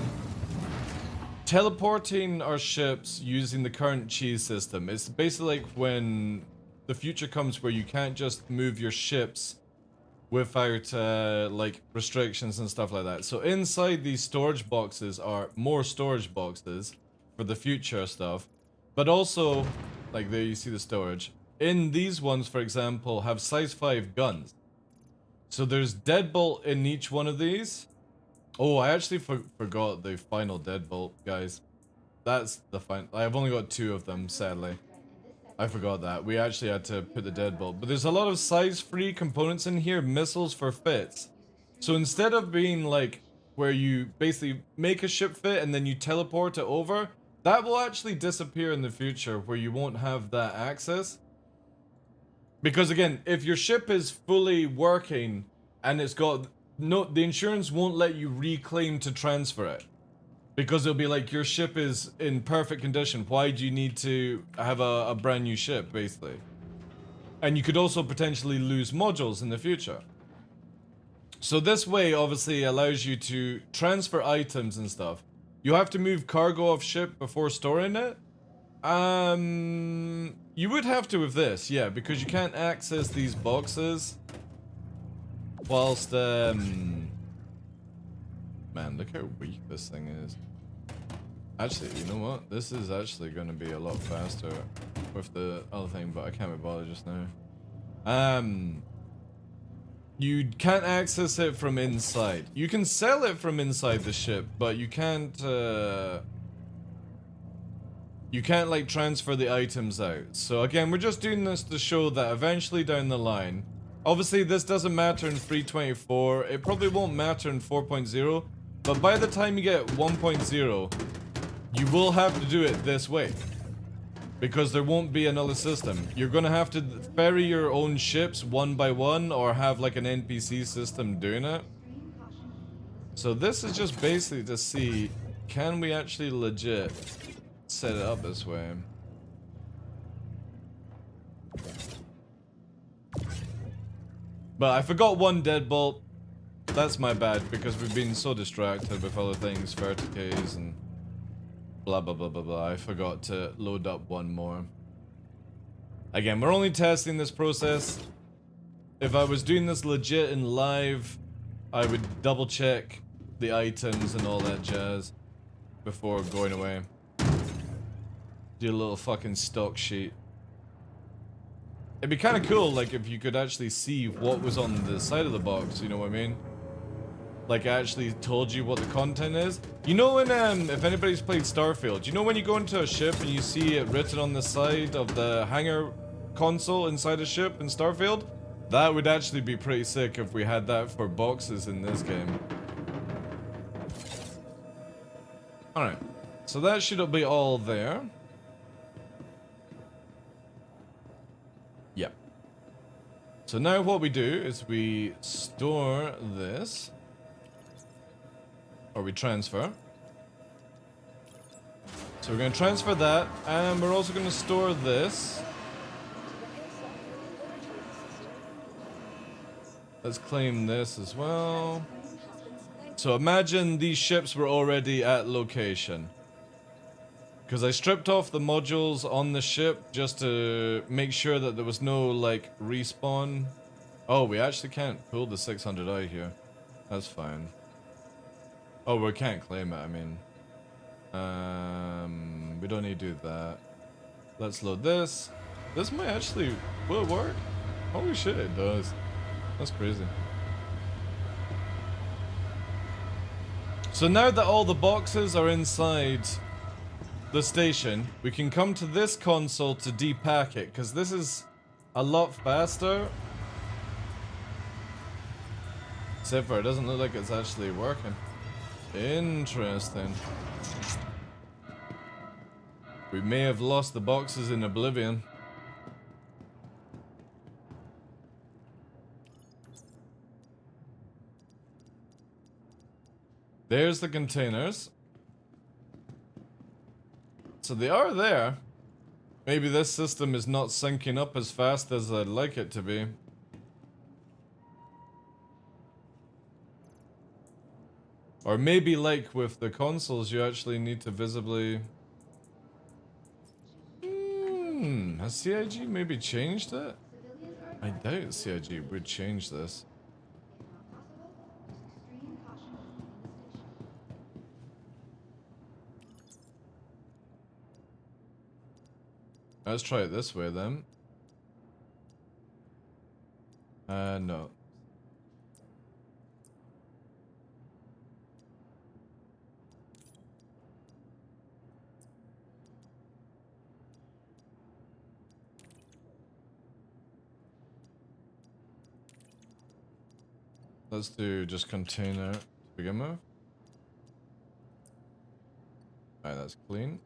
teleporting our ships using the current cheese system, it's basically like when the future comes where you can't just move your ships without like restrictions and stuff like that. So inside these storage boxes are more storage boxes for the future stuff, but also like there you see the storage. In these ones, for example, have size 5 guns. So there's deadbolt in each one of these. Oh, I actually forgot the final deadbolt, guys. That's the final. I've only got 2 of them, sadly. I forgot that. We actually had to put the deadbolt. But there's a lot of size 3 components in here, missiles for fits. So instead of being like where you basically make a ship fit and then you teleport it over, that will actually disappear in the future where you won't have that access. Because again, if your ship is fully working and it's got no, the insurance won't let you reclaim to transfer it. Because it'll be like, your ship is in perfect condition. Why do you need to have a brand new ship, basically? And you could also potentially lose modules in the future. So this way, obviously, allows you to transfer items and stuff. You have to move cargo off ship before storing it. You would have to with this, yeah, because you can't access these boxes. Whilst, man, look how weak this thing is. Actually, you know what? This is actually going to be a lot faster with the other thing, but I can't be bothered just now. You can't access it from inside. You can sell it from inside the ship, but you can't like transfer the items out. So again, we're just doing this to show that eventually down the line, obviously this doesn't matter in 3.24, it probably won't matter in 4.0, but by the time you get 1.0, you will have to do it this way. Because there won't be another system. You're gonna have to ferry your own ships one by one or have like an NPC system doing it. So this is just basically to see, can we actually legit set it up this way? But I forgot one deadbolt. That's my bad because we've been so distracted with other things, 30Ks and blah blah blah blah blah. I forgot to load up one more. Again, we're only testing this process. If I was doing this legit in live, I would double check the items and all that jazz before going away. Do a little fucking stock sheet. It'd be kind of cool, like, if you could actually see what was on the side of the box, you know what I mean? Like, I actually told you what the content is. You know when, if anybody's played Starfield, you know when you go into a ship and you see it written on the side of the hangar console inside a ship in Starfield? That would actually be pretty sick if we had that for boxes in this game. Alright, so that should be all there. Yep. So now what we do is we store this. Or we transfer. So we're going to transfer that, and we're also going to store this. Let's claim this as well. So imagine these ships were already at location. Because I stripped off the modules on the ship just to make sure that there was no, like, respawn. Oh, we actually can't pull the 600i here. That's fine. Oh, we can't claim it, I mean. We don't need to do that. Let's load this. This might actually... Will it work? Holy shit, it does. That's crazy. So now that all the boxes are inside the station, we can come to this console to depack it, because this is a lot faster. Except for it doesn't look like it's actually working. Interesting. We may have lost the boxes in oblivion. There's the containers. So they are there. Maybe this system is not syncing up as fast as I'd like it to be. Or maybe like with the consoles, you actually need to visibly... has CIG maybe changed it? I doubt CIG would change this. Let's try it this way then. No. Let's do just container to begin with. Alright, that's clean.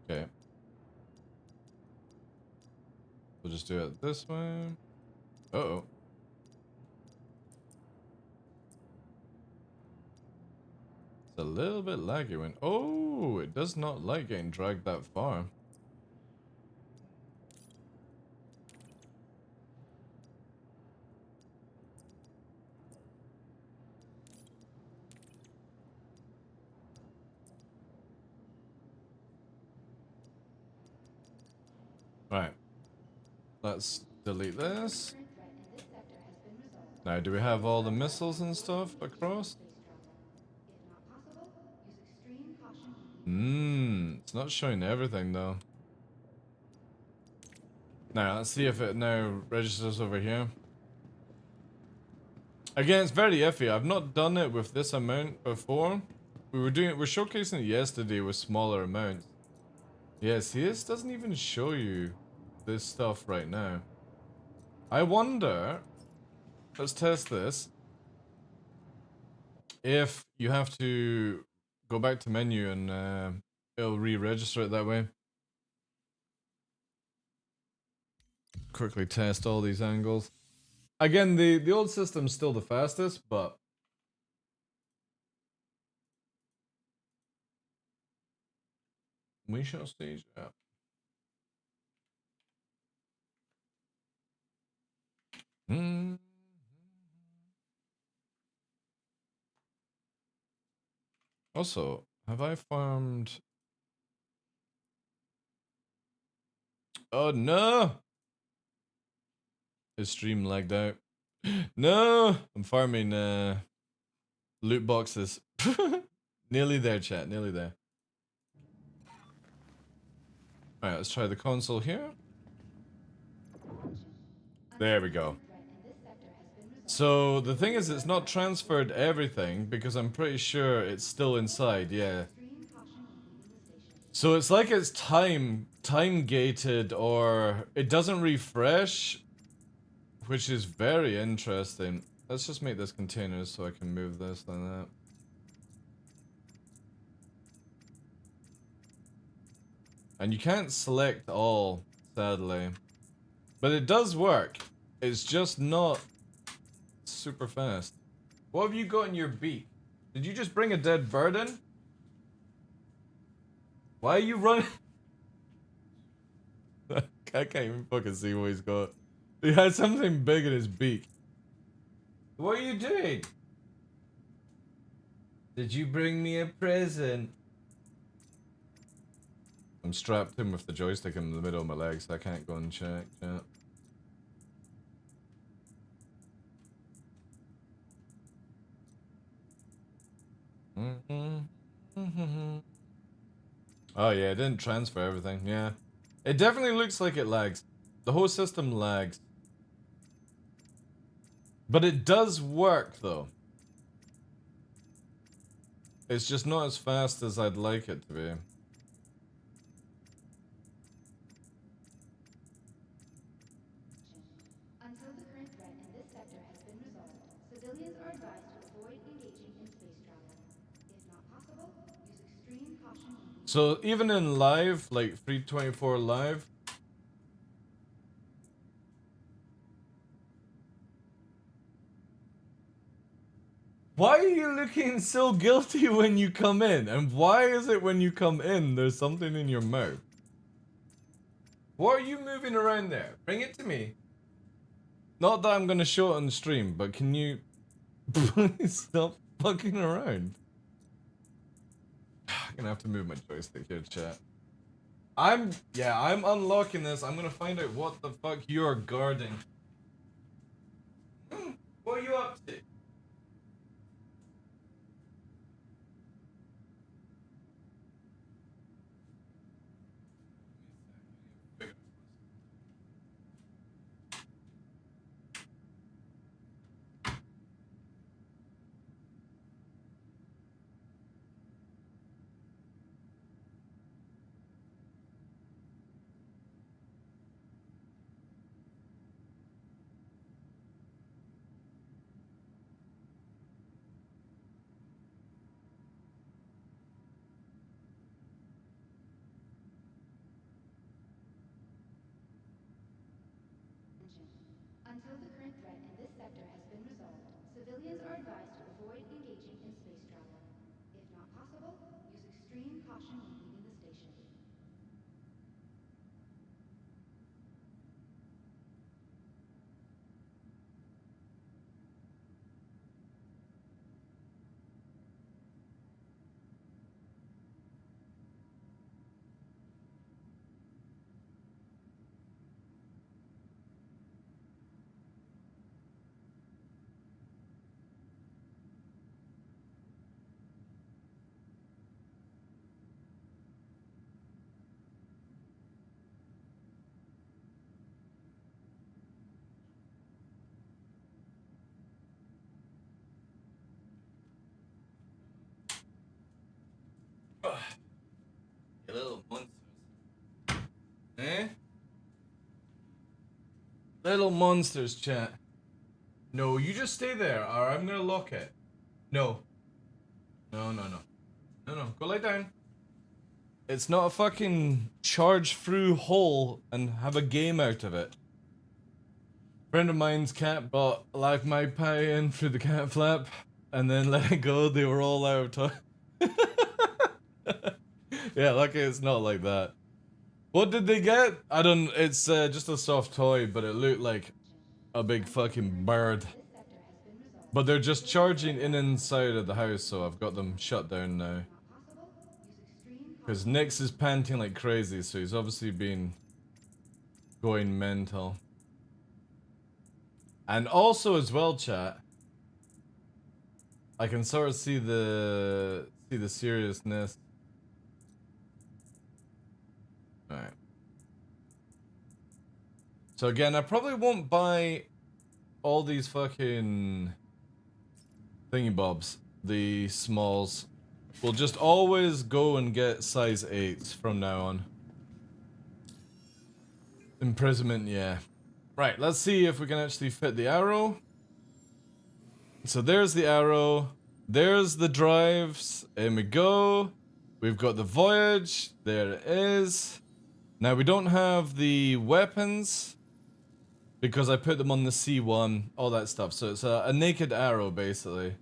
Okay. We'll just do it this way. Uh-oh. It's a little bit laggy when... Oh, it does not like getting dragged that far. Right. Let's delete this. Now, do we have all the missiles and stuff across? It's not showing everything though. Now, let's see if it now registers over here. Again, it's very iffy. I've not done it with this amount before. We're showcasing it yesterday with smaller amounts. Yeah, see, this doesn't even show you this stuff right now. I wonder, let's test this, if you have to go back to menu and it'll re-register it that way. Quickly test all these angles. Again, the old system's still the fastest, but we shall stage up. Also, have I farmed... Oh no! His stream lagged out. No! I'm farming loot boxes. Nearly there, chat, nearly there. Alright, let's try the console here. There we go. So the thing is, it's not transferred everything because I'm pretty sure it's still inside, yeah. So it's like it's time gated, or it doesn't refresh, which is very interesting. Let's just make this containers so I can move this like that. And you can't select all, sadly. But it does work. It's just not super fast. What have you got in your beak? Did you just bring a dead bird in? Why are you running? I can't even fucking see what he's got. He has something big in his beak. What are you doing? Did you bring me a present? I'm strapped in with the joystick in the middle of my legs, so I can't go and check. Oh yeah, it didn't transfer everything, yeah. It definitely looks like it lags. The whole system lags. But it does work though. It's just not as fast as I'd like it to be. Until the current threat in this sector has been resolved, civilians are advised to avoid engaging in space travel. If not possible, use extreme caution when leaving. So even in live, like 324 live, why are you looking so guilty when you come in? And why is it when you come in, there's something in your mouth? What are you moving around there? Bring it to me. Not that I'm gonna show it on the stream, but can you please stop fucking around? I'm gonna have to move my joystick here, chat. I'm unlocking this. I'm gonna find out what the fuck you're guarding. What are you up to? Until the current threat in this sector has been resolved, civilians are advised to avoid engaging in space travel. If not possible, use extreme caution when leaving the station. You little monsters. Eh? Little monsters, chat. No, you just stay there, or I'm gonna lock it. No. No, no, no. No, no. Go lay down. It's not a fucking charge-through hole and have a game out of it. Friend of mine's cat bought a live magpie in through the cat flap and then let it go. They were all out of Yeah, lucky it's not like that. What did they get? I don't. It's just a soft toy, but it looked like a big fucking bird. But they're just charging in inside of the house, so I've got them shut down now. Because Nyx is panting like crazy, so he's obviously been going mental. And also as well, chat, I can sort of see the seriousness. Alright. So again, I probably won't buy all these fucking thingy-bobs, the smalls. We'll just always go and get size 8s from now on. Imprisonment, yeah. Right, let's see if we can actually fit the arrow. So there's the arrow. There's the drives. In we go. We've got the voyage. There it is. Now we don't have the weapons because I put them on the C1, all that stuff. So it's a naked arrow basically.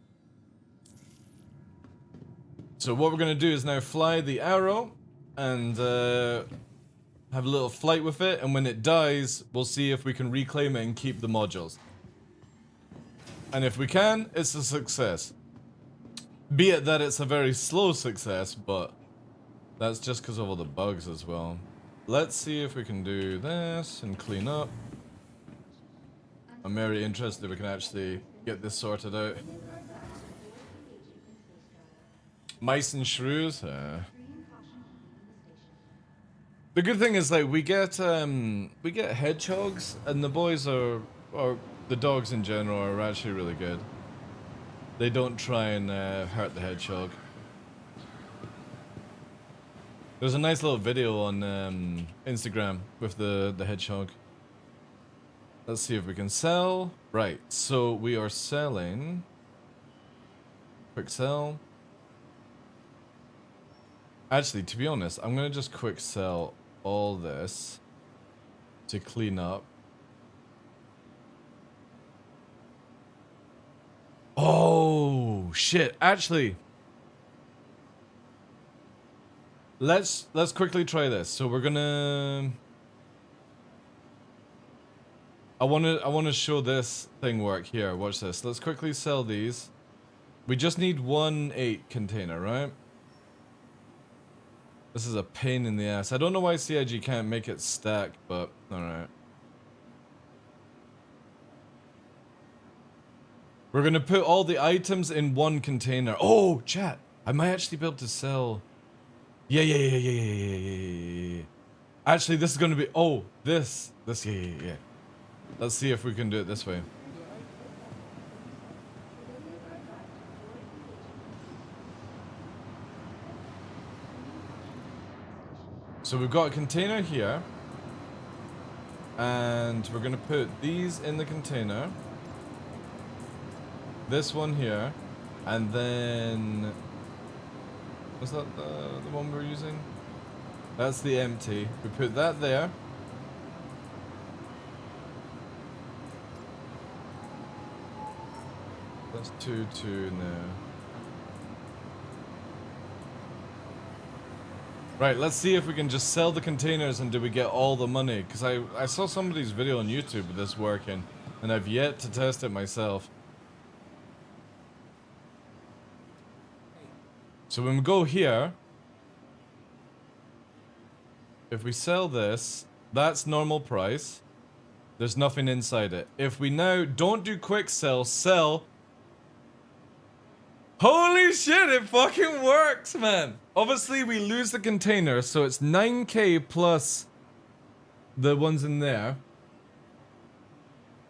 So what we're gonna do is now fly the arrow and have a little flight with it, and when it dies, we'll see if we can reclaim it and keep the modules. And if we can, it's a success. Be it that it's a very slow success, but that's just because of all the bugs as well. Let's see if we can do this and clean up. I'm very interested if we can actually get this sorted out. Mice and shrews? The good thing is, like, we get hedgehogs, and the boys or the dogs in general are actually really good. They don't try and hurt the hedgehog. There's a nice little video on Instagram with the hedgehog. Let's see if we can sell. Right, so we are selling. Quick sell. Actually, to be honest, I'm gonna just quick sell all this to clean up. Oh shit! Actually, let's quickly try this. So we're gonna. I wanna show this thing work here. Watch this. Let's quickly sell these. We just need 1 8 container, right? This is a pain in the ass. I don't know why CIG can't make it stack, but alright. We're gonna put all the items in 1 container. Oh, chat! I might actually be able to sell. Yeah. Actually, this is gonna be. Oh, this. Yeah. Let's see if we can do it this way. So we've got a container here, and we're gonna put these in the container. This one here, and then was that the one we were using? That's the empty. We put that there. That's 2 in there. Right, let's see if we can just sell the containers and do we get all the money? Because I saw somebody's video on YouTube with this working, and I've yet to test it myself. So when we go here, if we sell this, that's normal price. There's nothing inside it. If we now don't do quick sell, holy shit, it fucking works, man. Obviously, we lose the container, so it's 9k plus the ones in there.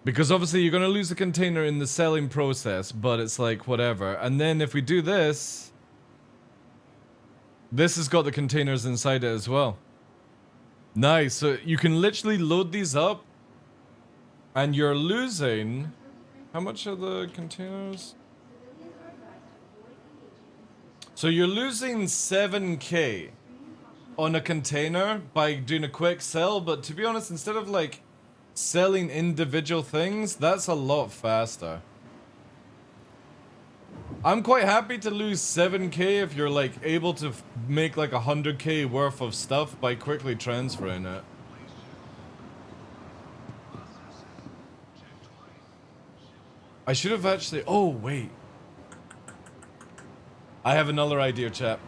Because obviously, you're gonna lose the container in the selling process, but it's like, whatever. And then if we do this, this has got the containers inside it as well. Nice, so you can literally load these up, and you're losing... How much are the containers? So you're losing 7k on a container by doing a quick sell, but to be honest, instead of like selling individual things, that's a lot faster. I'm quite happy to lose 7k if you're like able to make like 100k worth of stuff by quickly transferring it. I should have actually... Oh, wait. I have another idea, chap.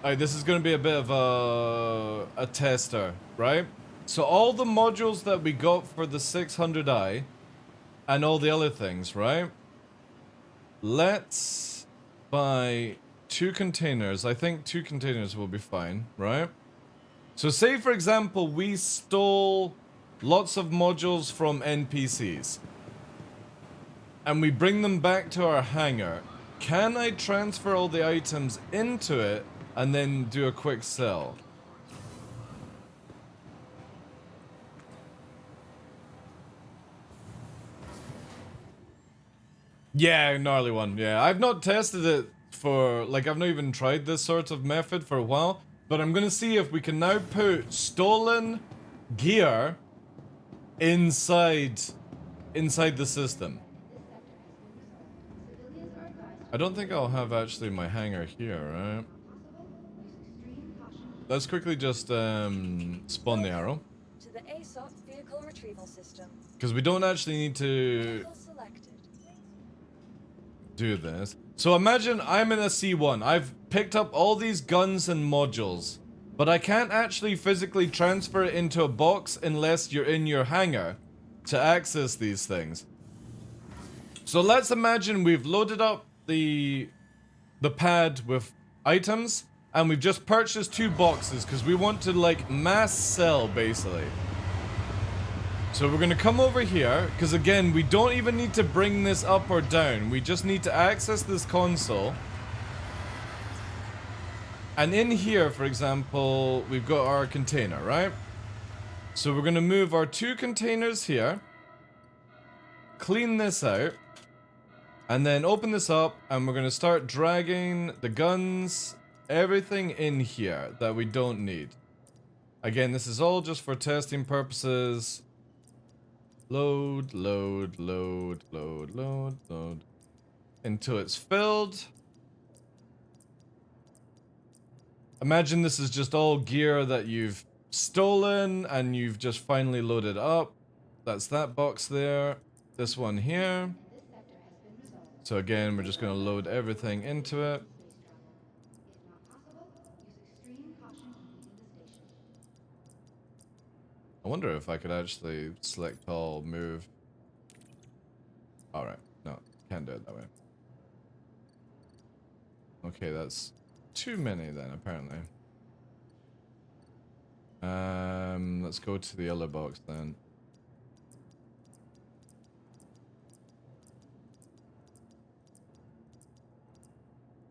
Alright, this is going to be a bit of a tester, right? So all the modules that we got for the 600i and all the other things, right? Let's buy 2 containers. I think 2 containers will be fine, right? So say, for example, we stole lots of modules from NPCs and we bring them back to our hangar. Can I transfer all the items into it and then do a quick sell? Yeah, gnarly one. Yeah, I've not tested it for, like, I've not even tried this sort of method for a while, but I'm gonna see if we can now put stolen gear inside the system. I don't think I'll have actually my hangar here, right? let's quickly just spawn the arrow. To the ASOP vehicle retrieval system. Because we don't actually need to Vehicle selected. do this. So imagine I'm in a C1. I've picked up all these guns and modules, but I can't actually physically transfer it into a box unless you're in your hangar to access these things. So let's imagine we've loaded up the pad with items and we've just purchased 2 boxes because we want to like mass sell basically. So we're going to come over here, because again, we don't even need to bring this up or down. We just need to access this console. And in here, for example, we've got our container, right? So we're going to move our 2 containers here. Clean this out. And then open this up, and we're going to start dragging the guns, everything in here that we don't need. Again, this is all just for testing purposes. Load, load, load, load, load, load. Until it's filled. Imagine this is just all gear that you've stolen and you've just finally loaded up. That's that box there. This one here. So again, we're just going to load everything into it. I wonder if I could actually select all, move. Alright, no, can't do it that way. Okay, that's too many then, apparently. Let's go to the other box then.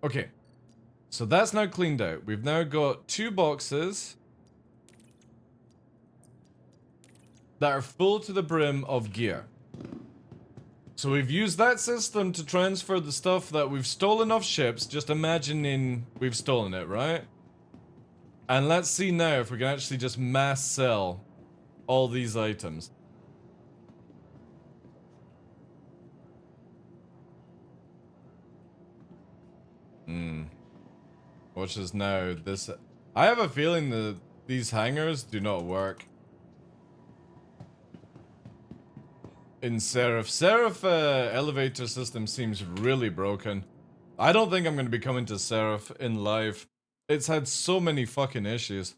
Okay, so that's now cleaned out. We've now got 2 boxes that are full to the brim of gear. So we've used that system to transfer the stuff that we've stolen off ships, just imagining we've stolen it, right? And let's see now if we can actually just mass sell all these items. Watch this now. This, I have a feeling that these hangars do not work. In Seraph. Seraph elevator system seems really broken. I don't think I'm going to be coming to Seraph in life. It's had so many fucking issues.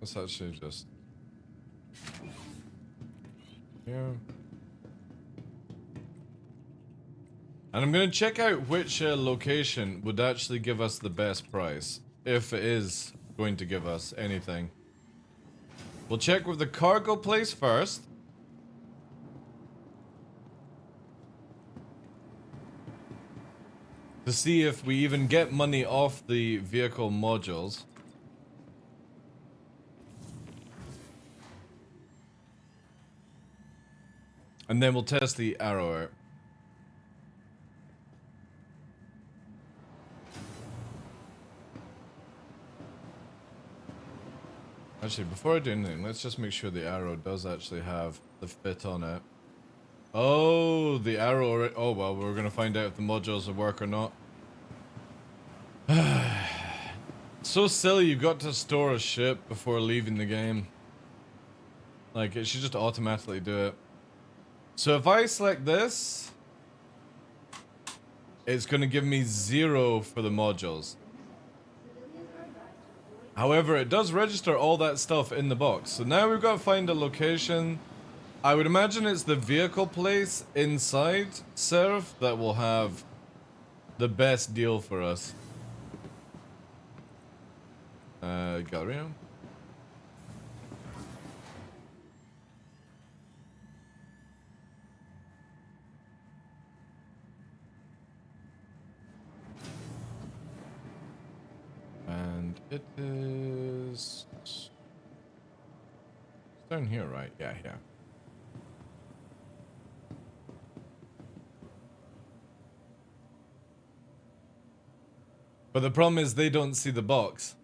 Let's actually just... here. And I'm going to check out which location would actually give us the best price. If it is going to give us anything. We'll check with the cargo place first. To see if we even get money off the vehicle modules. And then we'll test the arrow out. Actually, before I do anything, let's just make sure the arrow does actually have the fit on it. Oh, the arrow... oh, well, we're going to find out if the modules will work or not. So silly, you've got to store a ship before leaving the game. Like, it should just automatically do it. So if I select this, it's going to give me 0 for the modules. However, it does register all that stuff in the box. So now we've got to find a location. I would imagine it's the vehicle place inside Seraph that will have the best deal for us. Galleria. It is down here, right? Yeah, yeah. But the problem is they don't see the box.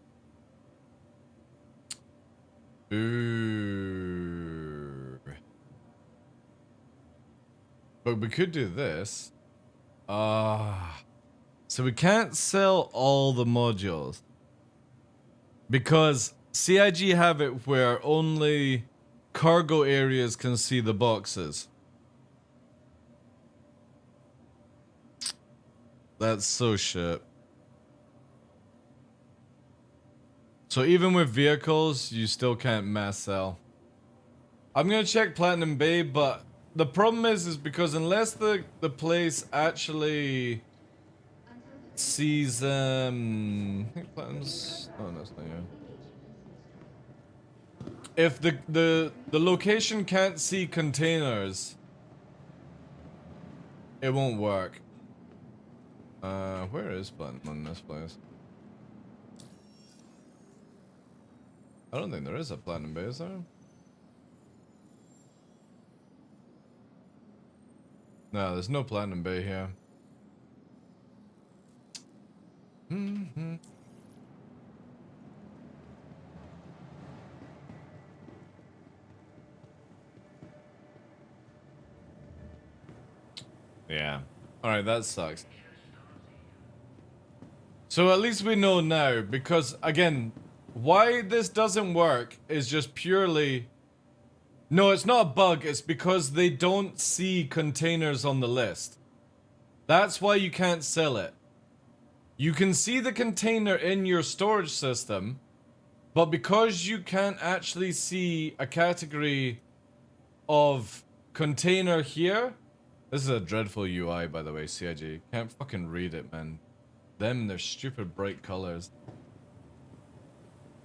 Ooh. But we could do this. So we can't sell all the modules. Because CIG have it where only cargo areas can see the boxes. That's so shit. So even with vehicles, you still can't mass sell. I'm gonna check Platinum Bay, but the problem is because unless the place actually sees I think Platinum's oh that's not you. If the location can't see containers, it won't work. Where is Platinum on this place? I don't think there is a Platinum Bay, is there? No, there's no Platinum Bay here. Yeah. Alright, that sucks. So at least we know now, because again, why this doesn't work is just purely... No, it's not a bug, it's because they don't see containers on the list. That's why you can't sell it. You can see the container in your storage system, but because you can't actually see a category of container here... This is a dreadful UI, by the way, CIG. Can't fucking read it, man. Them, their stupid bright colors.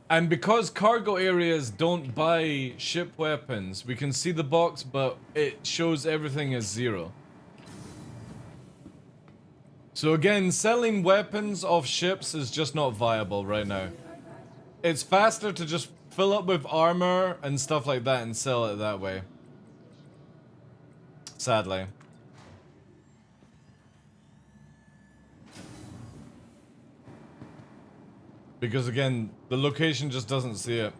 And because cargo areas don't buy ship weapons, we can see the box, but it shows everything as 0. So again, selling weapons off ships is just not viable right now. It's faster to just fill up with armor and stuff like that and sell it that way. Sadly. Because again, the location just doesn't see it.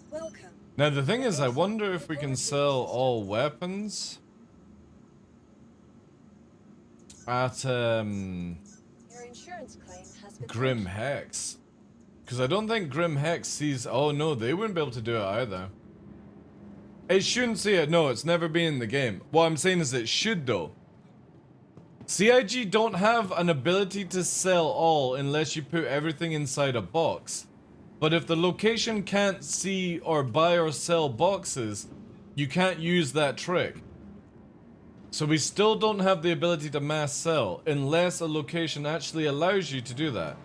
Welcome. Now the thing is, I wonder if we can sell all weapons at Your insurance claim has been Grim lodged. Hex. Because I don't think Grim Hex sees... Oh no, they wouldn't be able to do it either. It shouldn't see it, no, it's never been in the game. What I'm saying is it should though. CIG don't have an ability to sell all unless you put everything inside a box. But if the location can't see or buy or sell boxes, you can't use that trick. So we still don't have the ability to mass sell unless a location actually allows you to do that.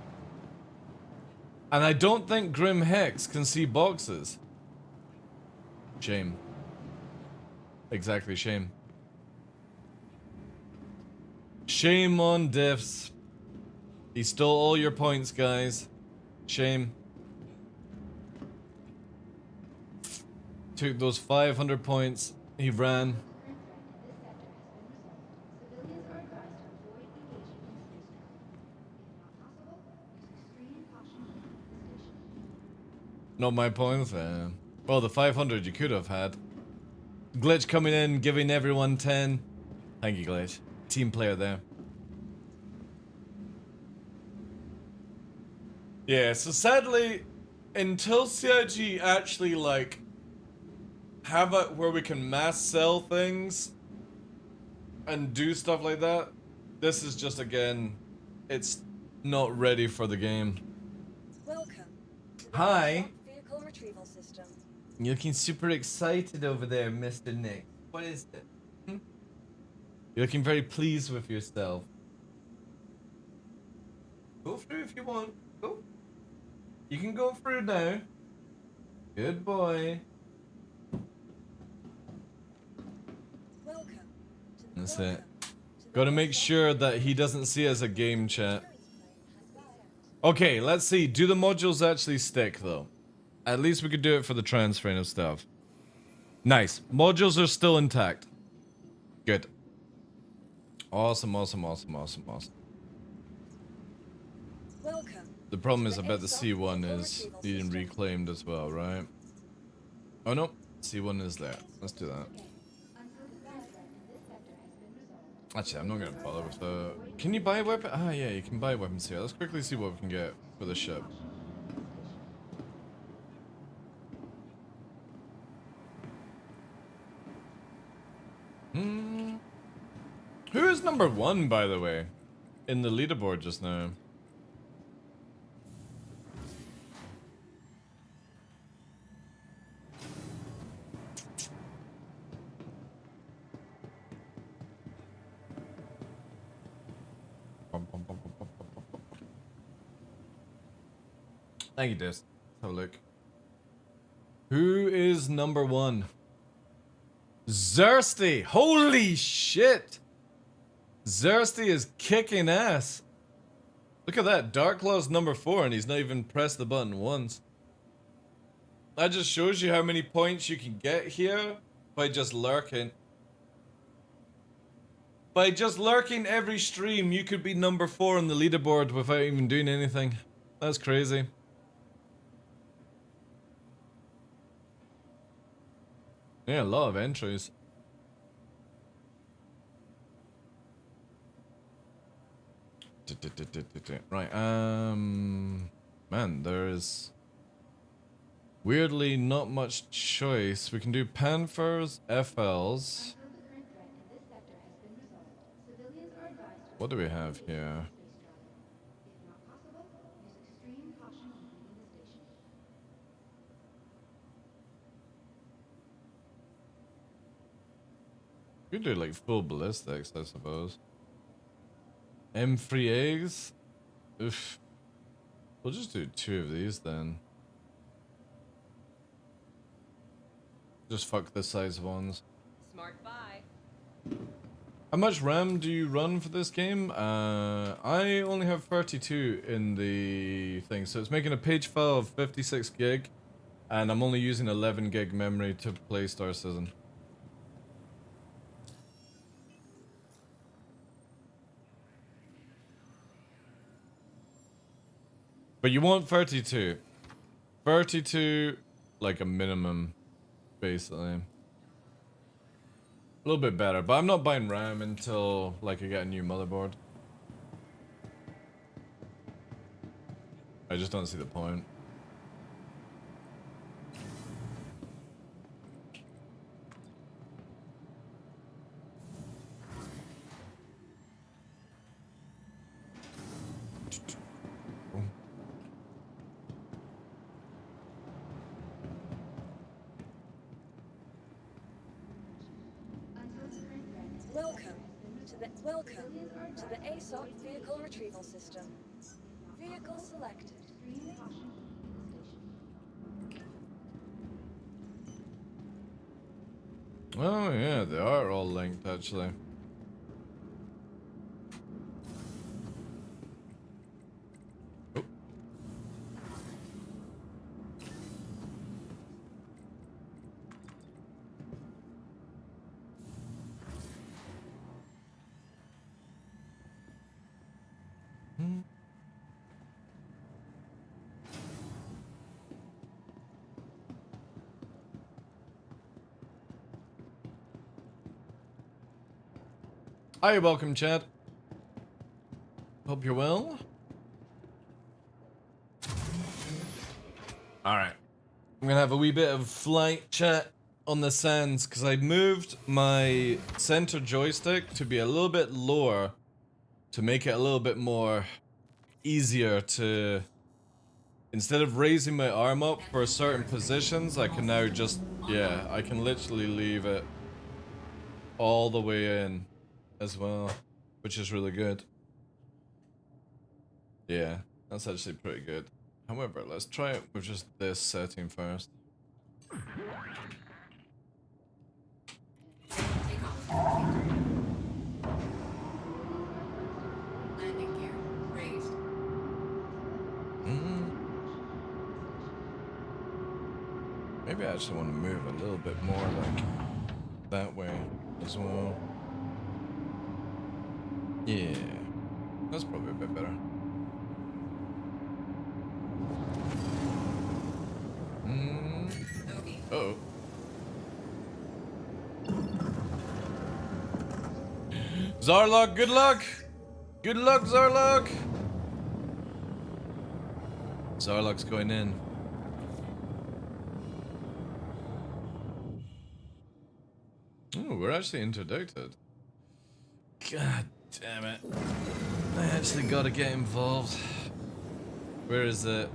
And I don't think Grim Hex can see boxes. Shame. Exactly, shame. Shame on Diffs. He stole all your points, guys. Shame. Took those 500 points. He ran. Civilians are advised to avoid engaging in space travel. If not possible, use extreme caution when leaving the station. Not my points. Well, the 500 you could have had. Glitch coming in, giving everyone 10. Thank you, Glitch. Team player there. Yeah, so sadly, until CIG actually, like, have it where we can mass sell things and do stuff like that, this is just, again, it's not ready for the game. Welcome to the Hi. ASOP vehicle retrieval system. You're looking super excited over there, Mr. Nick. What is it? You're looking very pleased with yourself. Go through if you want. Go. You can go through now. Good boy. Welcome to the ASOP vehicle retrieval system. That's it. Gotta make sure that he doesn't see it as a game, chat. Okay, let's see. Do the modules actually stick, though? At least we could do it for the transferring of stuff. Nice. Modules are still intact. Good. Awesome, awesome, awesome, awesome, awesome. Welcome. The problem is I bet the C1 is being reclaimed as well, right? Oh no, C1 is there. Let's do that. Actually, I'm not gonna bother with the... Can you buy a weapon? Ah, yeah, you can buy weapons here. Let's quickly see what we can get for the ship. Who is number 1, by the way, in the leaderboard just now? Thank you, Des. Let's have a look. Who is number 1? Zersty! Holy shit! Zersty is kicking ass. Look at that. DarkLaw's number 4 and he's not even pressed the button once. That just shows you how many points you can get here by just lurking. By just lurking every stream, you could be number 4 on the leaderboard without even doing anything. That's crazy. Yeah, a lot of entries. Right, man, there's weirdly not much choice. We can do Panthers, FLs. What do we have here? We could do like full ballistics, I suppose. M3 eggs? Oof. We'll just do 2 of these then. Just fuck the size ones. Smart buy. How much RAM do you run for this game? I only have 32 in the thing, so it's making a page file of 56 gig, and I'm only using 11 gig memory to play Star Citizen. But you want 32. 32, like a minimum, basically. A little bit better, but I'm not buying RAM until, like, I get a new motherboard. I just don't see the point. Welcome to the ASOP vehicle retrieval system. Vehicle selected. Oh yeah, they are all linked actually. Oh. Hi, welcome, chat. Hope you're well. Alright. I'm gonna have a wee bit of flight chat on the sands because I moved my center joystick to be a little bit lower to make it a little bit more easier to... Instead of raising my arm up for certain positions, I can now just... Yeah, I can literally leave it all the way in as well, which is really good. Yeah, that's actually pretty good. However, let's try it with just this setting first. Maybe I actually want to move a little bit more like that way as well. Yeah, that's probably a bit better. Uh-oh. Zarlok, good luck! Good luck, Zarlok! Zarlok's going in. Oh, we're actually interdicted. God damn it. I actually gotta get involved. Where is it?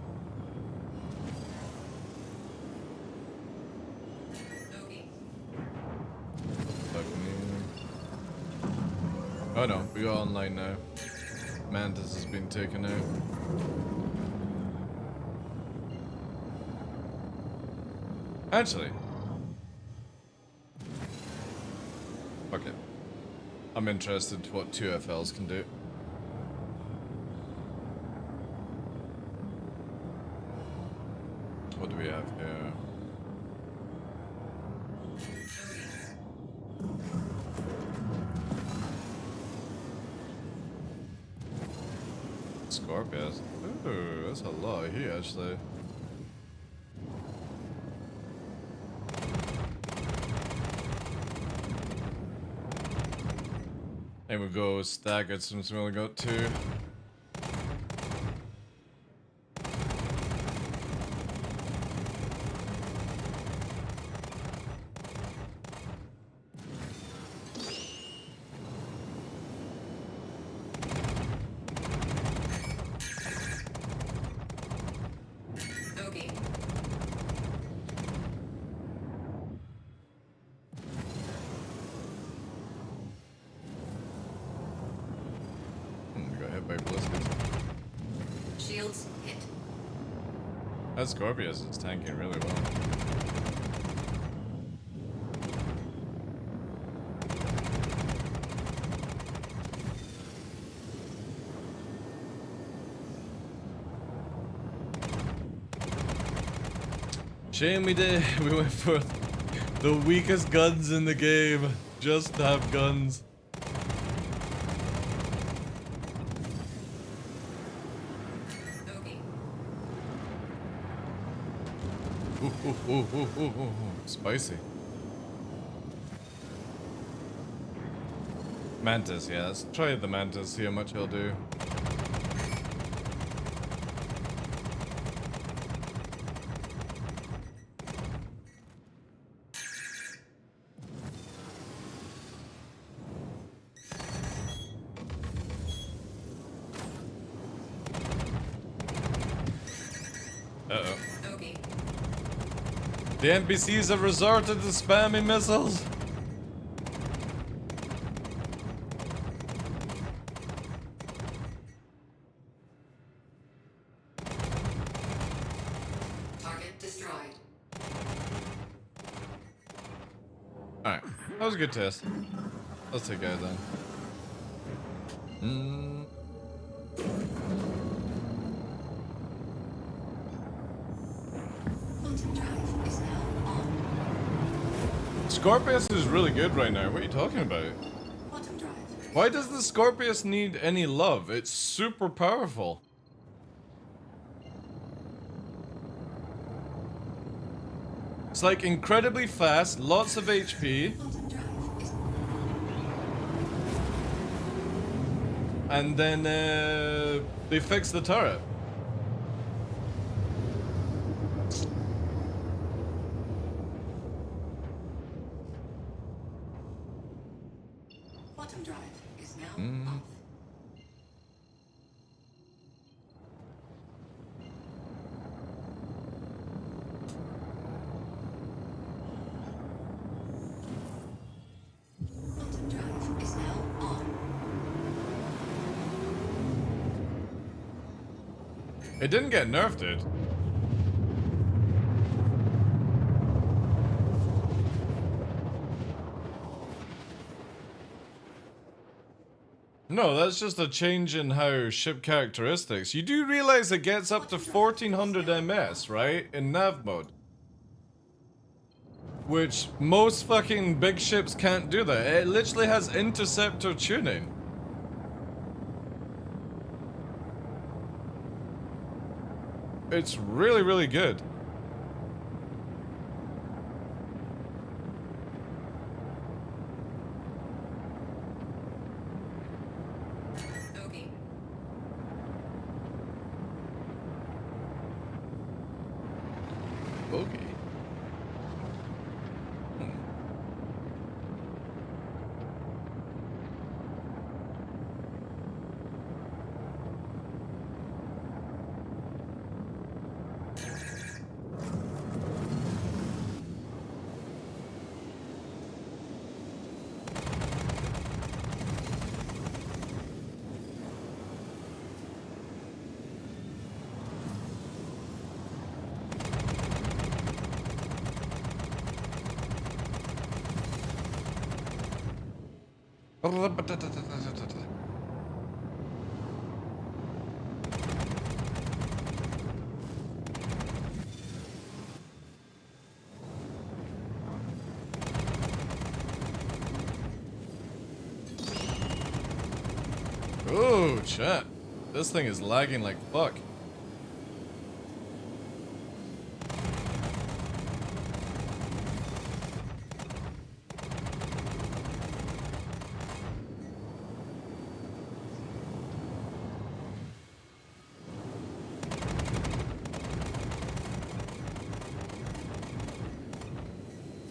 Oh no, we are online now. Mantis has been taken out. Actually. Fuck it. I'm interested what 2FLs can do. What do we have here? Scorpius. Ooh, that's a lot of heat actually. And we go staggered since we only got 2. Shields hit. That Scorpius is tanking really well. Shame we went for the weakest guns in the game, just to have guns. Ooh, spicy. Mantis, yeah, let's try the Mantis, see how much he'll do. Uh-oh. The NPCs have resorted to spamming missiles. Target destroyed. Alright, that was a good test. Let's take it then. Scorpius is really good right now. What are you talking about? Why does the Scorpius need any love? It's super powerful. It's like incredibly fast, lots of HP. And then they fix the turret. Quantum drive is now off. Quantum drive is now on. It didn't get nerfed, dude. No, that's just a change in how ship characteristics. You do realize it gets up to 1400 ms, right? In nav mode. Which most fucking big ships can't do that. It literally has interceptor tuning. It's really, really good. Bogey. Bogey. Oh, chat. This thing is lagging like fuck.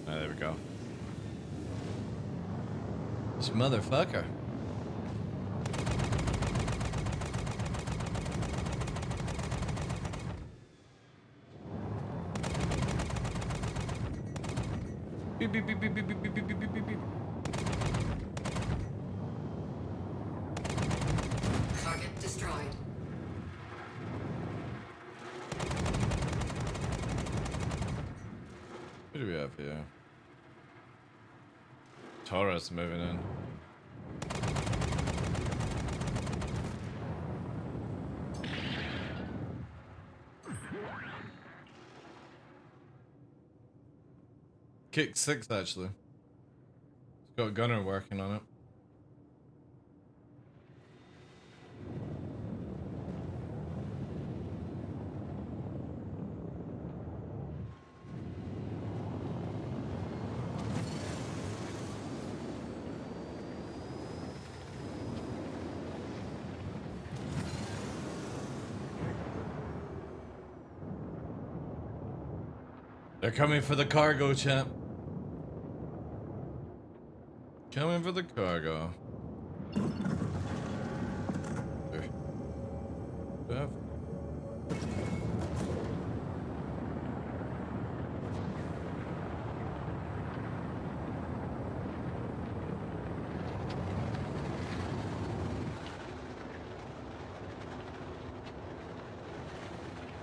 Ah, there we go. This motherfucker. Beep, beep, beep, beep, beep, beep, beep, beep, beep, beep, beep. Target destroyed. What do we have here? Taurus moving in. Kick 6 actually. It's got Gunner working on it. They're coming for the cargo, champ. Coming for the cargo. There.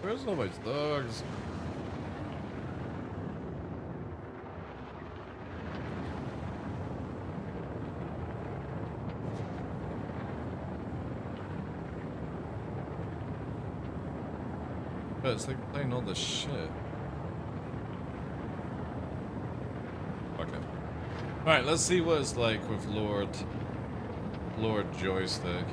Where's all my dogs? But it's like playing all this shit. Okay. Alright, let's see what it's like with Lord Joystick.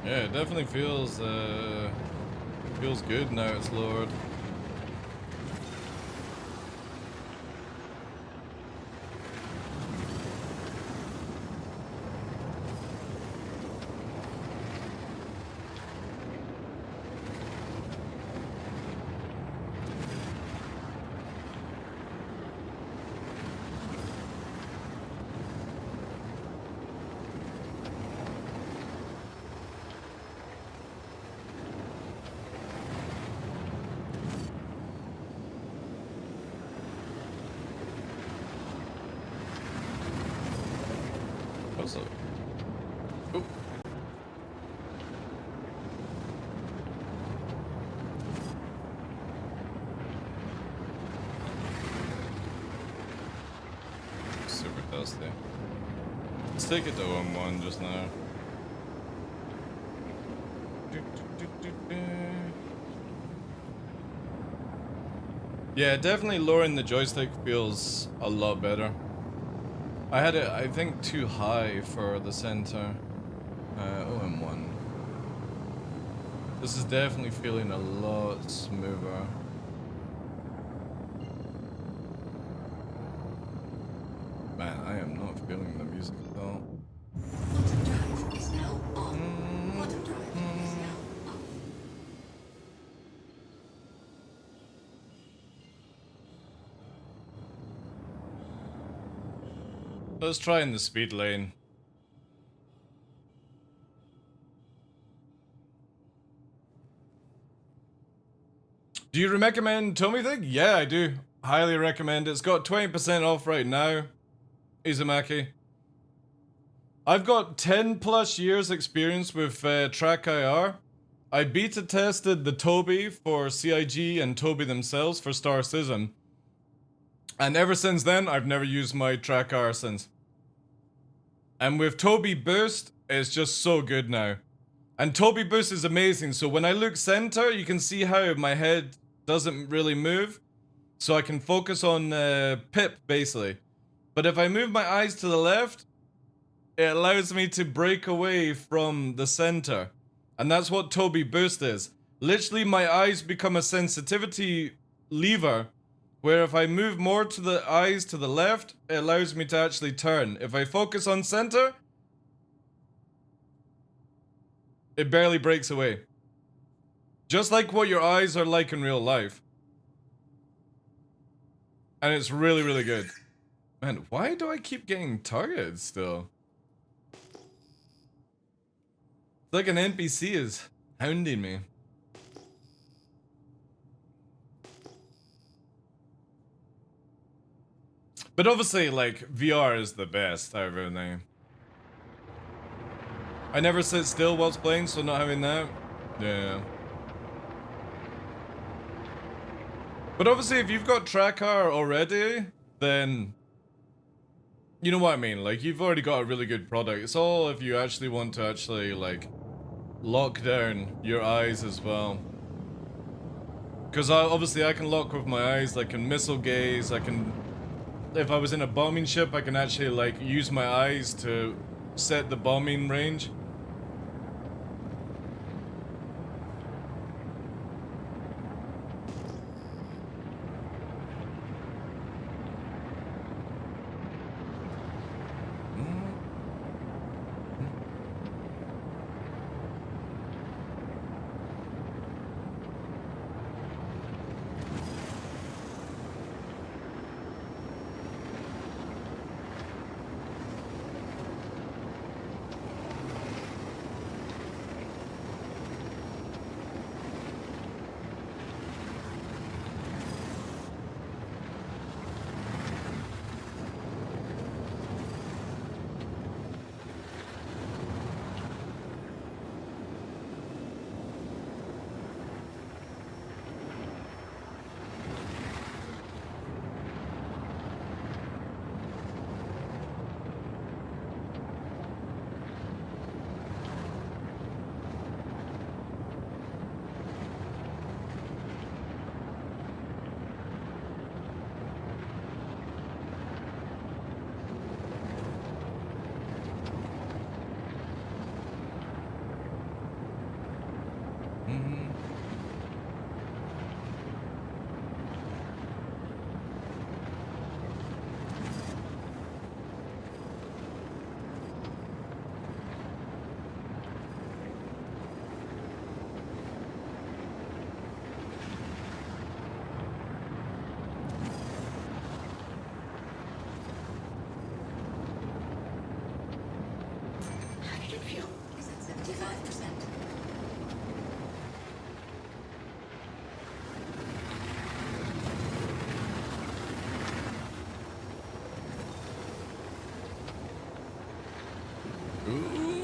Yeah, it definitely feels good now it's lowered. What's up? Oh. Super dusty. Let's take it to M1 just now. Yeah, definitely lowering the joystick feels a lot better. I had it, I think, too high for the center. OM1. This is definitely feeling a lot smoother. Man, I am not feeling the music at all. Quantum drive is now on. Quantum drive is now on. Let's try in the speed lane. Do you recommend Tomithig? Yeah, I do. Highly recommend it. It's got 20% off right now. Izumaki. I've got 10 plus years experience with Track IR. I beta tested the Toby for CIG and Toby themselves for Star Citizen. And ever since then, I've never used my Track IR since. And with Toby Boost, it's just so good now. And Toby Boost is amazing. So when I look center, you can see how my head doesn't really move. So I can focus on Pip, basically. But if I move my eyes to the left, it allows me to break away from the center. And that's what Toby Boost is. Literally, my eyes become a sensitivity lever, where if I move more to the eyes to the left, it allows me to actually turn. If I focus on center, it barely breaks away. Just like what your eyes are like in real life. And it's really, really good. Man, why do I keep getting targeted still? It's like an NPC is hounding me. But obviously, like, VR is the best out of everything. I never sit still whilst playing, so not having that. Yeah. But obviously, if you've got Tracker already, then you know what I mean. Like, you've already got a really good product. It's all if you actually want to actually, like, lock down your eyes as well. Because obviously I can lock with my eyes, I can missile gaze, I can... If I was in a bombing ship, I can actually, like, use my eyes to set the bombing range. 75%. Ooh.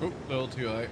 Oh, little too high.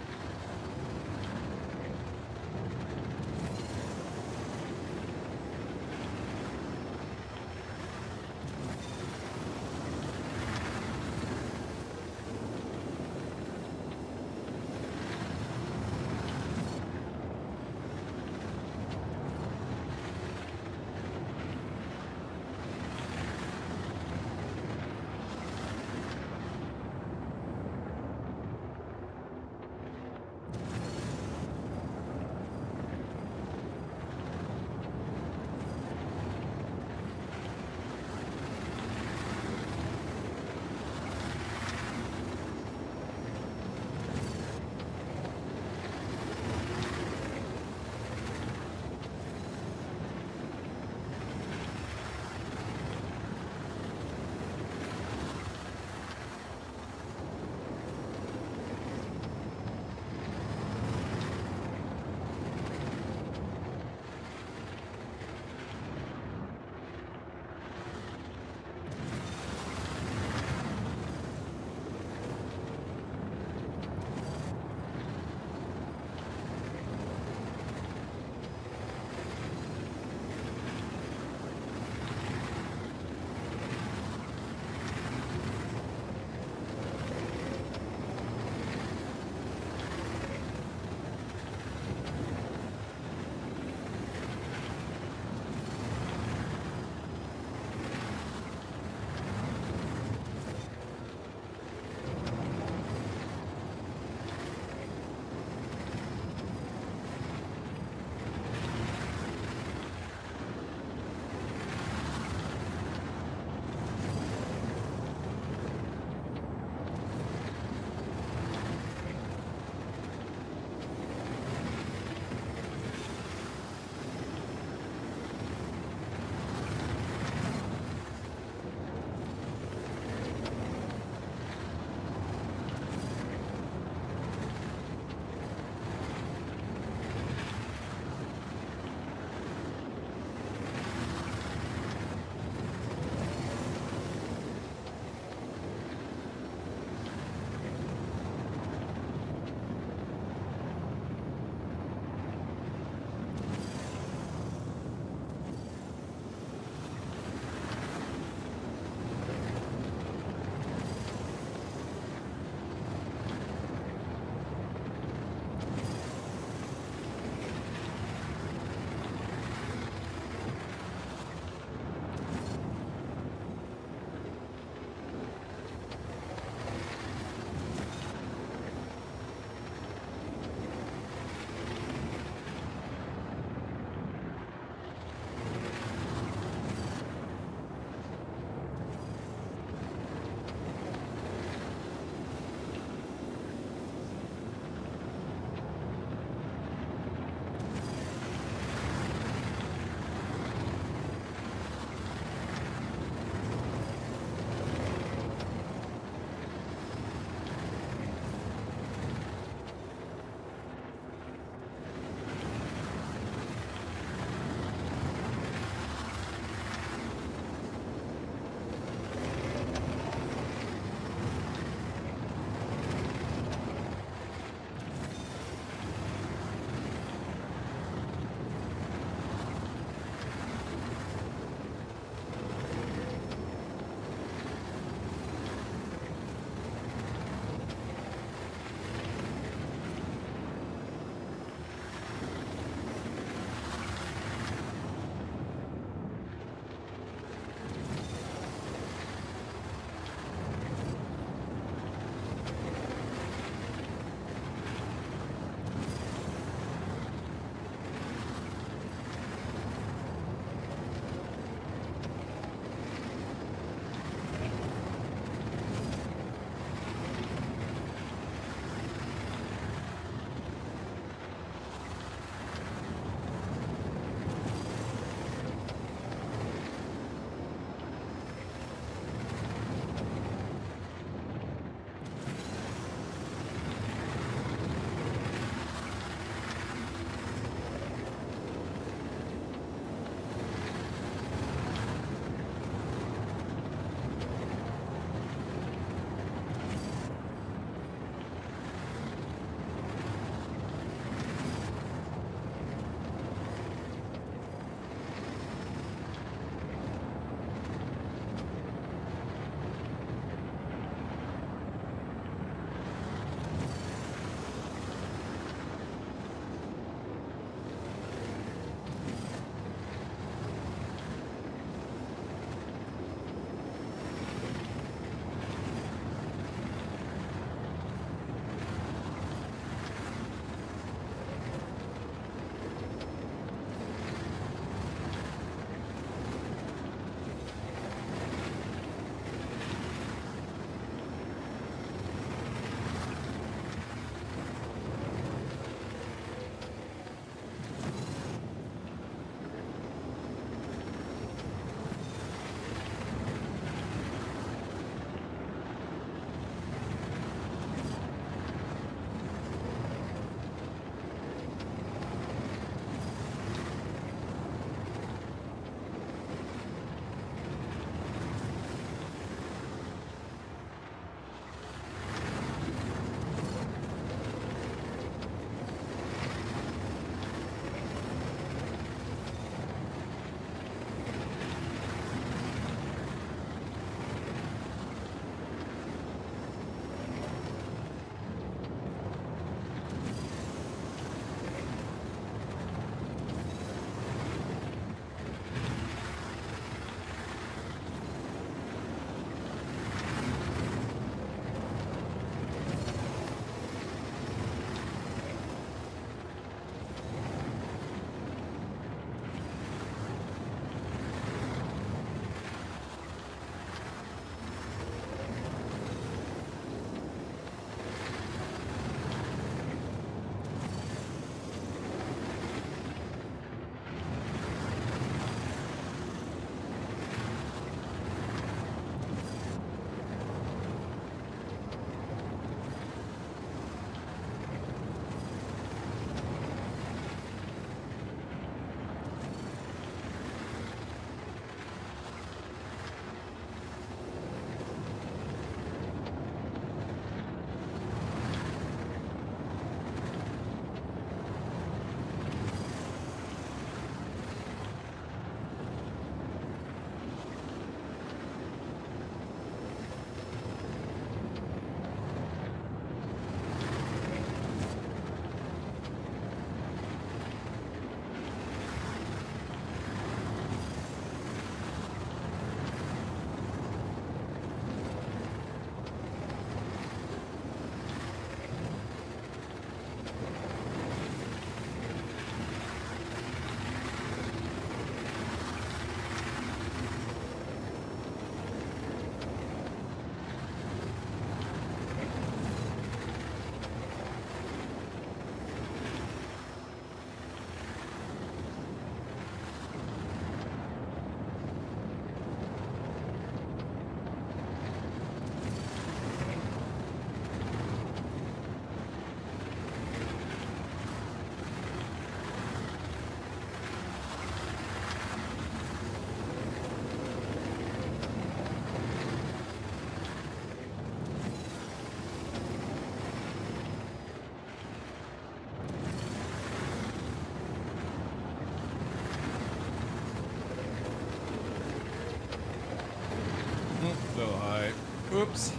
So high. Oops.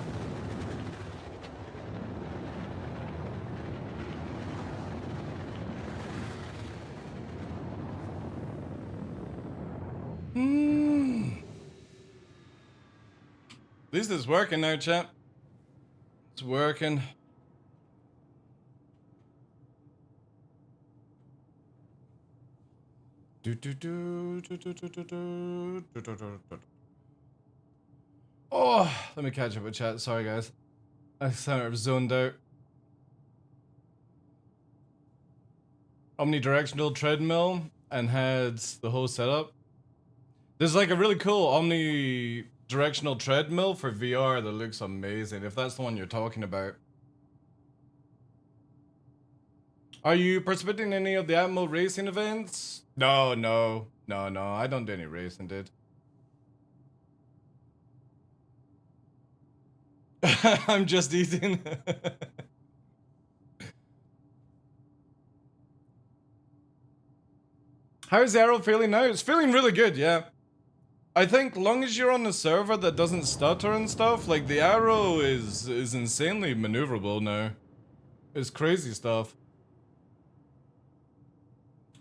At least it's working now, chat. It's working. Oh, let me catch up with chat. Sorry, guys. I sort of zoned out. Omnidirectional treadmill and had the whole setup. There's like a really cool omnidirectional treadmill for VR that looks amazing, if that's the one you're talking about. Are you participating in any of the Atmo racing events? No, I don't do any racing, dude. I'm just eating. How's the arrow feeling now? It's feeling really good, yeah. I think long as you're on a server that doesn't stutter and stuff, like the arrow is insanely maneuverable now. It's crazy stuff.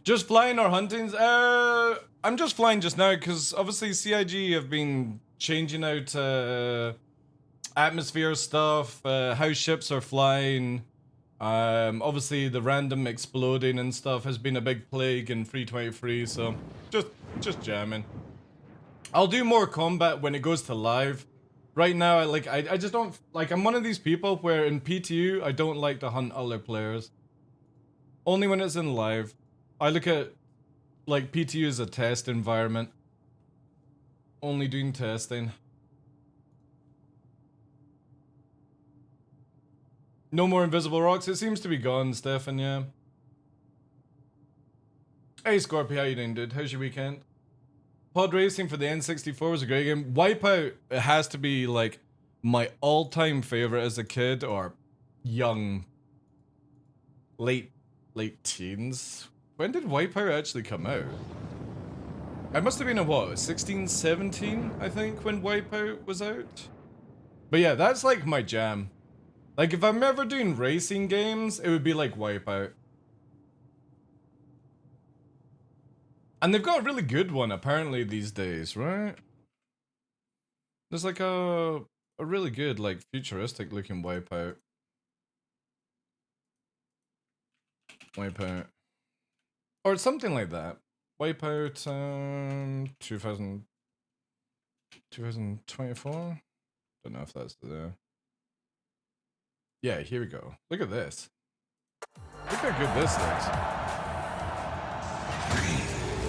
Just flying or hunting? I'm just flying just now because obviously CIG have been changing out atmosphere stuff, how ships are flying. Obviously the random exploding and stuff has been a big plague in 323, so just jamming. I'll do more combat when it goes to live. Right now, I just don't like. I'm one of these people where in PTU I don't like to hunt other players. Only when it's in live. I look at like PTU as a test environment. Only doing testing. No more invisible rocks. It seems to be gone, Stefan. Yeah. Hey Scorpio, how you doing, dude? How's your weekend? Pod racing for the N64 was a great game. Wipeout, it has to be like my all-time favorite as a kid or young, late teens. When did Wipeout actually come out? I must have been in what, 16, 17, I think, when Wipeout was out. But yeah, that's like my jam. Like if I'm ever doing racing games, it would be like Wipeout. And they've got a really good one apparently these days, right? There's like a really good, like, futuristic looking Wipeout. Wipeout. Or something like that. Wipeout, 2024? Don't know if that's the... Yeah, here we go. Look at this. Look how good this looks.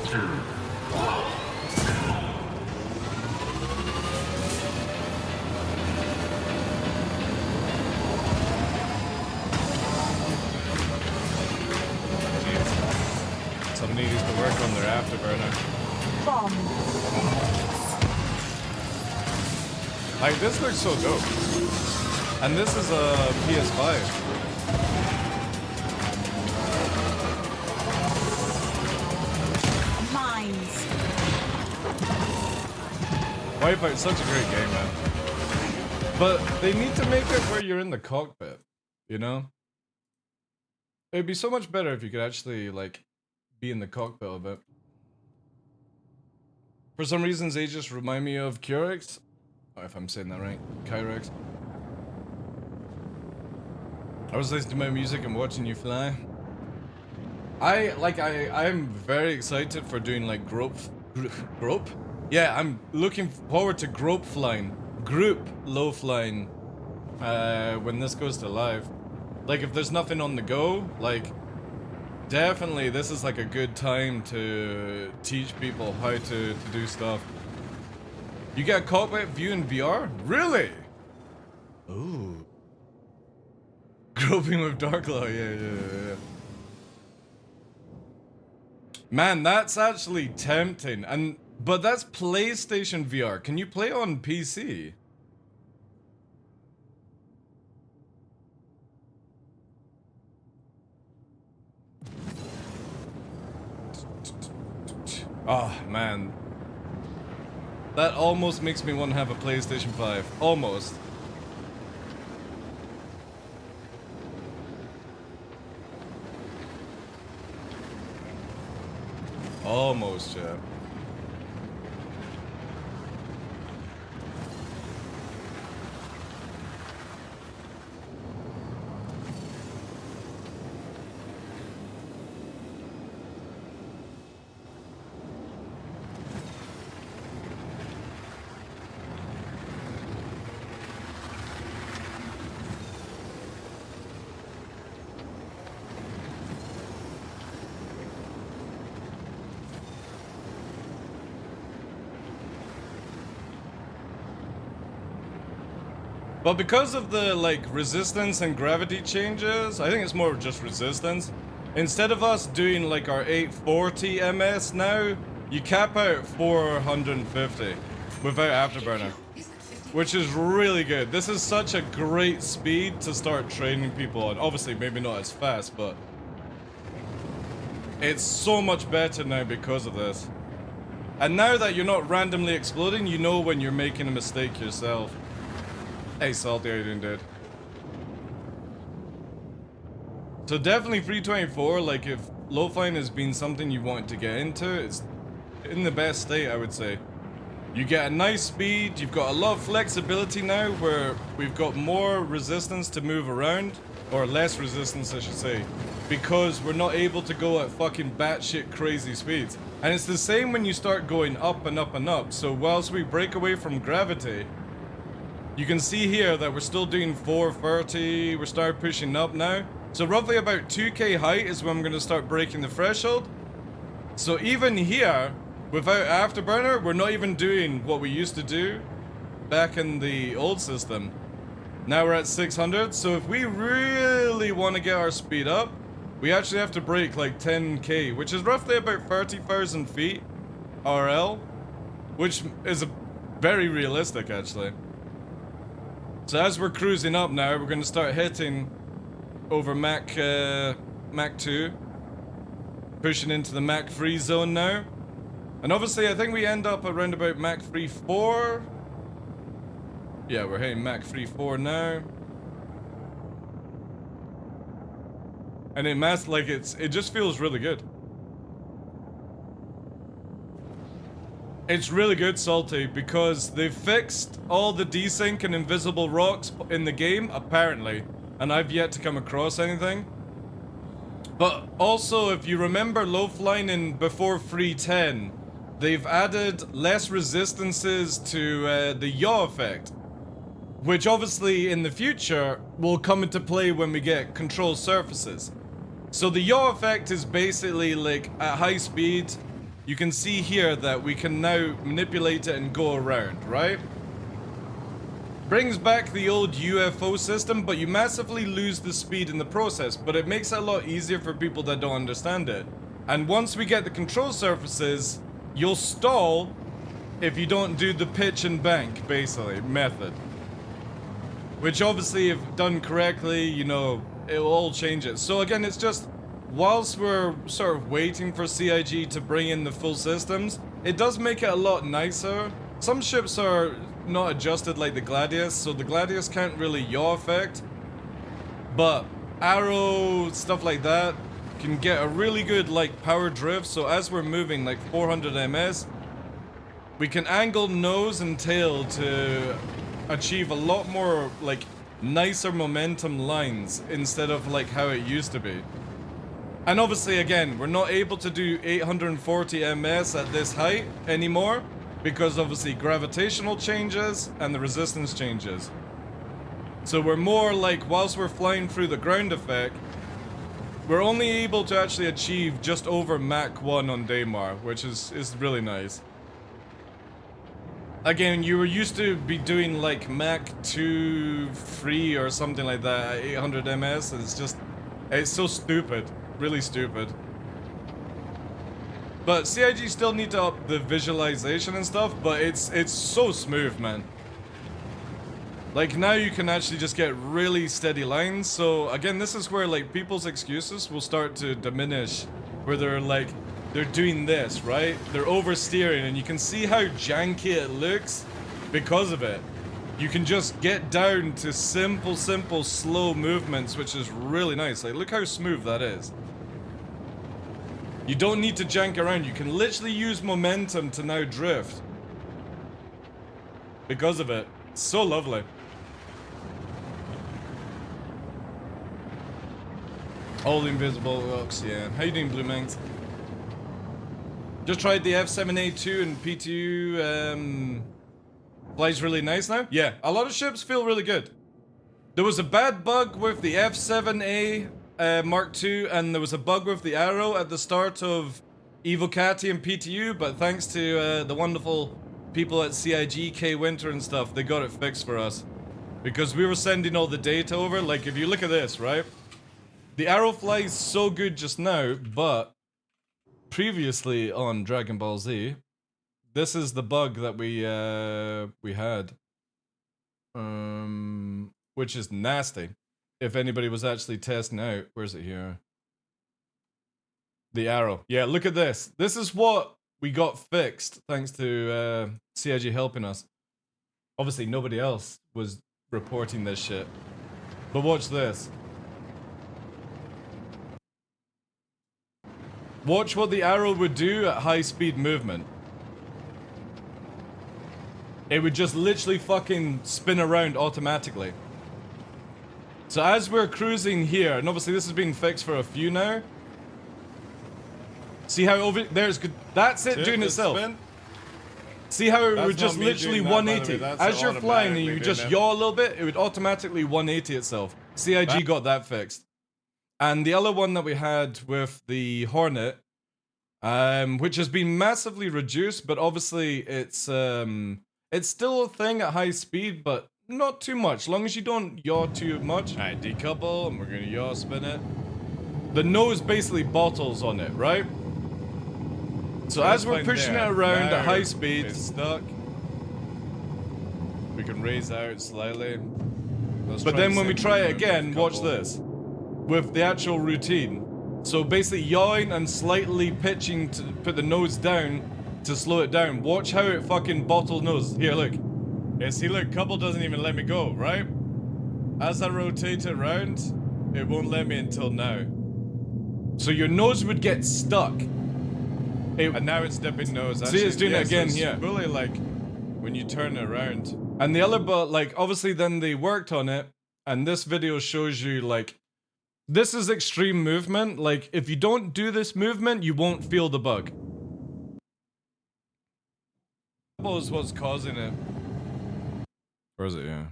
3, 2, 1. Somebody needs to work on their afterburner. Like, this looks so dope. And this is a PS5. Mines. Wipeout's such a great game, man. But they need to make it where you're in the cockpit, you know? It'd be so much better if you could actually, like, be in the cockpit of it. For some reasons, they just remind me of Kyrex. Oh, if I'm saying that right. Kyrex. I was listening to my music and watching you fly. I'm very excited for doing like grope? Yeah, I'm looking forward to group low flying when this goes to live. Like if there's nothing on the go, like definitely this is like a good time to teach people how to do stuff. You get a cockpit view in VR? Really? Ooh. Groping with TheDarkLaw, yeah. Man, that's actually tempting. But that's PlayStation VR. Can you play on PC? Oh, man. That almost makes me want to have a PlayStation 5. Almost. Almost, yeah. But because of the, like, resistance and gravity changes, I think it's more just resistance. Instead of us doing, like, our 840 ms now, you cap out 450 without Afterburner. Which is really good. This is such a great speed to start training people on. Obviously, maybe not as fast, but it's so much better now because of this. And now that you're not randomly exploding, you know when you're making a mistake yourself. Hey, Salty, how you doing, dude? So definitely 324, like if low flying has been something you want to get into, it's in the best state, I would say. You get a nice speed, you've got a lot of flexibility now where we've got more resistance to move around, or less resistance I should say, because we're not able to go at fucking batshit crazy speeds. And it's the same when you start going up and up and up, so whilst we break away from gravity, you can see here that we're still doing 430, we're starting pushing up now. So roughly about 2k height is when I'm going to start breaking the threshold. So even here, without Afterburner, we're not even doing what we used to do back in the old system. Now we're at 600, so if we really want to get our speed up, we actually have to break like 10k, which is roughly about 30,000 feet RL, which is very realistic actually. So as we're cruising up now, we're going to start hitting over Mach 2, pushing into the Mach 3 zone now. And obviously I think we end up around about Mach 3.4. Yeah, we're hitting Mach 3.4 now. And it just feels really good. It's really good, Salty, because they've fixed all the desync and invisible rocks in the game, apparently. And I've yet to come across anything. But also, if you remember low flying in before 310, they've added less resistances to the yaw effect. Which obviously in the future will come into play when we get control surfaces. So the yaw effect is basically like at high speed, you can see here that we can now manipulate it and go around, right? Brings back the old UFO system, but you massively lose the speed in the process, but it makes it a lot easier for people that don't understand it. And once we get the control surfaces, you'll stall if you don't do the pitch and bank, basically, method. Which obviously, if done correctly, you know, it'll all change it. So again, it's just, whilst we're sort of waiting for CIG to bring in the full systems, it does make it a lot nicer. Some ships are not adjusted like the Gladius, so the Gladius can't really yaw effect. But Arrow, stuff like that, can get a really good like power drift, so as we're moving like 400 ms, we can angle nose and tail to achieve a lot more like nicer momentum lines instead of like how it used to be. And obviously again, we're not able to do 840 ms at this height anymore because obviously gravitational changes and the resistance changes. So we're more like, whilst we're flying through the ground effect, we're only able to actually achieve just over Mach 1 on Daymar, which is really nice. Again, you were used to be doing like Mach 2, 3 or something like that at 800 ms, and it's so stupid. Really stupid. But CIG still need to up the visualization and stuff, but it's so smooth, man. Like now you can actually just get really steady lines. So again, this is where like people's excuses will start to diminish, where they're like, they're doing this, right? They're oversteering, and you can see how janky it looks because of it. You can just get down to simple, slow movements, which is really nice. Like, look how smooth that is. You don't need to jank around. You can literally use momentum to now drift. Because of it. It's so lovely. All the invisible rocks, yeah. How you doing, Blue Manx? Just tried the F7A2 and P2, flies really nice now. Yeah, a lot of ships feel really good. There was a bad bug with the F7A Mark II, and there was a bug with the Arrow at the start of Evocati and PTU, but thanks to the wonderful people at CIG, K Winter and stuff, they got it fixed for us. Because we were sending all the data over. Like, if you look at this, right? The Arrow flies so good just now, but previously on Dragon Ball Z, this is the bug that we had. Which is nasty. If anybody was actually testing out, where's it here? The Arrow. Yeah, look at this. This is what we got fixed thanks to CIG helping us. Obviously, nobody else was reporting this shit. But watch this. Watch what the Arrow would do at high speed movement. It would just literally fucking spin around automatically. So as we're cruising here, and obviously this has been fixed for a few now. See how over there's good. That's it doing itself. Spin. See how it would just literally 180. As you're flying and you just yaw a little bit, it would automatically 180 itself. CIG got that fixed. And the other one that we had with the Hornet, which has been massively reduced, but obviously it's still a thing at high speed, but not too much. As long as you don't yaw too much. Alright, decouple, and we're gonna yaw spin it. The nose basically bottles on it, right? So as we're pushing it around at high speed, it's stuck. We can raise out slightly. But then when we try it again, watch this. With the actual routine. So basically yawing and slightly pitching to put the nose down to slow it down. Watch how it fucking bottle nose. Here, look. Yeah, see, look, couple doesn't even let me go, right? As I rotate it around, it won't let me until now. So your nose would get stuck. And now it's dipping nose. Actually, see, it's doing it again, so yeah. Really like when you turn it around. And the other, but like, obviously then they worked on it, and this video shows you like, this is extreme movement. Like, if you don't do this movement, you won't feel the bug. Is what's causing it. Where is it? Yeah.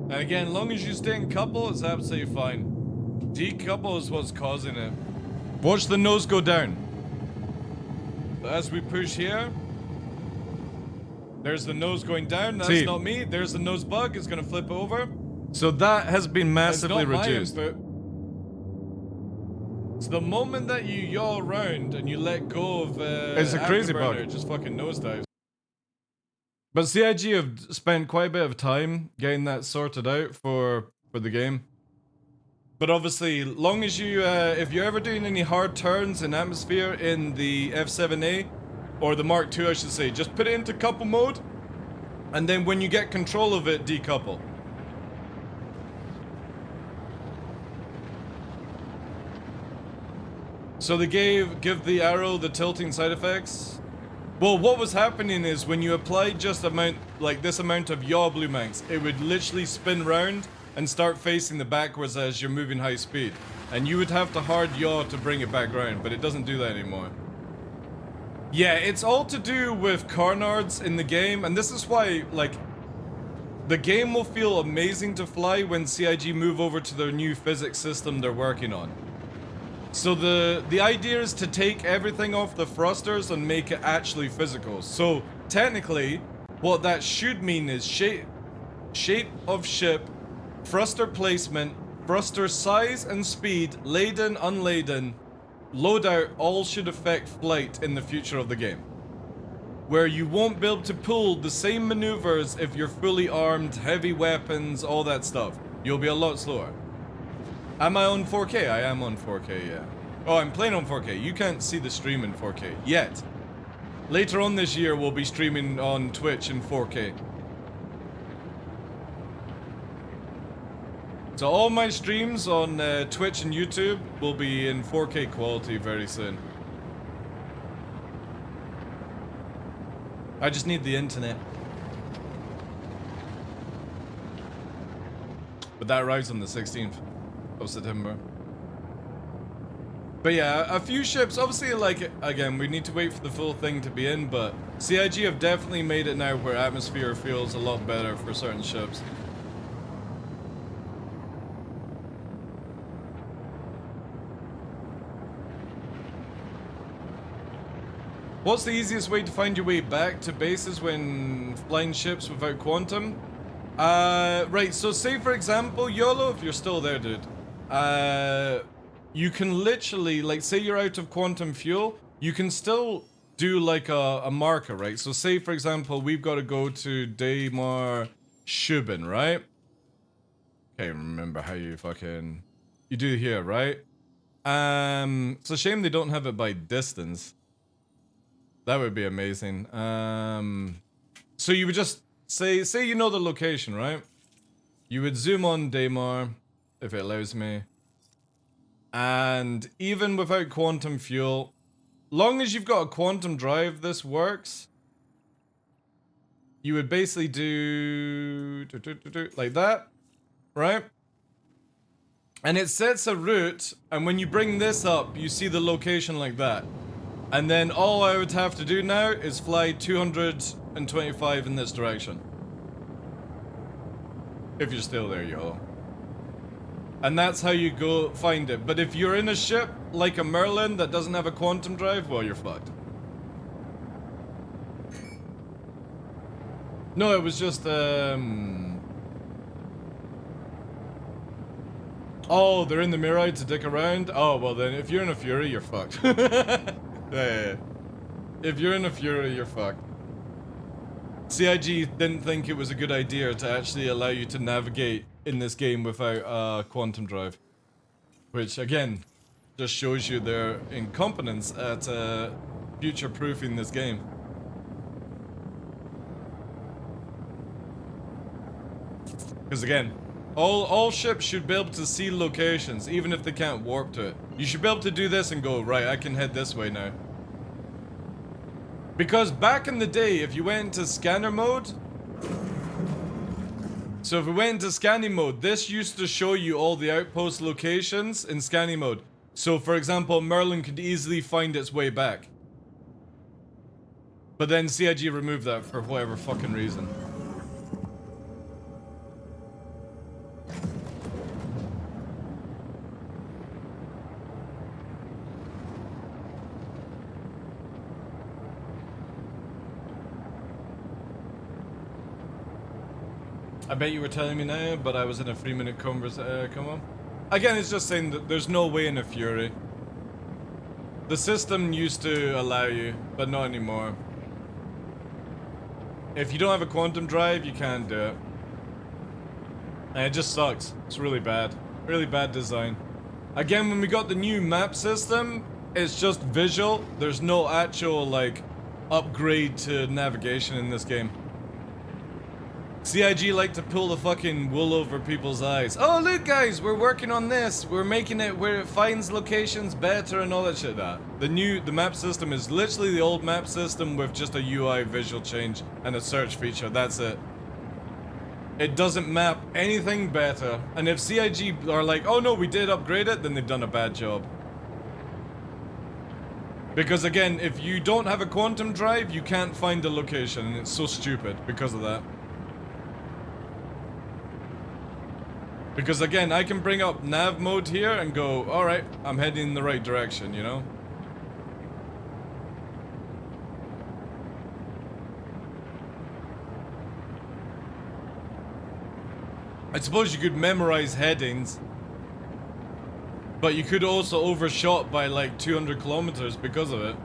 And again, long as you stay in couple, it's absolutely fine. Decouple is what's causing it. Watch the nose go down. As we push here, there's the nose going down. That's not me. There's the nose bug. It's gonna flip over. So that has been massively reduced. So the moment that you yaw around and you let go of it's a crazy bug. It just fucking nosedives. But CIG have spent quite a bit of time getting that sorted out for the game. But obviously, long as you, if you're ever doing any hard turns in atmosphere in the F7A, or the Mark II I should say, just put it into couple mode, and then when you get control of it, decouple. So they give the Arrow the tilting side effects. Well, what was happening is when you applied just this amount of yaw, Blue Manx, it would literally spin round and start facing the backwards as you're moving high speed. And you would have to hard yaw to bring it back round, but it doesn't do that anymore. Yeah, it's all to do with carnards in the game, and this is why, like, the game will feel amazing to fly when CIG move over to their new physics system they're working on. So the idea is to take everything off the thrusters and make it actually physical. So technically, what that should mean is shape of ship, thruster placement, thruster size and speed, laden, unladen, loadout, all should affect flight in the future of the game. Where you won't be able to pull the same maneuvers if you're fully armed, heavy weapons, all that stuff. You'll be a lot slower. Am I on 4K? I am on 4K, yeah. Oh, I'm playing on 4K. You can't see the stream in 4K yet. Later on this year, we'll be streaming on Twitch in 4K. So all my streams on Twitch and YouTube will be in 4K quality very soon. I just need the internet. But that arrives on the 16th of September. But yeah, a few ships, obviously, like, again, we need to wait for the full thing to be in, but CIG have definitely made it now where atmosphere feels a lot better for certain ships. What's the easiest way to find your way back to bases when flying ships without quantum? Right, so say for example, YOLO, if you're still there, dude, you can literally, like, say you're out of quantum fuel, you can still do like a marker, right? So say for example, we've got to go to Daymar Shubin, right? Can't remember how you fucking, you do here, right? It's a shame they don't have it by distance. That would be amazing. So you would just say you know the location, right? You would zoom on Daymar, if it allows me. And even without quantum fuel, long as you've got a quantum drive, this works. You would basically do like that, right? And it sets a route, and when you bring this up, you see the location like that. And then all I would have to do now is fly 225 in this direction. If you're still there, y'all. And that's how you go find it. But if you're in a ship like a Merlin that doesn't have a quantum drive, well, you're fucked. No, it was just, oh, they're in the Mirai to dick around? Oh, well then, if you're in a Fury, you're fucked. Yeah. If you're in a Fury, you're fucked. CIG didn't think it was a good idea to actually allow you to navigate in this game without a quantum drive. Which, again, just shows you their incompetence at future-proofing this game. Because again, all ships should be able to see locations, even if they can't warp to it. You should be able to do this and go, right, I can head this way now. Because back in the day, if you went into scanner mode... So if we went into scanning mode, this used to show you all the outpost locations in scanning mode. So for example, Merlin could easily find its way back. But then CIG removed that for whatever fucking reason. I bet you were telling me now, but I was in a 3-minute conversation. Come on. Again, it's just saying that there's no way in a Fury. The system used to allow you, but not anymore. If you don't have a quantum drive, you can't do it. And it just sucks. It's really bad. Really bad design. Again, when we got the new map system, it's just visual. There's no actual, like, upgrade to navigation in this game. CIG like to pull the fucking wool over people's eyes. Oh, look guys, we're working on this. We're making it where it finds locations better and all that shit. The map system is literally the old map system with just a UI visual change and a search feature. That's it. It doesn't map anything better. And if CIG are like, oh no, we did upgrade it, then they've done a bad job. Because again, if you don't have a quantum drive, you can't find the location, and it's so stupid because of that. Because again, I can bring up nav mode here and go, alright, I'm heading in the right direction, you know? I suppose you could memorize headings, but you could also overshot by like 200 kilometers because of it.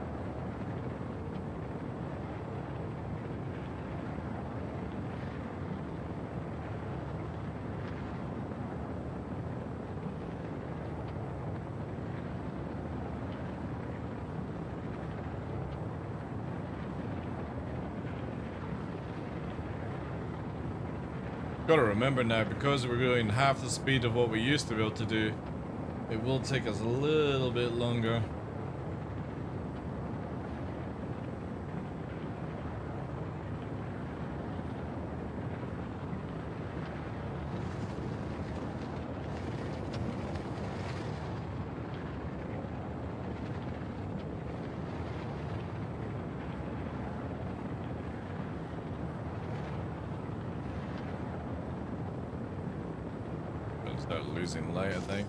Gotta remember now, because we're going half the speed of what we used to be able to do, it will take us a little bit longer. Start losing light, I think.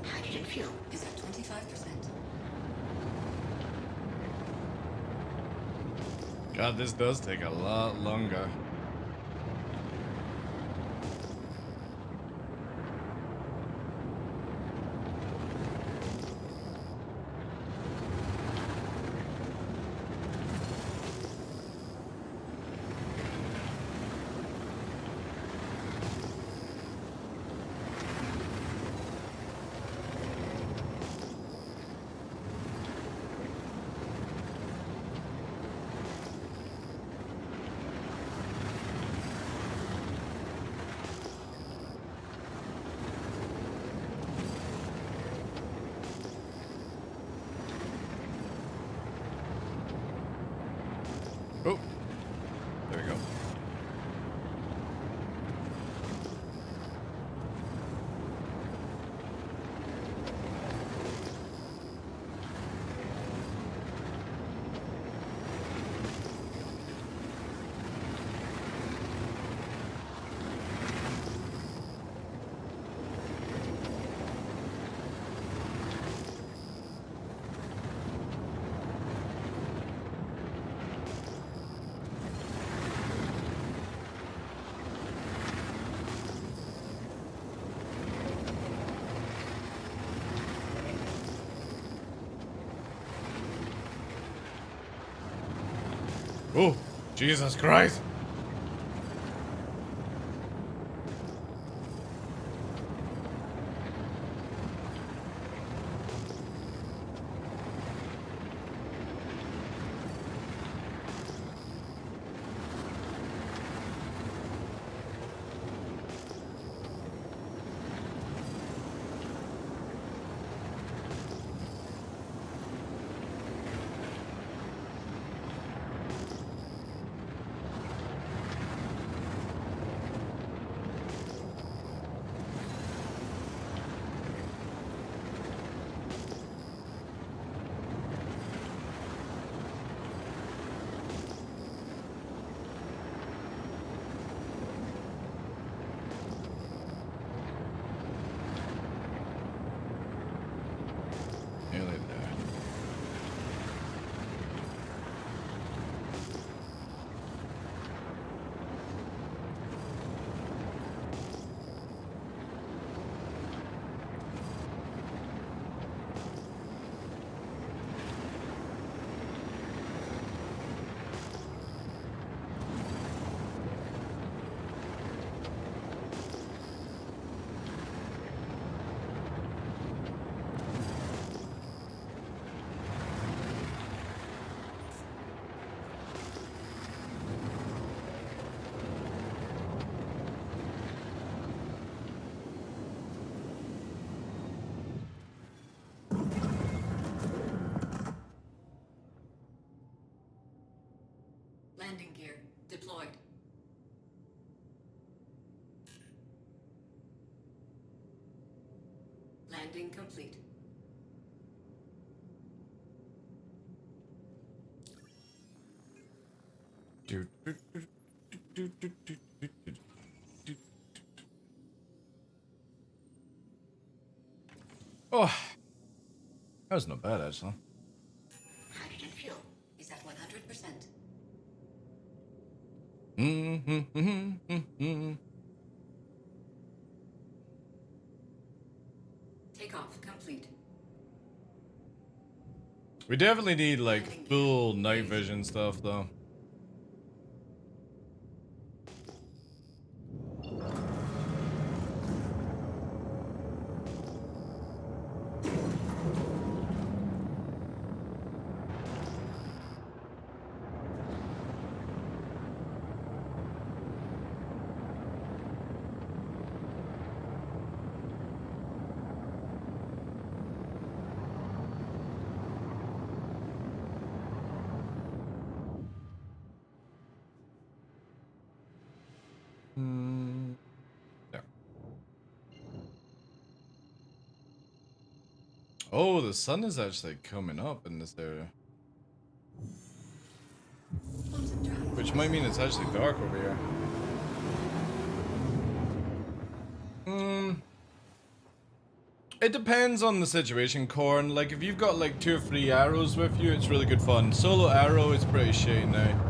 Hydrogen fuel is at 25%. God, this does take a lot longer. Oh, there we go. Oh, Jesus Christ! Nearly there. Landing complete. Oh, that was not bad actually. Hydrogen fuel is at 100%. Takeoff complete. We definitely need like full night vision stuff though. There. Oh, the sun is actually coming up in this area. Quantum drive. Which might mean it's actually dark over here. It depends on the situation, Corn. Like, if you've got like 2 or 3 arrows with you, it's really good fun. Solo arrow is pretty shitty now.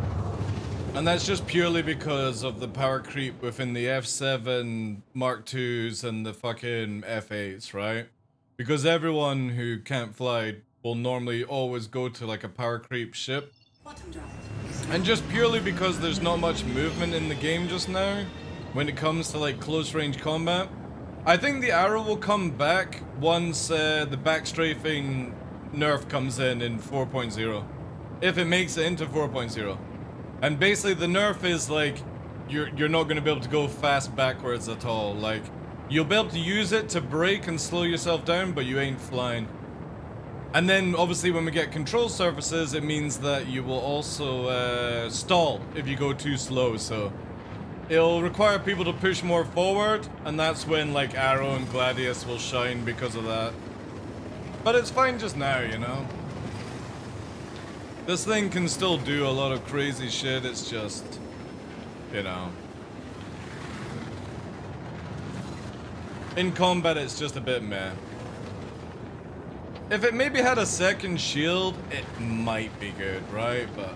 And that's just purely because of the power creep within the F7 Mark IIs and the fucking F8s, right? Because everyone who can't fly will normally always go to like a power creep ship. Quantum drive. And just purely because there's not much movement in the game just now, when it comes to like close range combat, I think the arrow will come back once the backstrafing nerf comes in 4.0. If it makes it into 4.0. And basically the nerf is like, you're not going to be able to go fast backwards at all. Like, you'll be able to use it to brake and slow yourself down, but you ain't flying. And then obviously when we get control surfaces, it means that you will also stall if you go too slow, so it'll require people to push more forward, and that's when like Arrow and Gladius will shine because of that. But it's fine just now, you know? This thing can still do a lot of crazy shit, it's just, you know. In combat, it's just a bit meh. If it maybe had a second shield, it might be good, right? But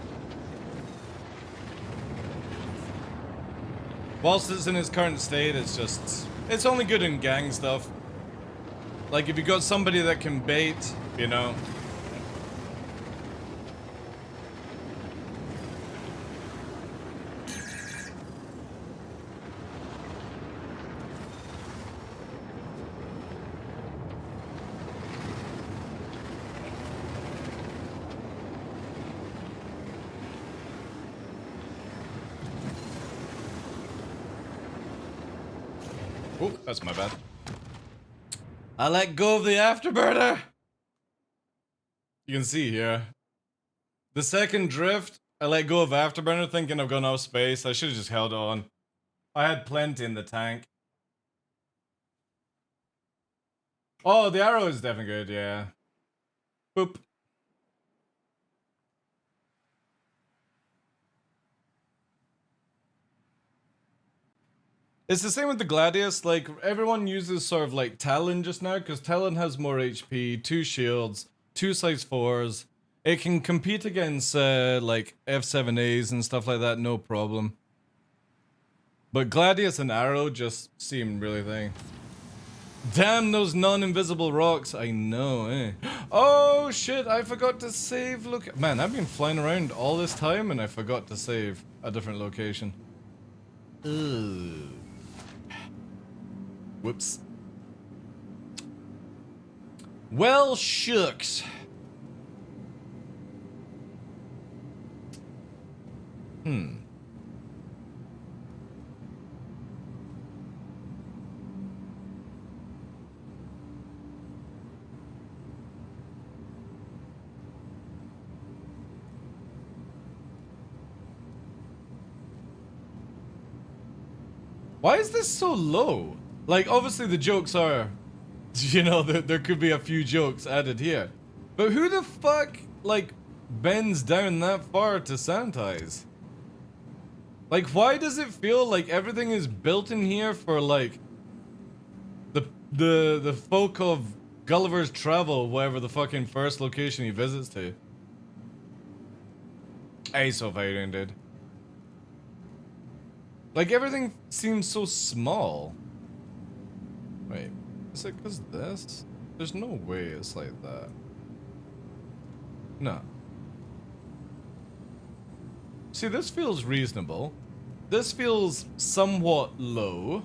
whilst it's in its current state, it's only good in gang stuff. Like if you got somebody that can bait, you know. Oh, that's my bad. I let go of the afterburner. You can see here. The second drift, I let go of afterburner thinking I've gone off space. I should have just held on. I had plenty in the tank. Oh, the arrow is definitely good, yeah. Boop. It's the same with the Gladius, like, everyone uses sort of like Talon just now, because Talon has more HP, 2 shields, 2 size 4s. It can compete against, like, F7As and stuff like that, no problem. But Gladius and Arrow just seem really thing. Damn those non-invisible rocks, I know, eh? Oh shit, I forgot to save, look. Man, I've been flying around all this time and I forgot to save a different location. Ugh. Whoops. Well, shucks. Why is this so low? Like, obviously the jokes are You know, there could be a few jokes added here. But who the fuck, like, bends down that far to sanitize? Like, why does it feel like everything is built in here for, like, the folk of Gulliver's Travel, whatever the fucking first location he visits to? Ace of Iron, dude. Like, everything seems so small. Wait, is it because this? There's no way it's like that. No. See, this feels reasonable. This feels somewhat low-ish.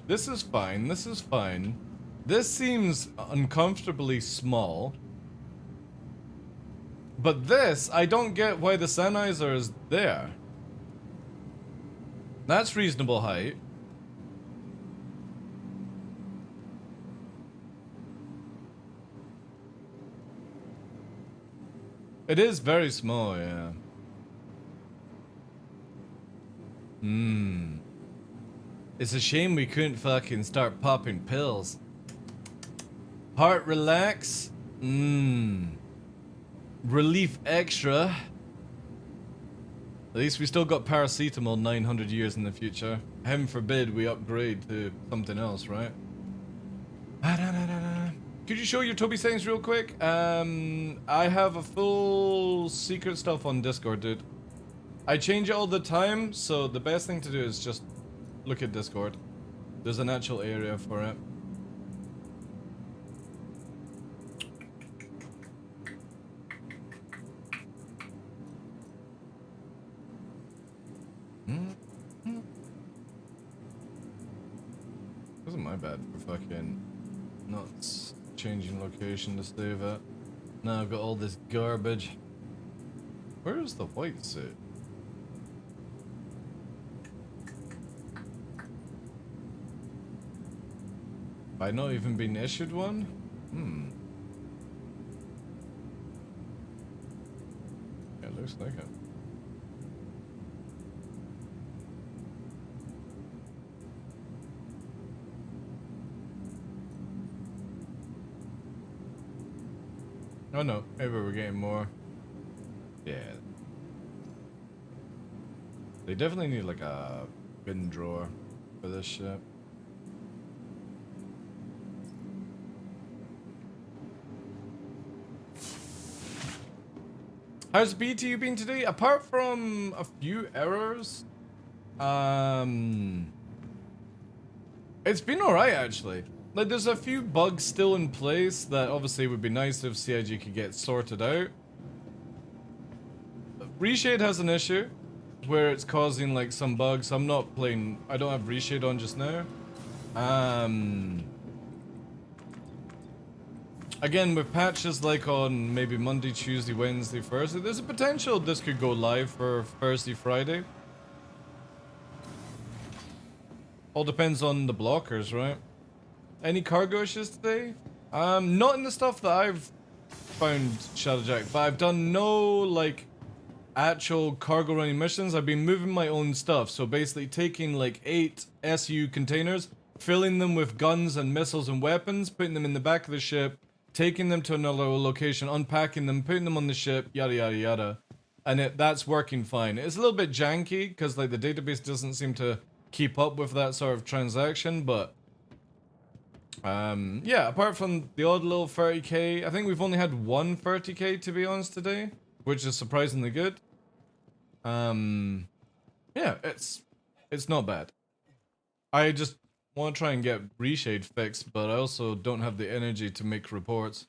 This is fine, this is fine. This seems uncomfortably small. But this, I don't get why the sanizer is there. That's reasonable height. It is very small, yeah. It's a shame we couldn't fucking start popping pills. Heart relax. Relief extra. At least we still got paracetamol 900 years in the future. Heaven forbid we upgrade to something else, right? Could you show your Toby settings real quick? I have a full secret stuff on Discord, dude. I change it all the time, so the best thing to do is just look at Discord. There's an actual area for it. Wasn't my bad for fucking not changing location to save it. Now I've got all this garbage. Where is the white suit? By not even being issued one? Yeah, it looks like it. Oh no, maybe we're getting more. Yeah. They definitely need like a bin drawer for this shit. How's BTU been today? Apart from a few errors, it's been alright actually. Like, there's a few bugs still in place that obviously would be nice if CIG could get sorted out. Reshade has an issue where it's causing like some bugs. I'm not playing, I don't have Reshade on just now. Again, with patches like on maybe Monday, Tuesday, Wednesday, Thursday, there's a potential this could go live for Thursday, Friday. All depends on the blockers, right? Any cargo issues today? Not in the stuff that I've found, Shadowjack, but I've done no, like, actual cargo running missions. I've been moving my own stuff, so basically taking, like, 8 SU containers, filling them with guns and missiles and weapons, putting them in the back of the ship, taking them to another location, unpacking them, putting them on the ship, yada yada yada. And that's working fine. It's a little bit janky, because, like, the database doesn't seem to keep up with that sort of transaction, but yeah, apart from the odd little 30k, I think we've only had one 30k to be honest today, which is surprisingly good. Yeah, it's not bad. I just want to try and get Reshade fixed, but I also don't have the energy to make reports.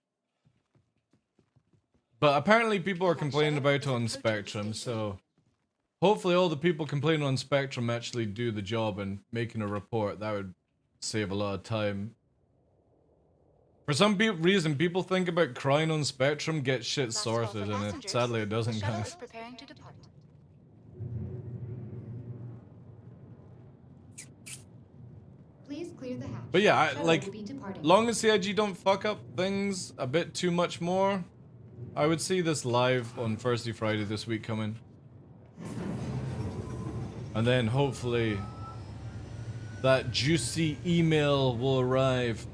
But apparently people are complaining about it on Spectrum, so hopefully all the people complaining on Spectrum actually do the job and making a report. That would save a lot of time. For some reason, people think about crying on Spectrum gets shit Last call sorted, for and passengers. sadly it The doesn't, shuttle guys. is preparing to depart. Please clear the hatch. But yeah, Shuttle like, will be departing. long as CIG don't fuck up things a bit too much more, I would see this live on Thursday, Friday this week coming. And then hopefully that juicy email will arrive.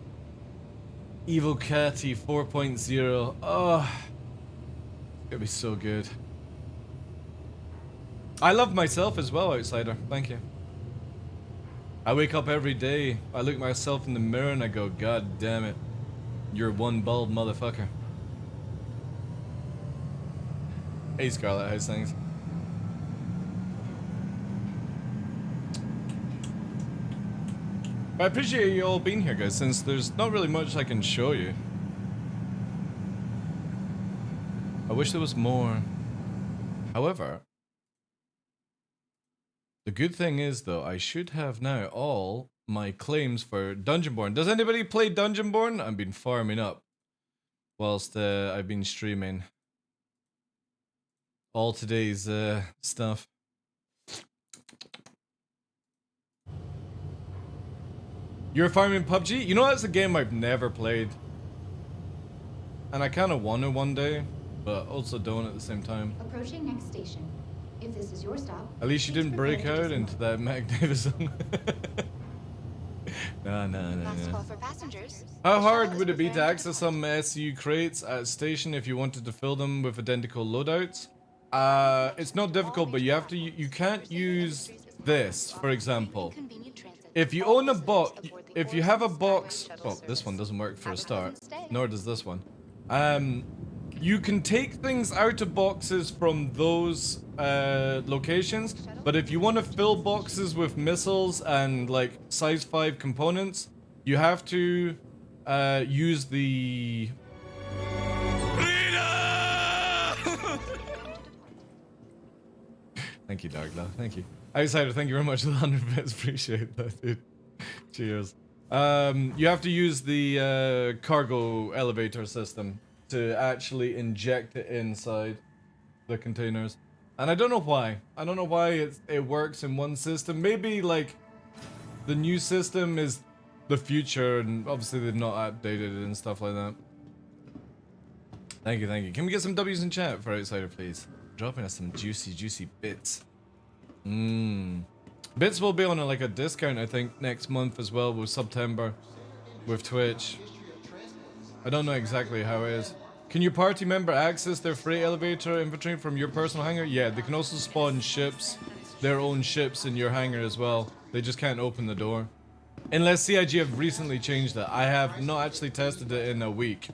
Evil Catty 4.0. Oh, it's gonna be so good. I love myself as well, Outsider. Thank you. I wake up every day, I look myself in the mirror and I go, God damn it. You're one bald motherfucker. Hey Scarlet, how's things? I appreciate you all being here, guys, since there's not really much I can show you. I wish there was more. However, the good thing is, though, I should have now all my claims for Dungeonborn. Does anybody play Dungeonborn? I've been farming up whilst I've been streaming all today's stuff. You're farming PUBG? You know, that's a game I've never played. And I kind of want to one day, but also don't at the same time. Approaching next station. If this is your stop, At least you please didn't prepare break to out dismount. into that Mac Davis song. No. Last call for passengers. How The hard shuttle would is it be to preparing access depart. some SU crates at station if you wanted to fill them with identical loadouts? It's not difficult, but you have to. You can't use this, for example. Convenient transit. If you All own a visitors box, aboard the if you have a Orson box, Skyway shuttle well, this one service. doesn't work for a Have a start, pleasant stay. nor does this one. You can take things out of boxes from those locations, but if you want to fill boxes with missiles and like size 5 components, you have to use the. Thank you, DarkLaw. Thank you. Outsider, thank you very much for the 100 bits. Appreciate that, dude. Cheers. You have to use the cargo elevator system to actually inject it inside the containers. And I don't know why. I don't know why it works in one system. Maybe like the new system is the future and obviously they've not updated it and stuff like that. Thank you, thank you. Can we get some W's in chat for Outsider, please? Dropping us some juicy bits. Bits will be on like a discount, I think, next month as well with September with Twitch. I don't know exactly how it is. Can your party member access their freight elevator inventory from your personal hangar? Yeah, they can also spawn ships, their own ships in your hangar as well. They just can't open the door. Unless CIG have recently changed that. I have not actually tested it in a week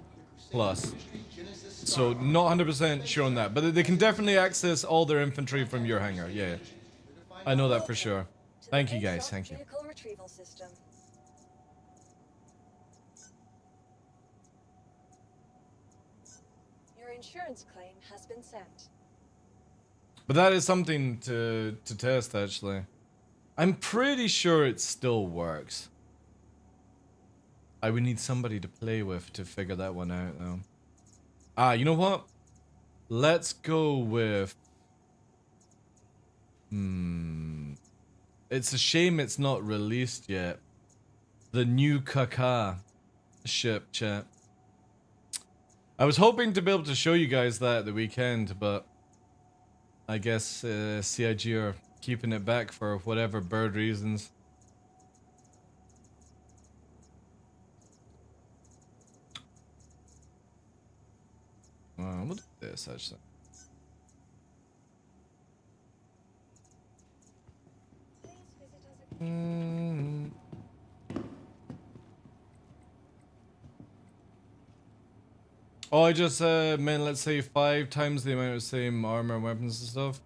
plus. So not 100% sure on that. But they can definitely access all their infantry from your hangar. Yeah. I know that for sure. To the Thank you guys, ASOP thank you. Vehicle retrieval system. Your insurance claim has been sent. But that is something to test actually. I'm pretty sure it still works. I would need somebody to play with to figure that one out though. Ah, you know what? Let's go with... It's a shame it's not released yet. The new Kaka ship, chat. I was hoping to be able to show you guys that the weekend, but I guess CIG are keeping it back for whatever bird reasons. We'll do this actually. Please visit us again. Oh, I just meant, let's say 5 times the amount of same armor, weapons and stuff.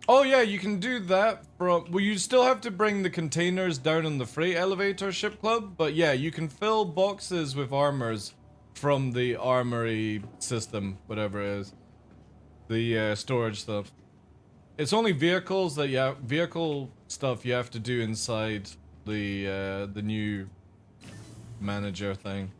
Oh yeah, you can do that from... Well, you still have to bring the containers down on the freight elevator ship club, but yeah, you can fill boxes with armors from the armory system, whatever it is. The storage stuff. It's only vehicles that vehicle stuff you have to do inside the new manager thing.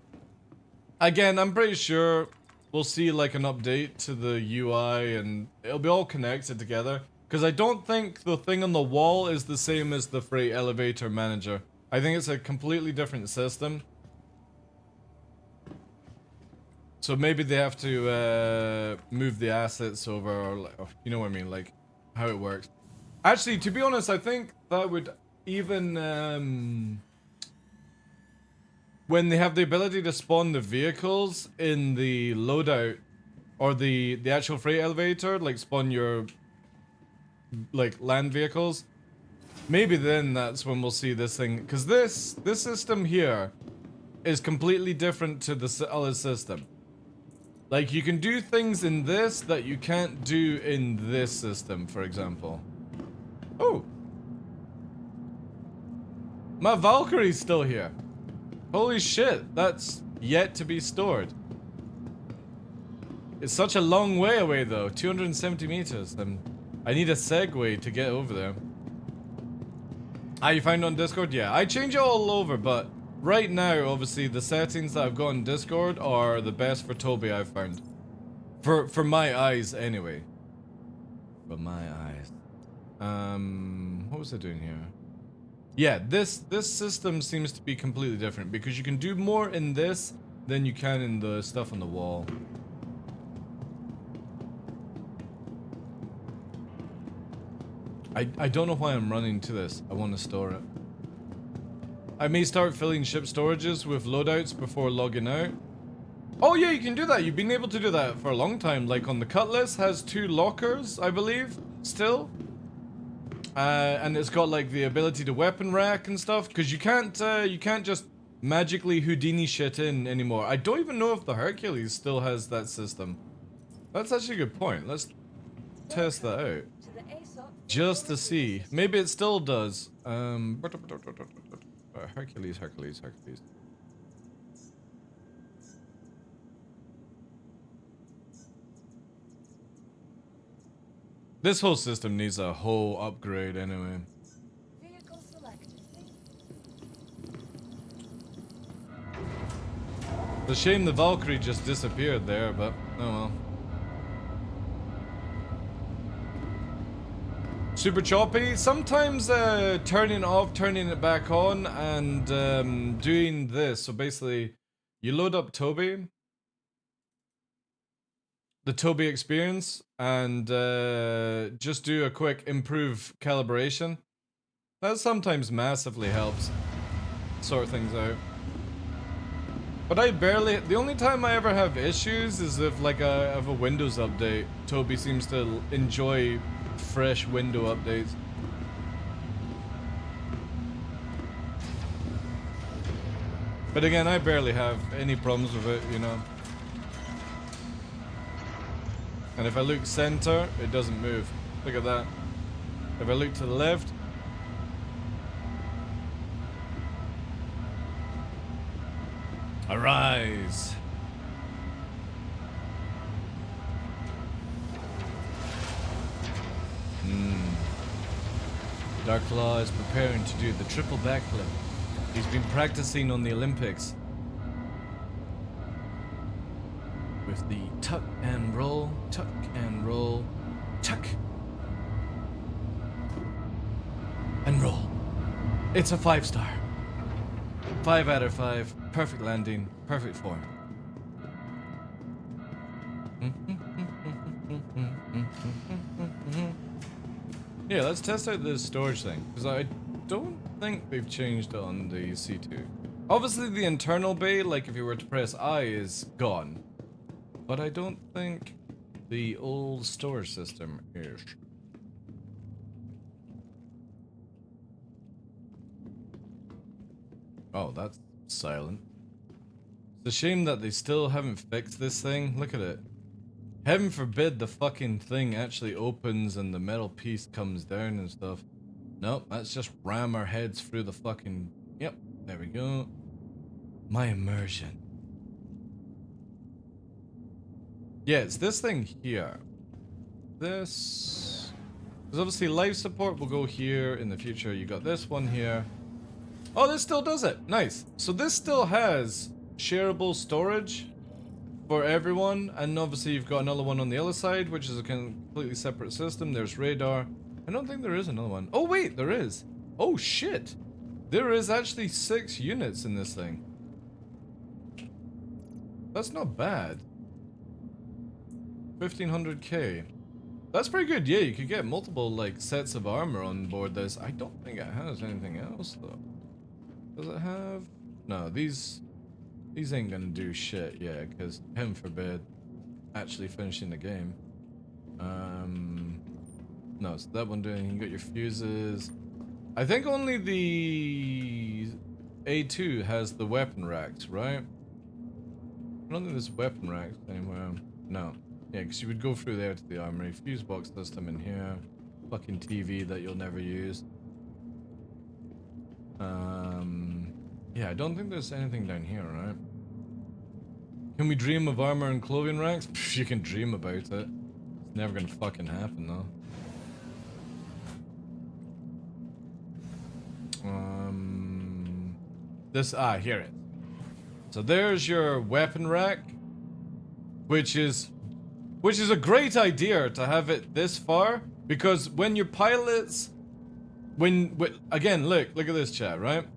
Again, I'm pretty sure we'll see like an update to the UI and it'll be all connected together. Because I don't think the thing on the wall is the same as the freight elevator manager. I think it's a completely different system. So maybe they have to move the assets over, or you know what I mean, like how it works. Actually, to be honest, I think that would when they have the ability to spawn the vehicles in the loadout or the actual freight elevator, like spawn your like land vehicles, maybe then that's when we'll see this thing, because this system here is completely different to the other system. Like, you can do things in this that you can't do in this system, for example. Oh! My Valkyrie's still here. Holy shit, that's yet to be stored. It's such a long way away though, 270 meters. I need a Segway to get over there. Ah, you found it on Discord? Yeah, I change it all over, but right now, obviously, the settings that I've got on Discord are the best for Toby I've found. For my eyes, anyway. For my eyes. What was I doing here? Yeah, this system seems to be completely different because you can do more in this than you can in the stuff on the wall. I don't know why I'm running to this. I want to store it. I may start filling ship storages with loadouts before logging out. Oh yeah, you can do that. You've been able to do that for a long time. Like on the Cutlass has 2 lockers, I believe, still. And it's got like the ability to weapon rack and stuff. Because you can't just magically Houdini shit in anymore. I don't even know if the Hercules still has that system. That's actually a good point. Let's test that out. Just to see. Maybe it still does. Hercules. This whole system needs a whole upgrade anyway. Vehicle selected. It's a shame the Valkyrie just disappeared there, but oh well. Super choppy. Sometimes turning it off, turning it back on, and doing this. So basically, you load up Toby, the Toby experience, and just do a quick improve calibration. That sometimes massively helps sort things out. But I barely. The only time I ever have issues is if like of a Windows update. Toby seems to enjoy fresh window updates. But again, I barely have any problems with it, you know. And if I look center, it doesn't move. Look at that. If I look to the left, arise. TheDarkLaw is preparing to do the triple backflip. He's been practicing on the Olympics. With the tuck and roll, tuck and roll, tuck and roll. It's a 5-star. 5 out of 5. Perfect landing, perfect form. Yeah, let's test out this storage thing, because I don't think they've changed it on the C2. Obviously the internal bay, like if you were to press I, is gone. But I don't think the old storage system is. Oh, that's silent. It's a shame that they still haven't fixed this thing. Look at it. Heaven forbid the fucking thing actually opens and the metal piece comes down and stuff. Nope, let's just ram our heads through the fucking... Yep, there we go. My immersion. Yeah, it's this thing here. This... Because obviously life support will go here in the future. You got this one here. Oh, this still does it. Nice. So this still has shareable storage for everyone, and obviously you've got another one on the other side, which is a completely separate system. There's radar. I don't think there is another one. Oh wait, there is. Oh shit. There is actually 6 units in this thing. That's not bad. 1500k. That's pretty good. Yeah, you could get multiple like sets of armor on board this. I don't think it has anything else though. Does it have? No, these ain't gonna do shit. Yeah, because heaven forbid actually finishing the game. No, so that one doing. You got your fuses. I think only the A2 has the weapon racks, right? I don't think there's weapon racks anywhere. No. Yeah, because you would go through there to the armory. Fuse box system in here. Fucking TV that you'll never use. Yeah, I don't think there's anything down here, right? Can we dream of armor and clothing racks? Pff, you can dream about it. It's never gonna fucking happen, though. Here it is. So there's your weapon rack, which is a great idea to have it this far, because when your pilots, again, look at this chat, right?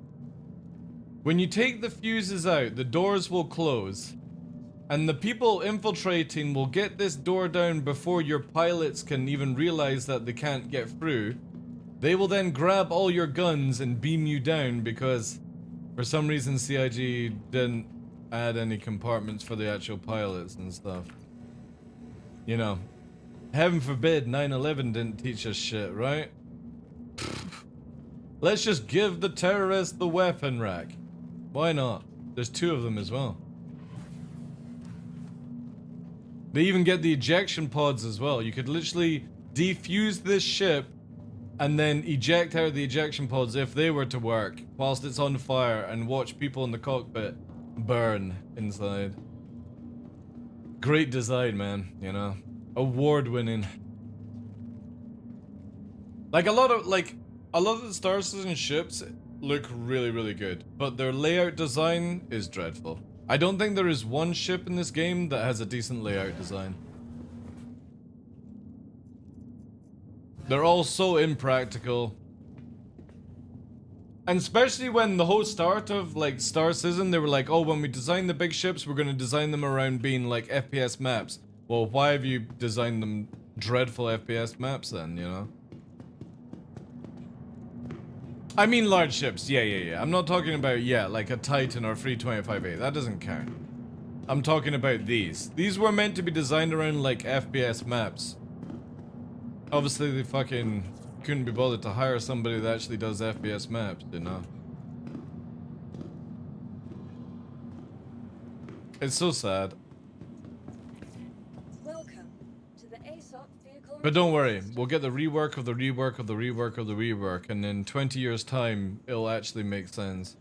When you take the fuses out, the doors will close, and the people infiltrating will get this door down before your pilots can even realize that they can't get through. They will then grab all your guns and beam you down because for some reason CIG didn't add any compartments for the actual pilots and stuff. You know, heaven forbid 9/11 didn't teach us shit, right? Let's just give the terrorists the weapon rack. Why not? There's 2 of them as well. They even get the ejection pods as well. You could literally defuse this ship and then eject out the ejection pods if they were to work whilst it's on fire and watch people in the cockpit burn inside. Great design, man, you know. Award-winning. Like a lot of the Star Citizen ships look really, really good, but their layout design is dreadful. I don't think there is one ship in this game that has a decent layout design. They're all so impractical. And especially when the whole start of like Star Citizen, they were like, oh, when we design the big ships, we're gonna design them around being like FPS maps. Well, why have you designed them dreadful FPS maps then, you know? I mean large ships, yeah. I'm not talking about, like a Titan or 325A, that doesn't count. I'm talking about these. These were meant to be designed around like FPS maps. Obviously they fucking couldn't be bothered to hire somebody that actually does FPS maps, you know? It's so sad. Welcome to the ASOP vehicle. But don't worry, we'll get the rework of the rework of the rework of the rework, and in 20 years time, it'll actually make sense.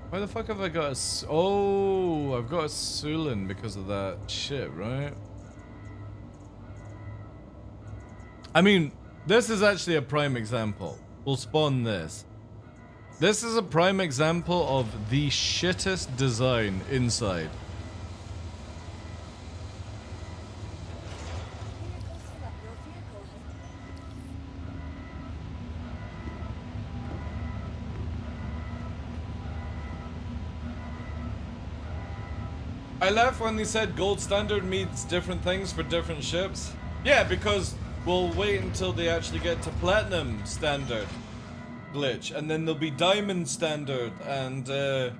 Why the fuck have I got a... Oh, I've got a Sulin because of that shit, right? I mean, this is actually a prime example. We'll spawn this. This is a prime example of the shittest design inside. I laughed when they said gold standard means different things for different ships. Yeah, because we'll wait until they actually get to platinum standard glitch, and then there'll be diamond standard and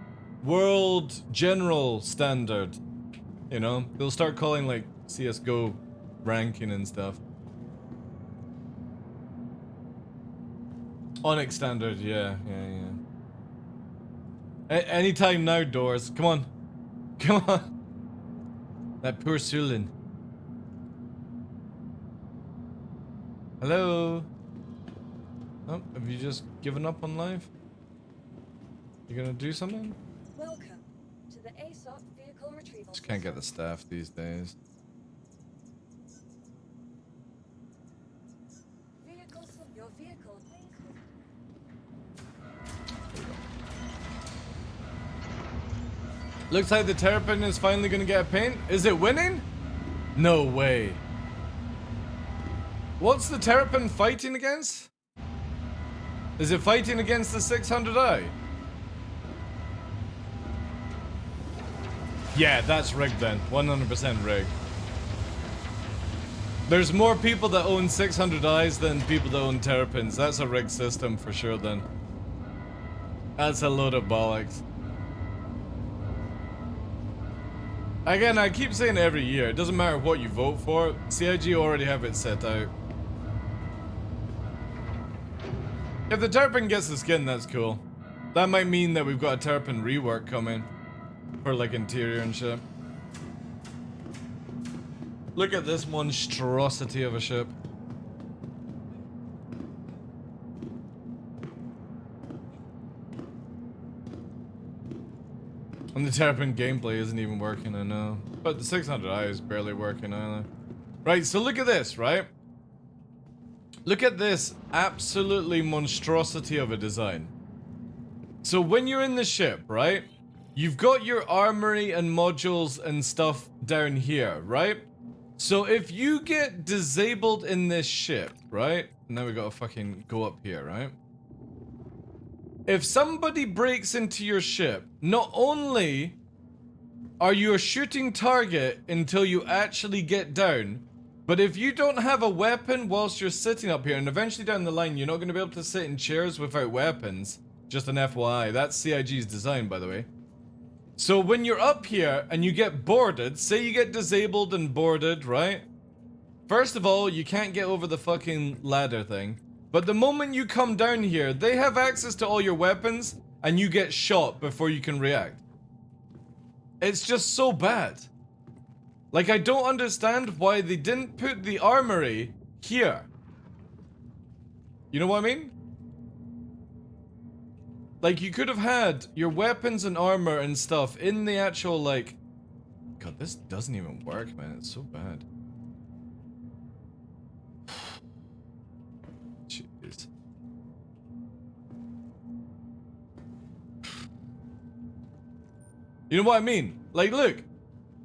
world general standard. You know, they'll start calling like CS:GO ranking and stuff. Onyx standard, yeah. Anytime now, Doors. Come on. Come on. That poor Sulin. Hello? Oh, have you just given up on life? You gonna do something? Welcome to the ASOP vehicle retrieval. Just can't get the staff these days. Your vehicle. Looks like the Terrapin is finally gonna get a paint. Is it winning? No way. What's the Terrapin fighting against? Is it fighting against the 600i? Yeah, that's rigged then. 100% rigged. There's more people that own 600 eyes than people that own terrapins. That's a rigged system for sure then. That's a load of bollocks. Again, I keep saying every year, it doesn't matter what you vote for, CIG already have it set out. If the terrapin gets the skin, that's cool. That might mean that we've got a terrapin rework coming. For like interior and shit. Look at this monstrosity of a ship. And the terrapin gameplay isn't even working, I know. But the 600i is barely working either. Right, so look at this, right? Look at this absolutely monstrosity of a design. So when you're in the ship, right? You've got your armory and modules and stuff down here, right? So if you get disabled in this ship, right? Now we gotta fucking go up here, right? If somebody breaks into your ship, not only are you a shooting target until you actually get down, but if you don't have a weapon whilst you're sitting up here, and eventually down the line you're not going to be able to sit in chairs without weapons, just an FYI, that's CIG's design, by the way. So when you're up here and you get boarded, say you get disabled and boarded, right? First of all, you can't get over the fucking ladder thing. But the moment you come down here, they have access to all your weapons and you get shot before you can react. It's just so bad. Like, I don't understand why they didn't put the armory here. You know what I mean? Like, you could have had your weapons and armor and stuff in the actual, like... God, this doesn't even work, man. It's so bad. Jeez. You know what I mean? Like, look.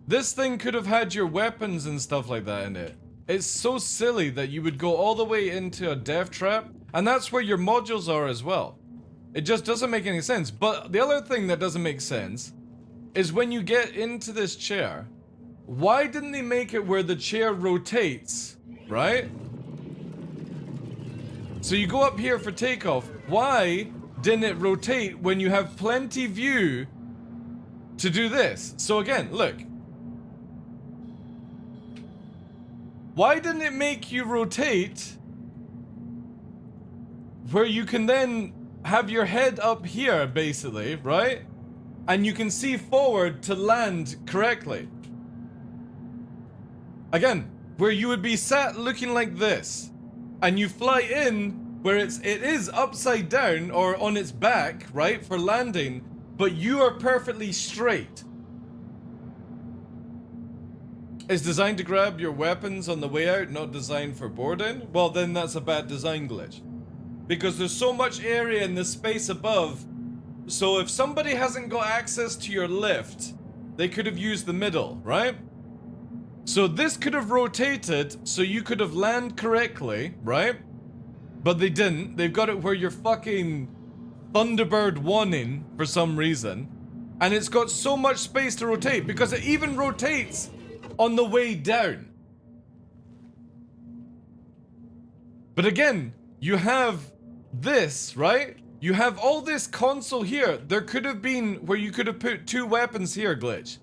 This thing could have had your weapons and stuff like that in it. It's so silly that you would go all the way into a death trap, and that's where your modules are as well. It just doesn't make any sense. But the other thing that doesn't make sense is when you get into this chair, why didn't they make it where the chair rotates, right? So you go up here for takeoff. Why didn't it rotate when you have plenty view to do this? So again, look. Why didn't it make you rotate where you can then have your head up here, basically, right? And you can see forward to land correctly. Again, where you would be sat looking like this, and you fly in where it is upside down or on its back, right, for landing, but you are perfectly straight. It's designed to grab your weapons on the way out, not designed for boarding? Well, then that's a bad design glitch. Because there's so much area in the space above, so if somebody hasn't got access to your lift, they could have used the middle, right? So this could have rotated, so you could have landed correctly, right? But they didn't. They've got it where you're fucking Thunderbird 1-ing for some reason. And it's got so much space to rotate, because it even rotates on the way down. But again, you have this, right? You have all this console here. There could have been where you could have put two weapons here, glitch.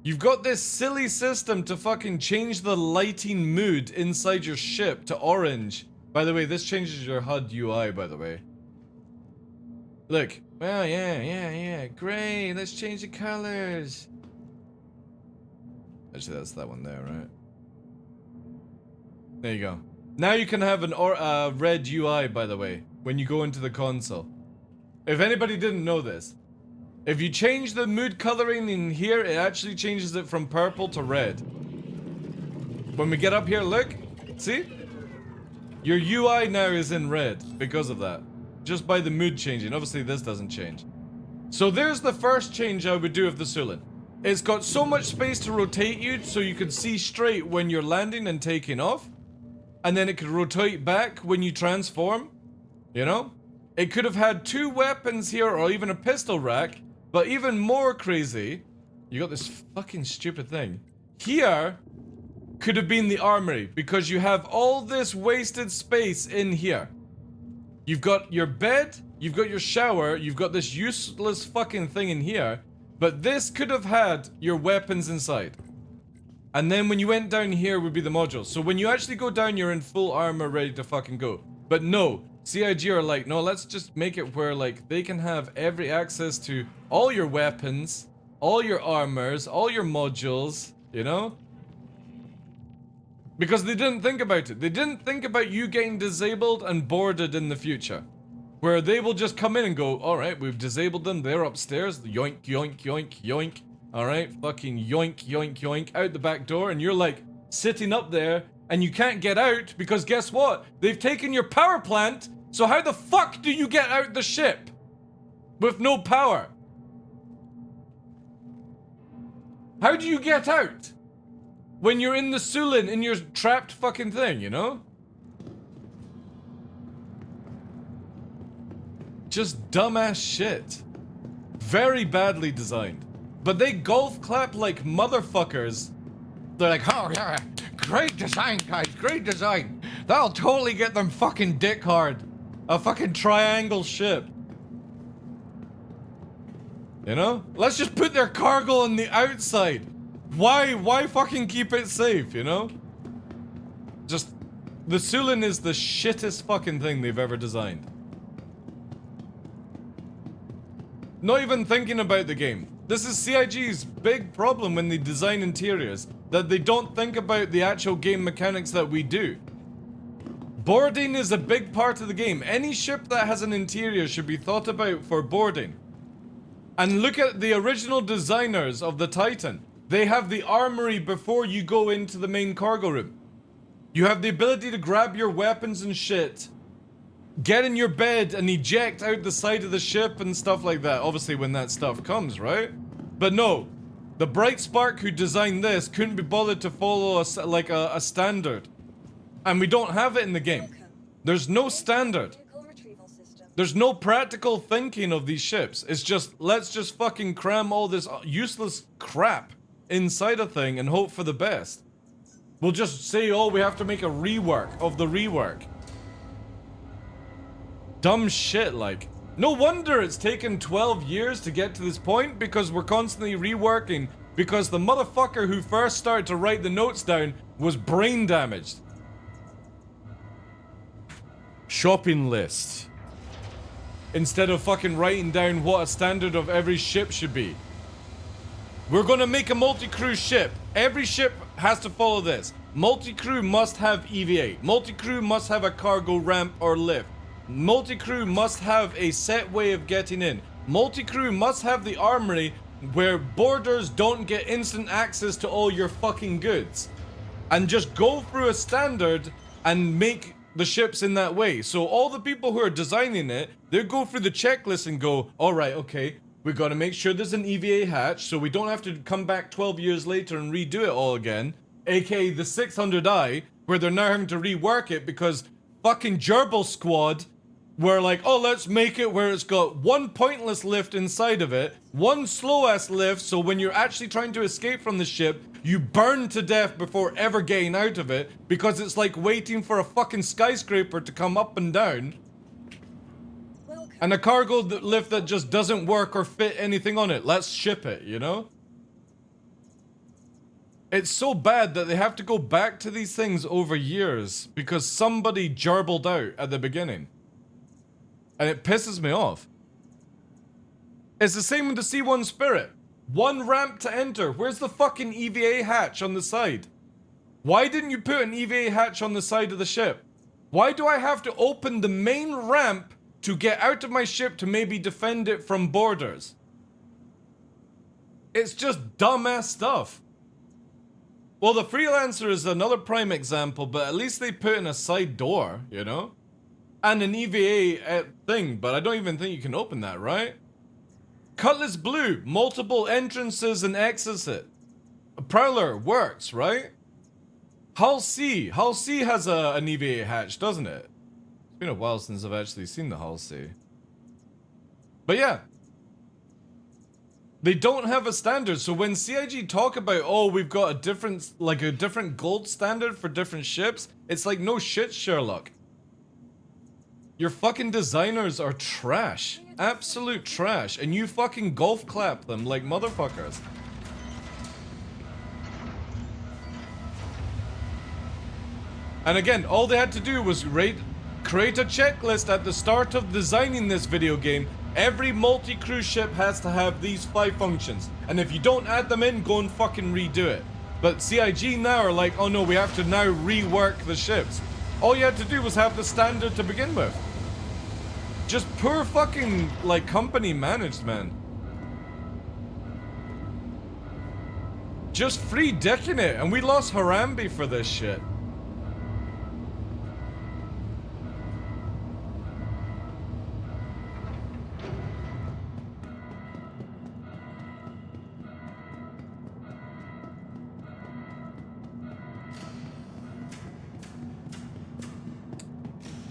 You've got this silly system to fucking change the lighting mood inside your ship to orange. By the way, this changes your HUD UI, by the way. Look. Well, yeah. Great. Let's change the colors. Actually, that's that one there, right? There you go. Now you can have an red UI, by the way, when you go into the console. If anybody didn't know this, if you change the mood coloring in here, it actually changes it from purple to red. When we get up here, look, see? Your UI now is in red because of that. Just by the mood changing. Obviously, this doesn't change. So there's the first change I would do of the Sulin. It's got so much space to rotate you so you can see straight when you're landing and taking off. And then it could rotate back when you transform. You know? It could have had two weapons here or even a pistol rack. But even more crazy, You got this fucking stupid thing. Here could have been the armory because you have all this wasted space in here. You've got your bed, you've got your shower, you've got this useless fucking thing in here, but this could have had your weapons inside. And then when you went down here would be the modules. So when you actually go down, you're in full armor ready to fucking go. But no, CIG are like, no, let's just make it where like they can have every access to all your weapons, all your armors, all your modules, you know? Because they didn't think about it. They didn't think about you getting disabled and boarded in the future. Where they will just come in and go, alright, we've disabled them, they're upstairs, yoink, yoink, yoink, yoink. Alright, fucking yoink, yoink, yoink, out the back door, and you're like, sitting up there, and you can't get out, because guess what? They've taken your power plant, so how the fuck do you get out the ship? With no power? How do you get out? When you're in the Sulin in your trapped fucking thing, you know? Just dumbass shit. Very badly designed. But they golf clap like motherfuckers. They're like, oh yeah, great design guys, great design. That'll totally get them fucking dick hard. A fucking triangle ship. You know? Let's just put their cargo on the outside. Why fucking keep it safe, you know? Just, the Sulin is the shittest fucking thing they've ever designed. Not even thinking about the game. This is CIG's big problem when they design interiors, that they don't think about the actual game mechanics that we do. Boarding is a big part of the game. Any ship that has an interior should be thought about for boarding. And look at the original designers of the Titan. They have the armory before you go into the main cargo room. You have the ability to grab your weapons and shit, get in your bed and eject out the side of the ship and stuff like that. Obviously when that stuff comes, right? But no, the Bright Spark who designed this couldn't be bothered to follow a standard. And we don't have it in the game. There's no standard. There's no practical thinking of these ships. It's just, let's just fucking cram all this useless crap inside a thing and hope for the best. We'll just say, oh, we have to make a rework of the rework. Dumb shit, like. No wonder it's taken 12 years to get to this point, because we're constantly reworking, because the motherfucker who first started to write the notes down was brain damaged. Shopping list. Instead of fucking writing down what a standard of every ship should be. We're gonna make a multi-crew ship. Every ship has to follow this. Multi-crew must have EVA. Multi-crew must have a cargo ramp or lift. Multi-crew must have a set way of getting in. Multi-crew must have the armory where boarders don't get instant access to all your fucking goods. And just go through a standard and make the ships in that way. So all the people who are designing it, they go through the checklist and go, alright, okay, we gotta make sure there's an EVA hatch so we don't have to come back 12 years later and redo it all again. AKA the 600i, where they're now having to rework it because fucking Gerbil Squad were like, oh, let's make it where it's got one pointless lift inside of it, one slow-ass lift, so when you're actually trying to escape from the ship, you burn to death before ever getting out of it, because it's like waiting for a fucking skyscraper to come up and down. And a cargo lift that just doesn't work or fit anything on it. Let's ship it, you know? It's so bad that they have to go back to these things over years because somebody gerbled out at the beginning. And it pisses me off. It's the same with the C1 Spirit. One ramp to enter. Where's the fucking EVA hatch on the side? Why didn't you put an EVA hatch on the side of the ship? Why do I have to open the main ramp to get out of my ship to maybe defend it from boarders? It's just dumbass stuff. Well, the Freelancer is another prime example, but at least they put in a side door, you know? And an EVA thing, but I don't even think you can open that, right? Cutlass Blue, multiple entrances and exits it. A Prowler works, right? Hull C has an EVA hatch, doesn't it? It's been a while since I've actually seen the Hull C. But yeah. They don't have a standard, so when CIG talk about, oh, we've got a different gold standard for different ships, it's like, no shit, Sherlock. Your fucking designers are trash. Absolute trash. And you fucking golf clap them like motherfuckers. And again, all they had to do was create a checklist at the start of designing this video game. Every multi-crew ship has to have these 5 functions. And if you don't add them in, go and fucking redo it. But CIG now are like, oh no, we have to now rework the ships. All you had to do was have the standard to begin with. Just poor fucking, like, company managed, man. Just free decking it, and we lost Harambe for this shit.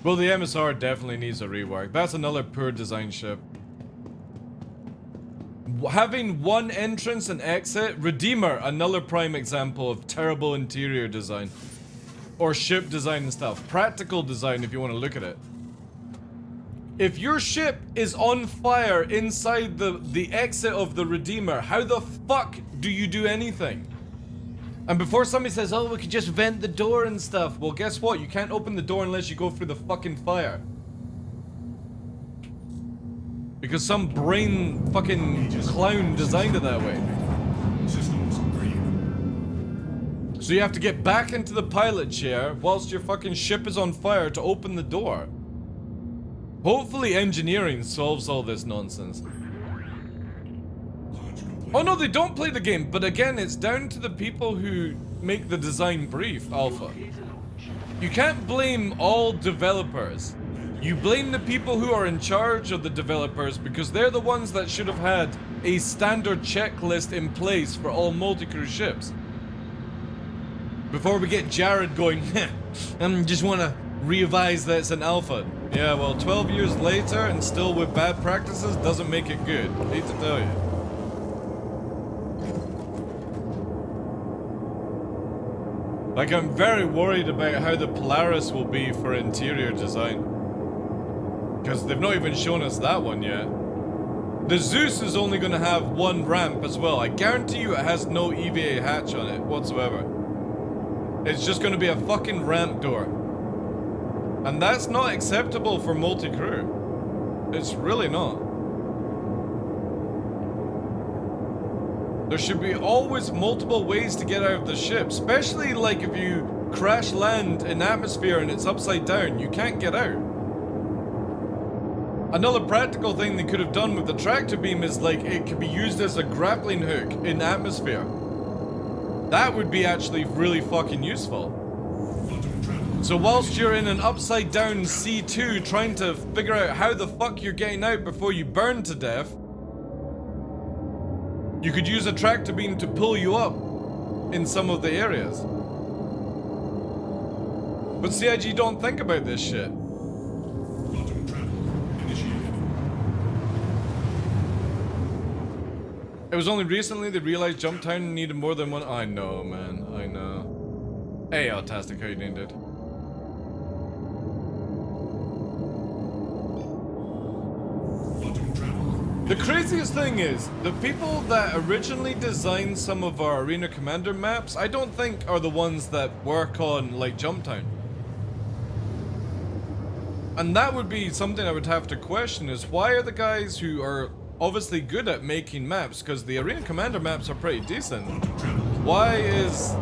Well, the MSR definitely needs a rework. That's another poor design ship. Having one entrance and exit, Redeemer, another prime example of terrible interior design. Or ship design and stuff. Practical design if you want to look at it. If your ship is on fire inside the exit of the Redeemer, how the fuck do you do anything? And before somebody says, oh, we could just vent the door and stuff. Well, guess what? You can't open the door unless you go through the fucking fire. Because some brain fucking clown designed it that way. So you have to get back into the pilot chair whilst your fucking ship is on fire to open the door. Hopefully engineering solves all this nonsense. Oh no, they don't play the game, but again, it's down to the people who make the design brief, Alpha. You can't blame all developers. You blame the people who are in charge of the developers because they're the ones that should have had a standard checklist in place for all multi-crew ships. Before we get Jared going, I just want to revise that it's an alpha. Yeah, well, 12 years later and still with bad practices doesn't make it good. Hate to tell you. Like, I'm very worried about how the Polaris will be for interior design. Because they've not even shown us that one yet. The Zeus is only going to have one ramp as well. I guarantee you it has no EVA hatch on it whatsoever. It's just going to be a fucking ramp door. And that's not acceptable for multi-crew. It's really not. There should be always multiple ways to get out of the ship, especially like if you crash land in atmosphere and it's upside down, you can't get out. Another practical thing they could have done with the tractor beam is like it could be used as a grappling hook in atmosphere. That would be actually really fucking useful. So whilst you're in an upside down C2 trying to figure out how the fuck you're getting out before you burn to death, you could use a tractor beam to pull you up in some of the areas. But CIG don't think about this shit. It was only recently they realized Jumptown needed more than one. I know, man. I know. Hey, Autastic, how you doing, dude? The craziest thing is, the people that originally designed some of our Arena Commander maps, I don't think are the ones that work on, like, Jumptown. And that would be something I would have to question, is why are the guys who are obviously good at making maps, because the Arena Commander maps are pretty decent, why is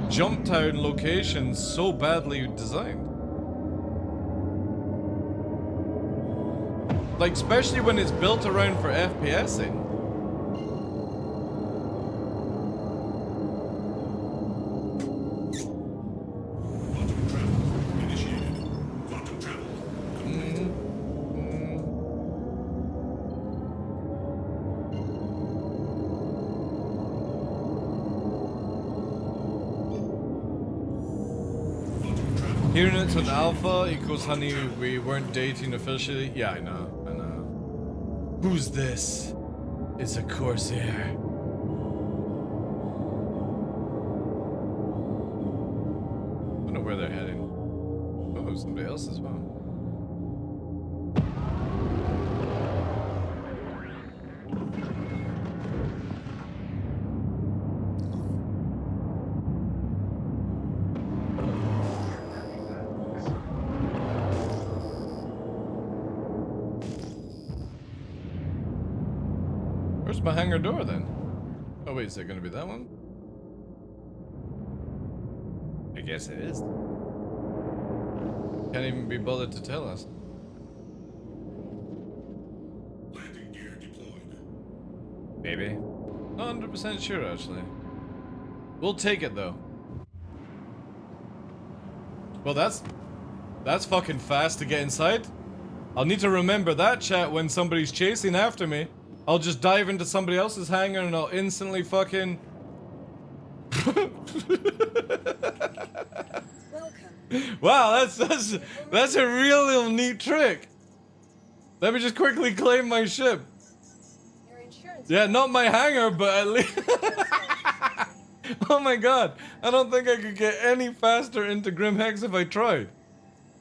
Jumptown locations so badly designed? Like, especially when it's built around for FPSing. Hearing it's an alpha equals honey, we weren't dating officially. Yeah, I know, I know. Who's this? is a Corsair. I don't know where they're heading. Oh, somebody else as well. Where's my hangar door then? Oh wait, is it gonna be that one? I guess it is. Can't even be bothered to tell us. Landing gear deployed. Maybe. Not 100% sure actually. We'll take it though. Well, that's fucking fast to get inside. I'll need to remember that, chat, when somebody's chasing after me. I'll just dive into somebody else's hangar and I'll instantly fucking... Welcome. Wow, that's a real little neat trick. Let me just quickly claim my ship. Your insurance. Yeah, not my hangar, but at least... Oh my god, I don't think I could get any faster into Grim Hex if I tried.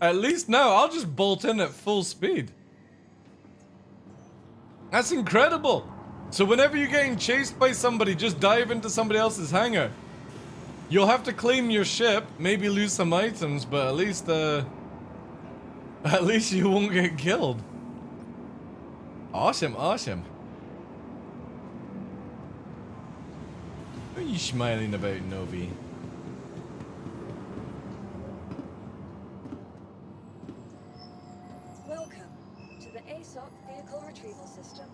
At least now, I'll just bolt in at full speed. That's incredible. So whenever you're getting chased by somebody, just dive into somebody else's hangar. You'll have to claim your ship, maybe lose some items, but at least you won't get killed. Awesome, awesome. What are you smiling about, Novi? Welcome to the ASOP vehicle retrieval system.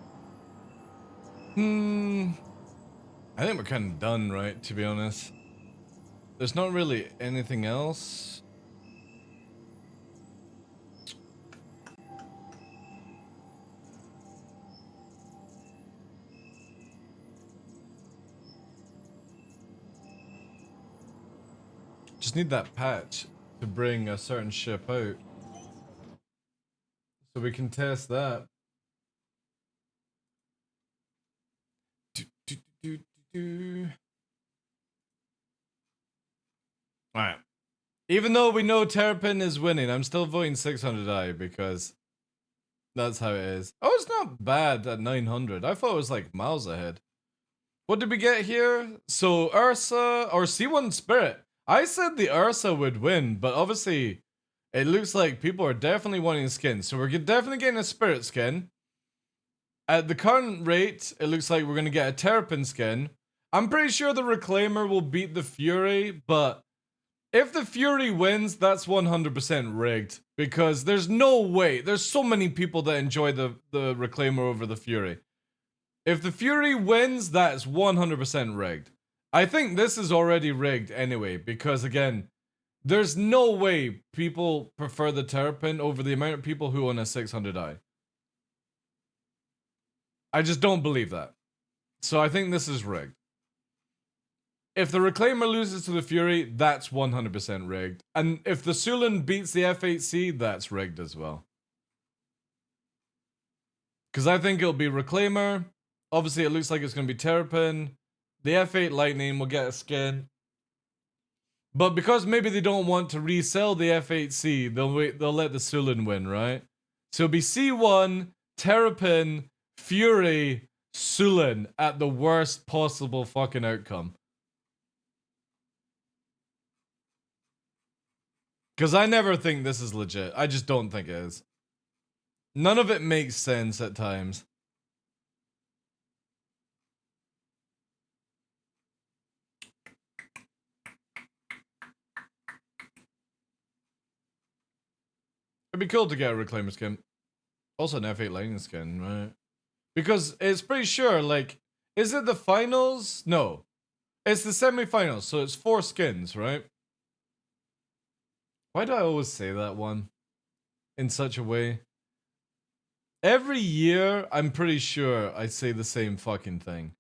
I think we're kind of done, right, to be honest. There's not really anything else. Just need that patch to bring a certain ship out. So we can test that. Alright. Even though we know Terrapin is winning, I'm still voting 600i because that's how it is. Oh, it's not bad at 900. I thought it was like miles ahead. What did we get here? So Ursa or C1 Spirit. I said the Ursa would win, but obviously it looks like people are definitely wanting skins. So we're definitely getting a Spirit skin. At the current rate, it looks like we're going to get a Terrapin skin. I'm pretty sure the Reclaimer will beat the Fury, but if the Fury wins, that's 100% rigged. Because there's no way. There's so many people that enjoy the Reclaimer over the Fury. If the Fury wins, that's 100% rigged. I think this is already rigged anyway, because again, there's no way people prefer the Terrapin over the amount of people who own a 600i. I just don't believe that. So I think this is rigged. If the Reclaimer loses to the Fury, that's 100% rigged. And if the Sulan beats the F8C, that's rigged as well. Because I think it'll be Reclaimer. Obviously, it looks like it's going to be Terrapin. The F8 Lightning will get a skin. But because maybe they don't want to resell the F8C, they'll let the Sulan win, right? So it'll be C1, Terrapin, Fury, Sulan at the worst possible fucking outcome. Because I never think this is legit. I just don't think it is. None of it makes sense at times. It'd be cool to get a Reclaimer skin. Also an F8 Lightning skin, right? Because it's pretty sure, like, is it the finals? No. It's the semifinals, so it's 4 skins, right? Why do I always say that one in such a way? Every year, I'm pretty sure I say the same fucking thing.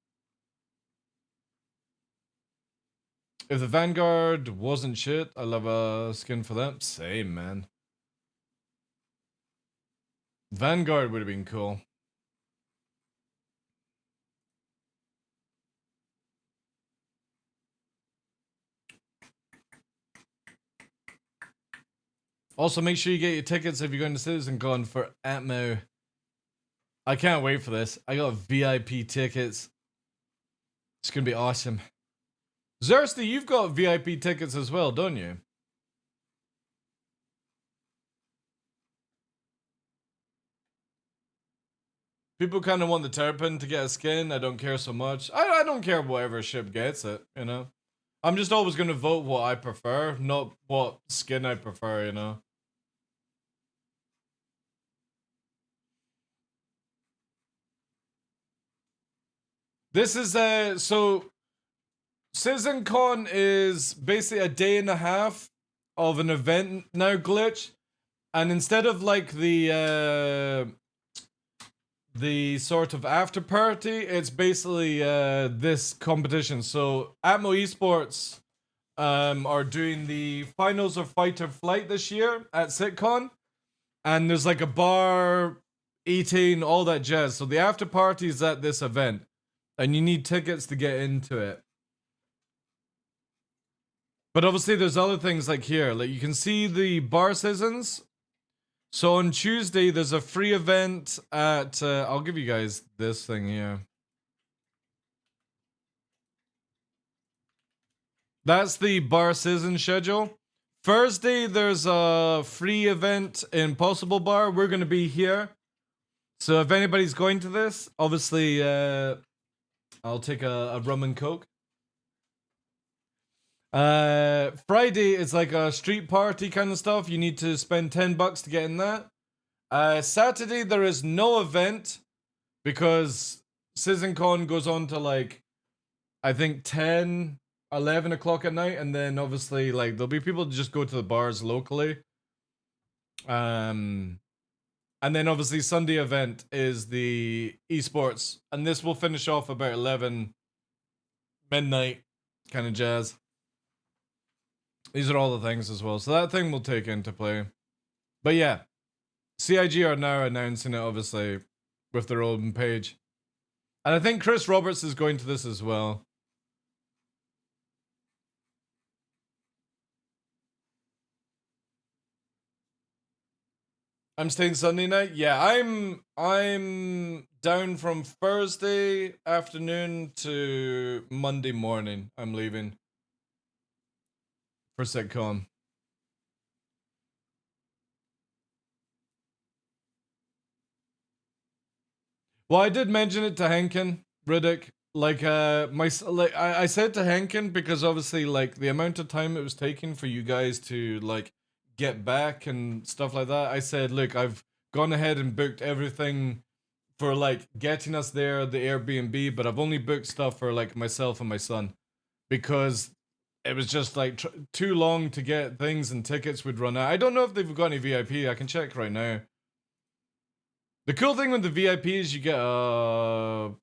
If the Vanguard wasn't shit, I love a skin for them. Same, man. Vanguard would have been cool. Also, make sure you get your tickets if you're going to CitizenCon for Atmo. I can't wait for this. I got VIP tickets. It's going to be awesome. Zersty, you've got VIP tickets as well, don't you? People kind of want the Terrapin to get a skin. I don't care so much. I don't care whatever ship gets it, you know? I'm just always going to vote what I prefer, not what skin I prefer, you know? This is so CitizenCon is basically a day and a half of an event now glitch, and instead of like the sort of after party, it's basically this competition. So Atmo Esports are doing the finals of Fight or Flight this year at SitCon, and there's like a bar, eating, all that jazz. So the after party is at this event, and you need tickets to get into it. But obviously there's other things like here, like you can see the bar seasons. So on Tuesday, there's a free event at, I'll give you guys this thing here. That's the bar season schedule. Thursday, there's a free event in Possible Bar. We're going to be here. So if anybody's going to this, obviously, I'll take a rum and coke. Friday is like a street party kind of stuff. You need to spend $10 to get in that. Saturday there is no event because CitizenCon goes on to like I think 10, 11 o'clock at night, and then obviously like there'll be people that just go to the bars locally. And then obviously Sunday event is the esports, and this will finish off about 11 midnight kind of jazz. These are all the things as well. So that thing will take into play. But yeah, CIG are now announcing it, obviously, with their own page. And I think Chris Roberts is going to this as well. I'm staying Sunday night? Yeah, I'm down from Thursday afternoon to Monday morning. I'm leaving for sitcom. Well, I did mention it to Henkin, Riddick. Like, I said to Henkin because obviously, like, the amount of time it was taking for you guys to like get back and stuff like that. I said, look, I've gone ahead and booked everything for like getting us there, the Airbnb, but I've only booked stuff for like myself and my son because it was just like too long to get things, and tickets would run out. I don't know if they've got any VIP. I can check right now. The cool thing with the VIP is you get a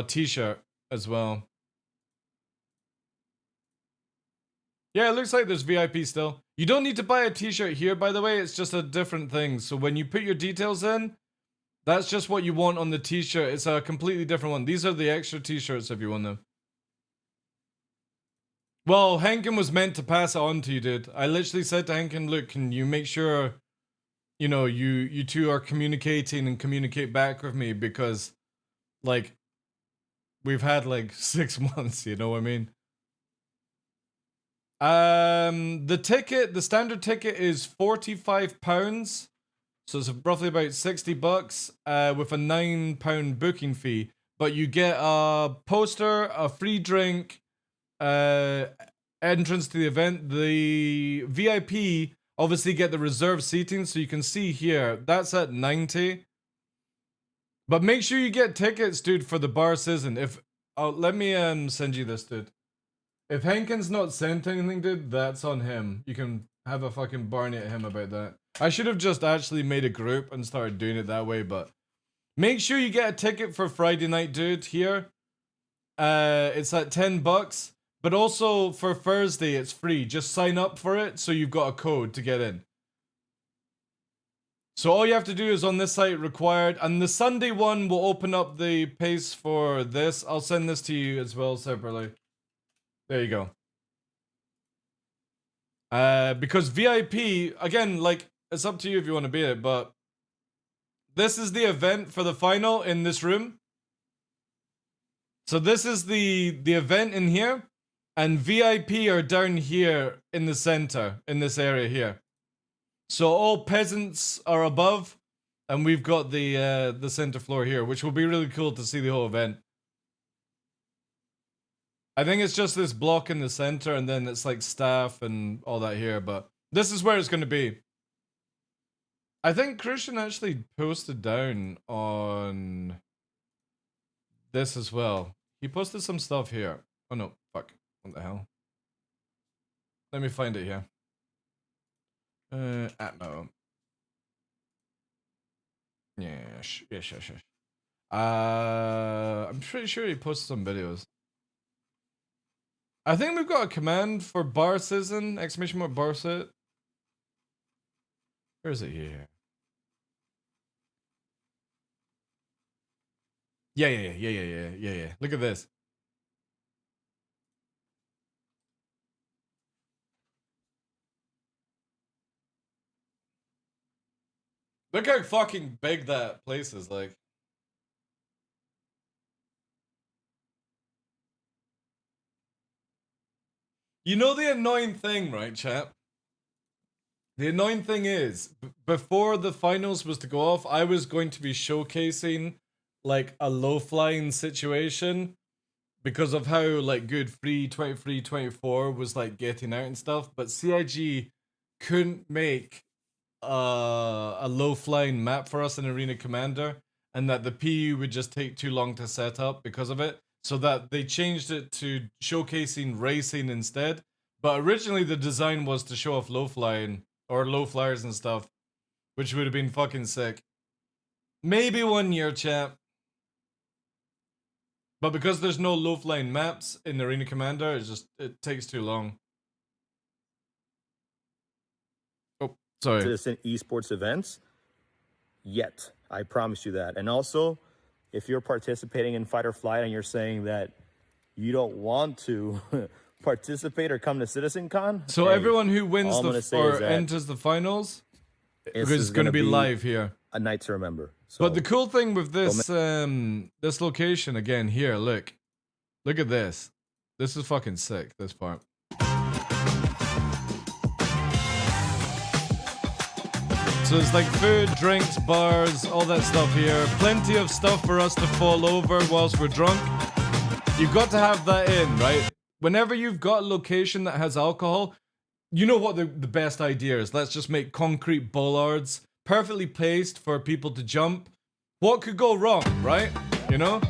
t-shirt as well. Yeah, it looks like there's VIP still. You don't need to buy a t-shirt here, by the way. It's just a different thing. So when you put your details in, that's just what you want on the t-shirt. It's a completely different one. These are the extra t-shirts if you want them. Well, Henkin was meant to pass it on to you, dude. I literally said to Henkin, look, can you make sure, you know, you two are communicating and communicate back with me, because, like, we've had, like, 6 months, you know what I mean? The standard ticket is £45. So it's roughly about $60 with a £9 booking fee. But you get a poster, a free drink, entrance to the event. The VIP obviously get the reserved seating, so you can see here that's at 90. But make sure you get tickets, dude, for the bar season. Let me send you this, dude. If Henkin's not sent anything, dude, that's on him. You can have a fucking Barney at him about that. I should have just actually made a group and started doing it that way, but make sure you get a ticket for Friday night, dude, here. It's at $10, but also for Thursday, it's free. Just sign up for it so you've got a code to get in. So all you have to do is on this site, required, and the Sunday one will open up the pace for this. I'll send this to you as well separately. There you go. Because VIP, again, like, it's up to you if you want to be it, but this is the event for the final in this room. So this is the event in here, and VIP are down here in the center, in this area here. So all peasants are above, and we've got the center floor here, which will be really cool to see the whole event. I think it's just this block in the center, and then it's like staff and all that here, but this is where it's going to be. I think Christian actually posted down on this as well. He posted some stuff here. Oh no, fuck. What the hell? Let me find it here. Atmo. Yes. I'm pretty sure he posted some videos. I think we've got a command for bar season, exclamation mark bar set. Where is it here? Yeah. Look at this. Look how fucking big that place is, like. You know the annoying thing, right, chat? The annoying thing is, before the finals was to go off, I was going to be showcasing, like, a low-flying situation because of how, like, good Free 23, 24 was, like, getting out and stuff, but CIG couldn't make a low-flying map for us in Arena Commander, and that the PU would just take too long to set up because of it, so that they changed it to showcasing racing instead. But originally the design was to show off low-flying, or low flyers and stuff, which would have been fucking sick. Maybe 1 year, chat. But because there's no low-flying maps in Arena Commander, it takes too long. Oh, sorry. Citizen esports events yet. I promise you that. And also, if you're participating in Fight or Flight and you're saying that you don't want to participate or come to CitizenCon, so hey, everyone who wins or enters the finals is going to be live here. A night to remember. So, but the cool thing with this this location again here, look at this. This is fucking sick. This part. So it's like food, drinks, bars, all that stuff here. Plenty of stuff for us to fall over whilst we're drunk. You've got to have that in, right? Whenever you've got a location that has alcohol, you know what the best idea is. Let's just make concrete bollards, perfectly placed for people to jump. What could go wrong, right? You know?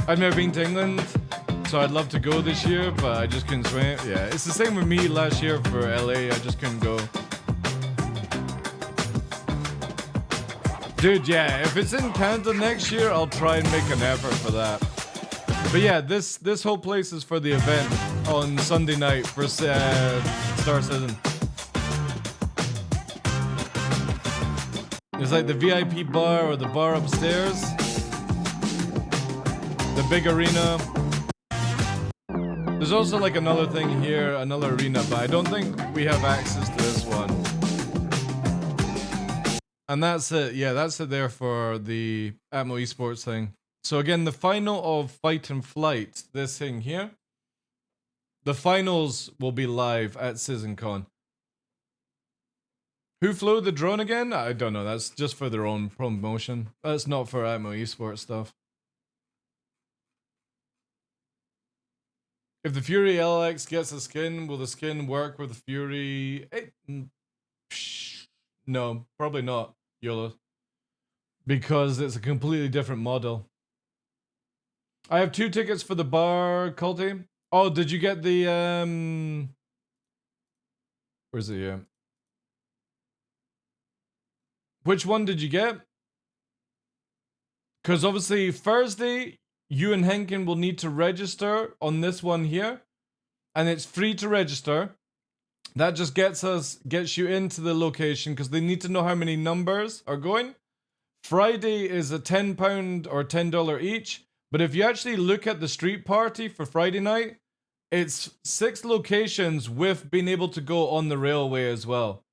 I've never been to England, so I'd love to go this year, but I just couldn't swim. Yeah, it's the same with me last year for LA. I just couldn't go. Dude, yeah, if it's in Canada next year, I'll try and make an effort for that. But yeah, this whole place is for the event on Sunday night for Star Citizen. It's like the VIP bar or the bar upstairs. The big arena. There's also like another thing here, another arena, but I don't think we have access to this one. And that's it. Yeah, that's it there for the Atmo Esports thing. So again, the final of Fight and Flight, this thing here. The finals will be live at CitizenCon. Who flew the drone again? I don't know. That's just for their own promotion. That's not for Atmo Esports stuff. If the Fury LX gets a skin, will the skin work with the Fury? No, probably not, YOLO. Because it's a completely different model. I have 2 tickets for the bar, Culty. Oh, did you get the, where's it here? Which one did you get? Because obviously Thursday, you and Henkin will need to register on this one here. And it's free to register. That just gets you into the location because they need to know how many numbers are going. Friday is a £10 or $10 each. But if you actually look at the street party for Friday night, it's 6 locations with being able to go on the railway as well.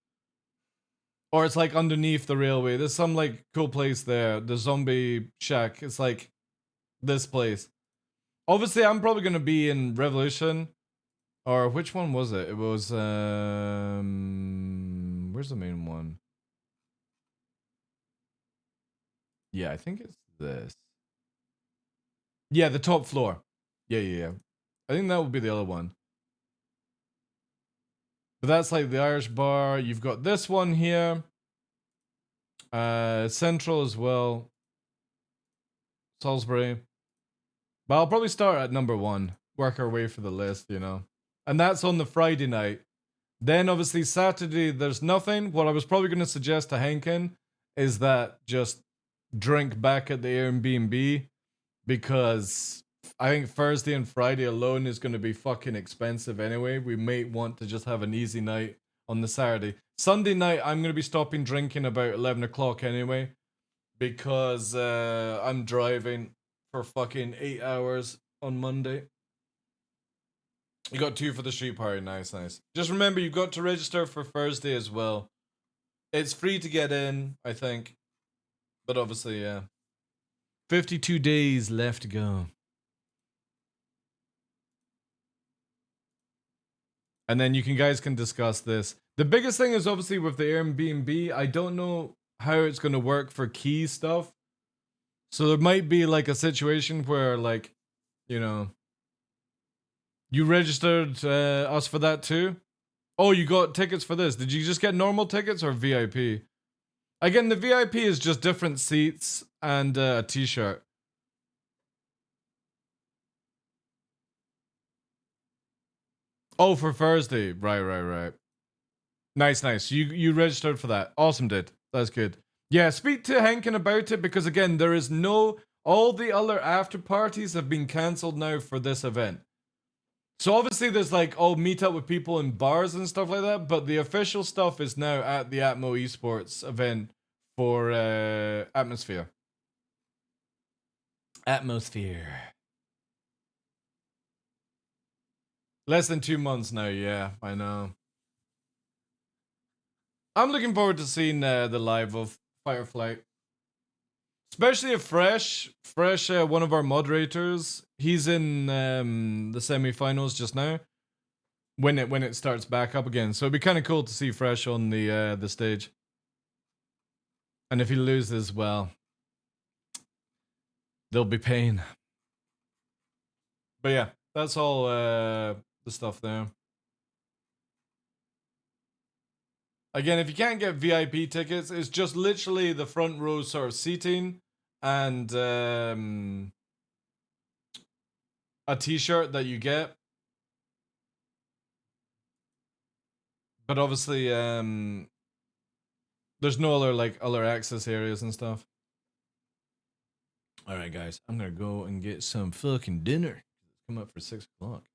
Or it's like underneath the railway. There's some like cool place there. The zombie shack. It's like this place. Obviously, I'm probably gonna be in Revolution. Or which one was it? It was where's the main one? Yeah, I think it's this. Yeah, the top floor. Yeah. I think that would be the other one. But that's like the Irish bar. You've got this one here. Central as well. Salisbury. But I'll probably start at number 1. Work our way for the list, you know. And that's on the Friday night. Then obviously Saturday there's nothing. What I was probably going to suggest to Henkin is that just drink back at the Airbnb, because I think Thursday and Friday alone is going to be fucking expensive anyway. We may want to just have an easy night on the Saturday. Sunday night I'm going to be stopping drinking about 11 o'clock anyway, because I'm driving for fucking 8 hours on Monday. You got 2 for the street party. Nice. Just remember, you've got to register for Thursday as well. It's free to get in, I think. But obviously, yeah. 52 days left to go. And then you guys can discuss this. The biggest thing is obviously with the Airbnb, I don't know how it's going to work for key stuff. So there might be like a situation where, like, you know, you registered us for that too? Oh, you got tickets for this. Did you just get normal tickets or VIP? Again, the VIP is just different seats and a t-shirt. Oh, for Thursday. Right. Nice. You registered for that. Awesome, dude. That's good. Yeah, speak to Henkin about it, because again, there is no... All the other after parties have been cancelled now for this event. So obviously there's like, meet up with people in bars and stuff like that, but the official stuff is now at the Atmo Esports event for Atmosphere. Less than 2 months now, yeah, I know. I'm looking forward to seeing the live of Firefly. Especially if Fresh, one of our moderators, he's in the semi-finals just now. When it starts back up again, so it'd be kind of cool to see Fresh on the stage. And if he loses, well, there'll be pain. But yeah, that's all the stuff there. Again, if you can't get VIP tickets, it's just literally the front row sort of seating and a t-shirt that you get. But obviously, there's no other access areas and stuff. All right, guys, I'm gonna go and get some fucking dinner. It's come up for 6 o'clock.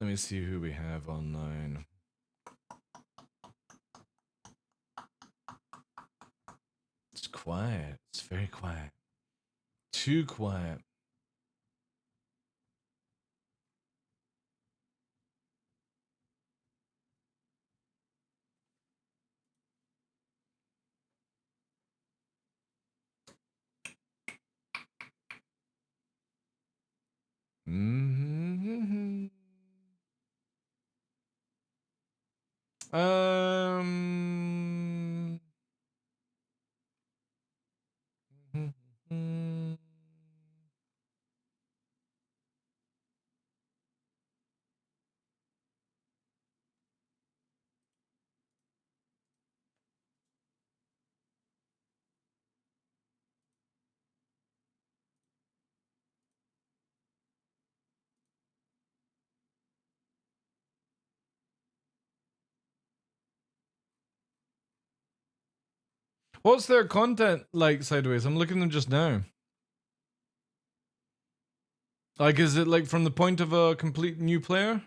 Let me see who we have online. It's quiet. It's very quiet. Too quiet. Mm-hmm. What's their content like, Sideways? I'm looking at them just now. Like, is it like from the point of a complete new player?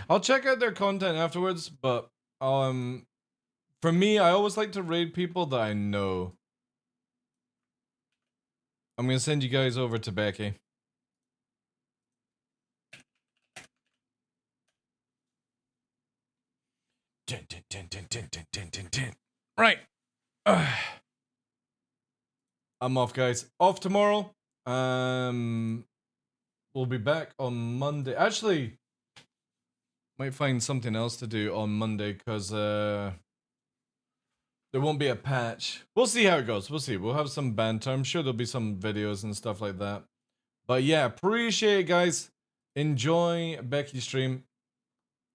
I'll check out their content afterwards, but for me, I always like to raid people that I know. I'm gonna send you guys over to Becky. Right. I'm off, guys. Off tomorrow. We'll be back on Monday. Actually, might find something else to do on Monday because there won't be a patch. We'll see how it goes. We'll see. We'll have some banter. I'm sure there'll be some videos and stuff like that. But yeah, appreciate it, guys. Enjoy Becky's stream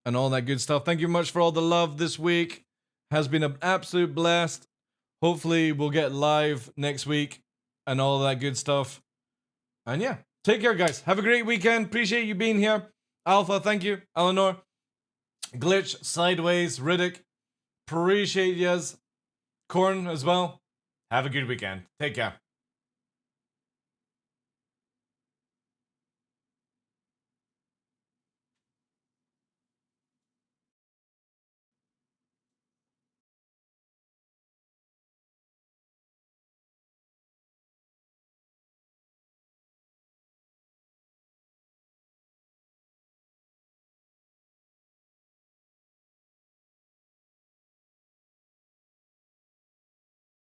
and all that good stuff. Thank you much for all the love this week. Has been an absolute blast. Hopefully we'll get live next week and all that good stuff. And yeah, take care, guys. Have a great weekend. Appreciate you being here. Alpha, thank you. Eleanor, Glitch, Sideways, Riddick, appreciate yous. Corn as well. Have a good weekend. Take care.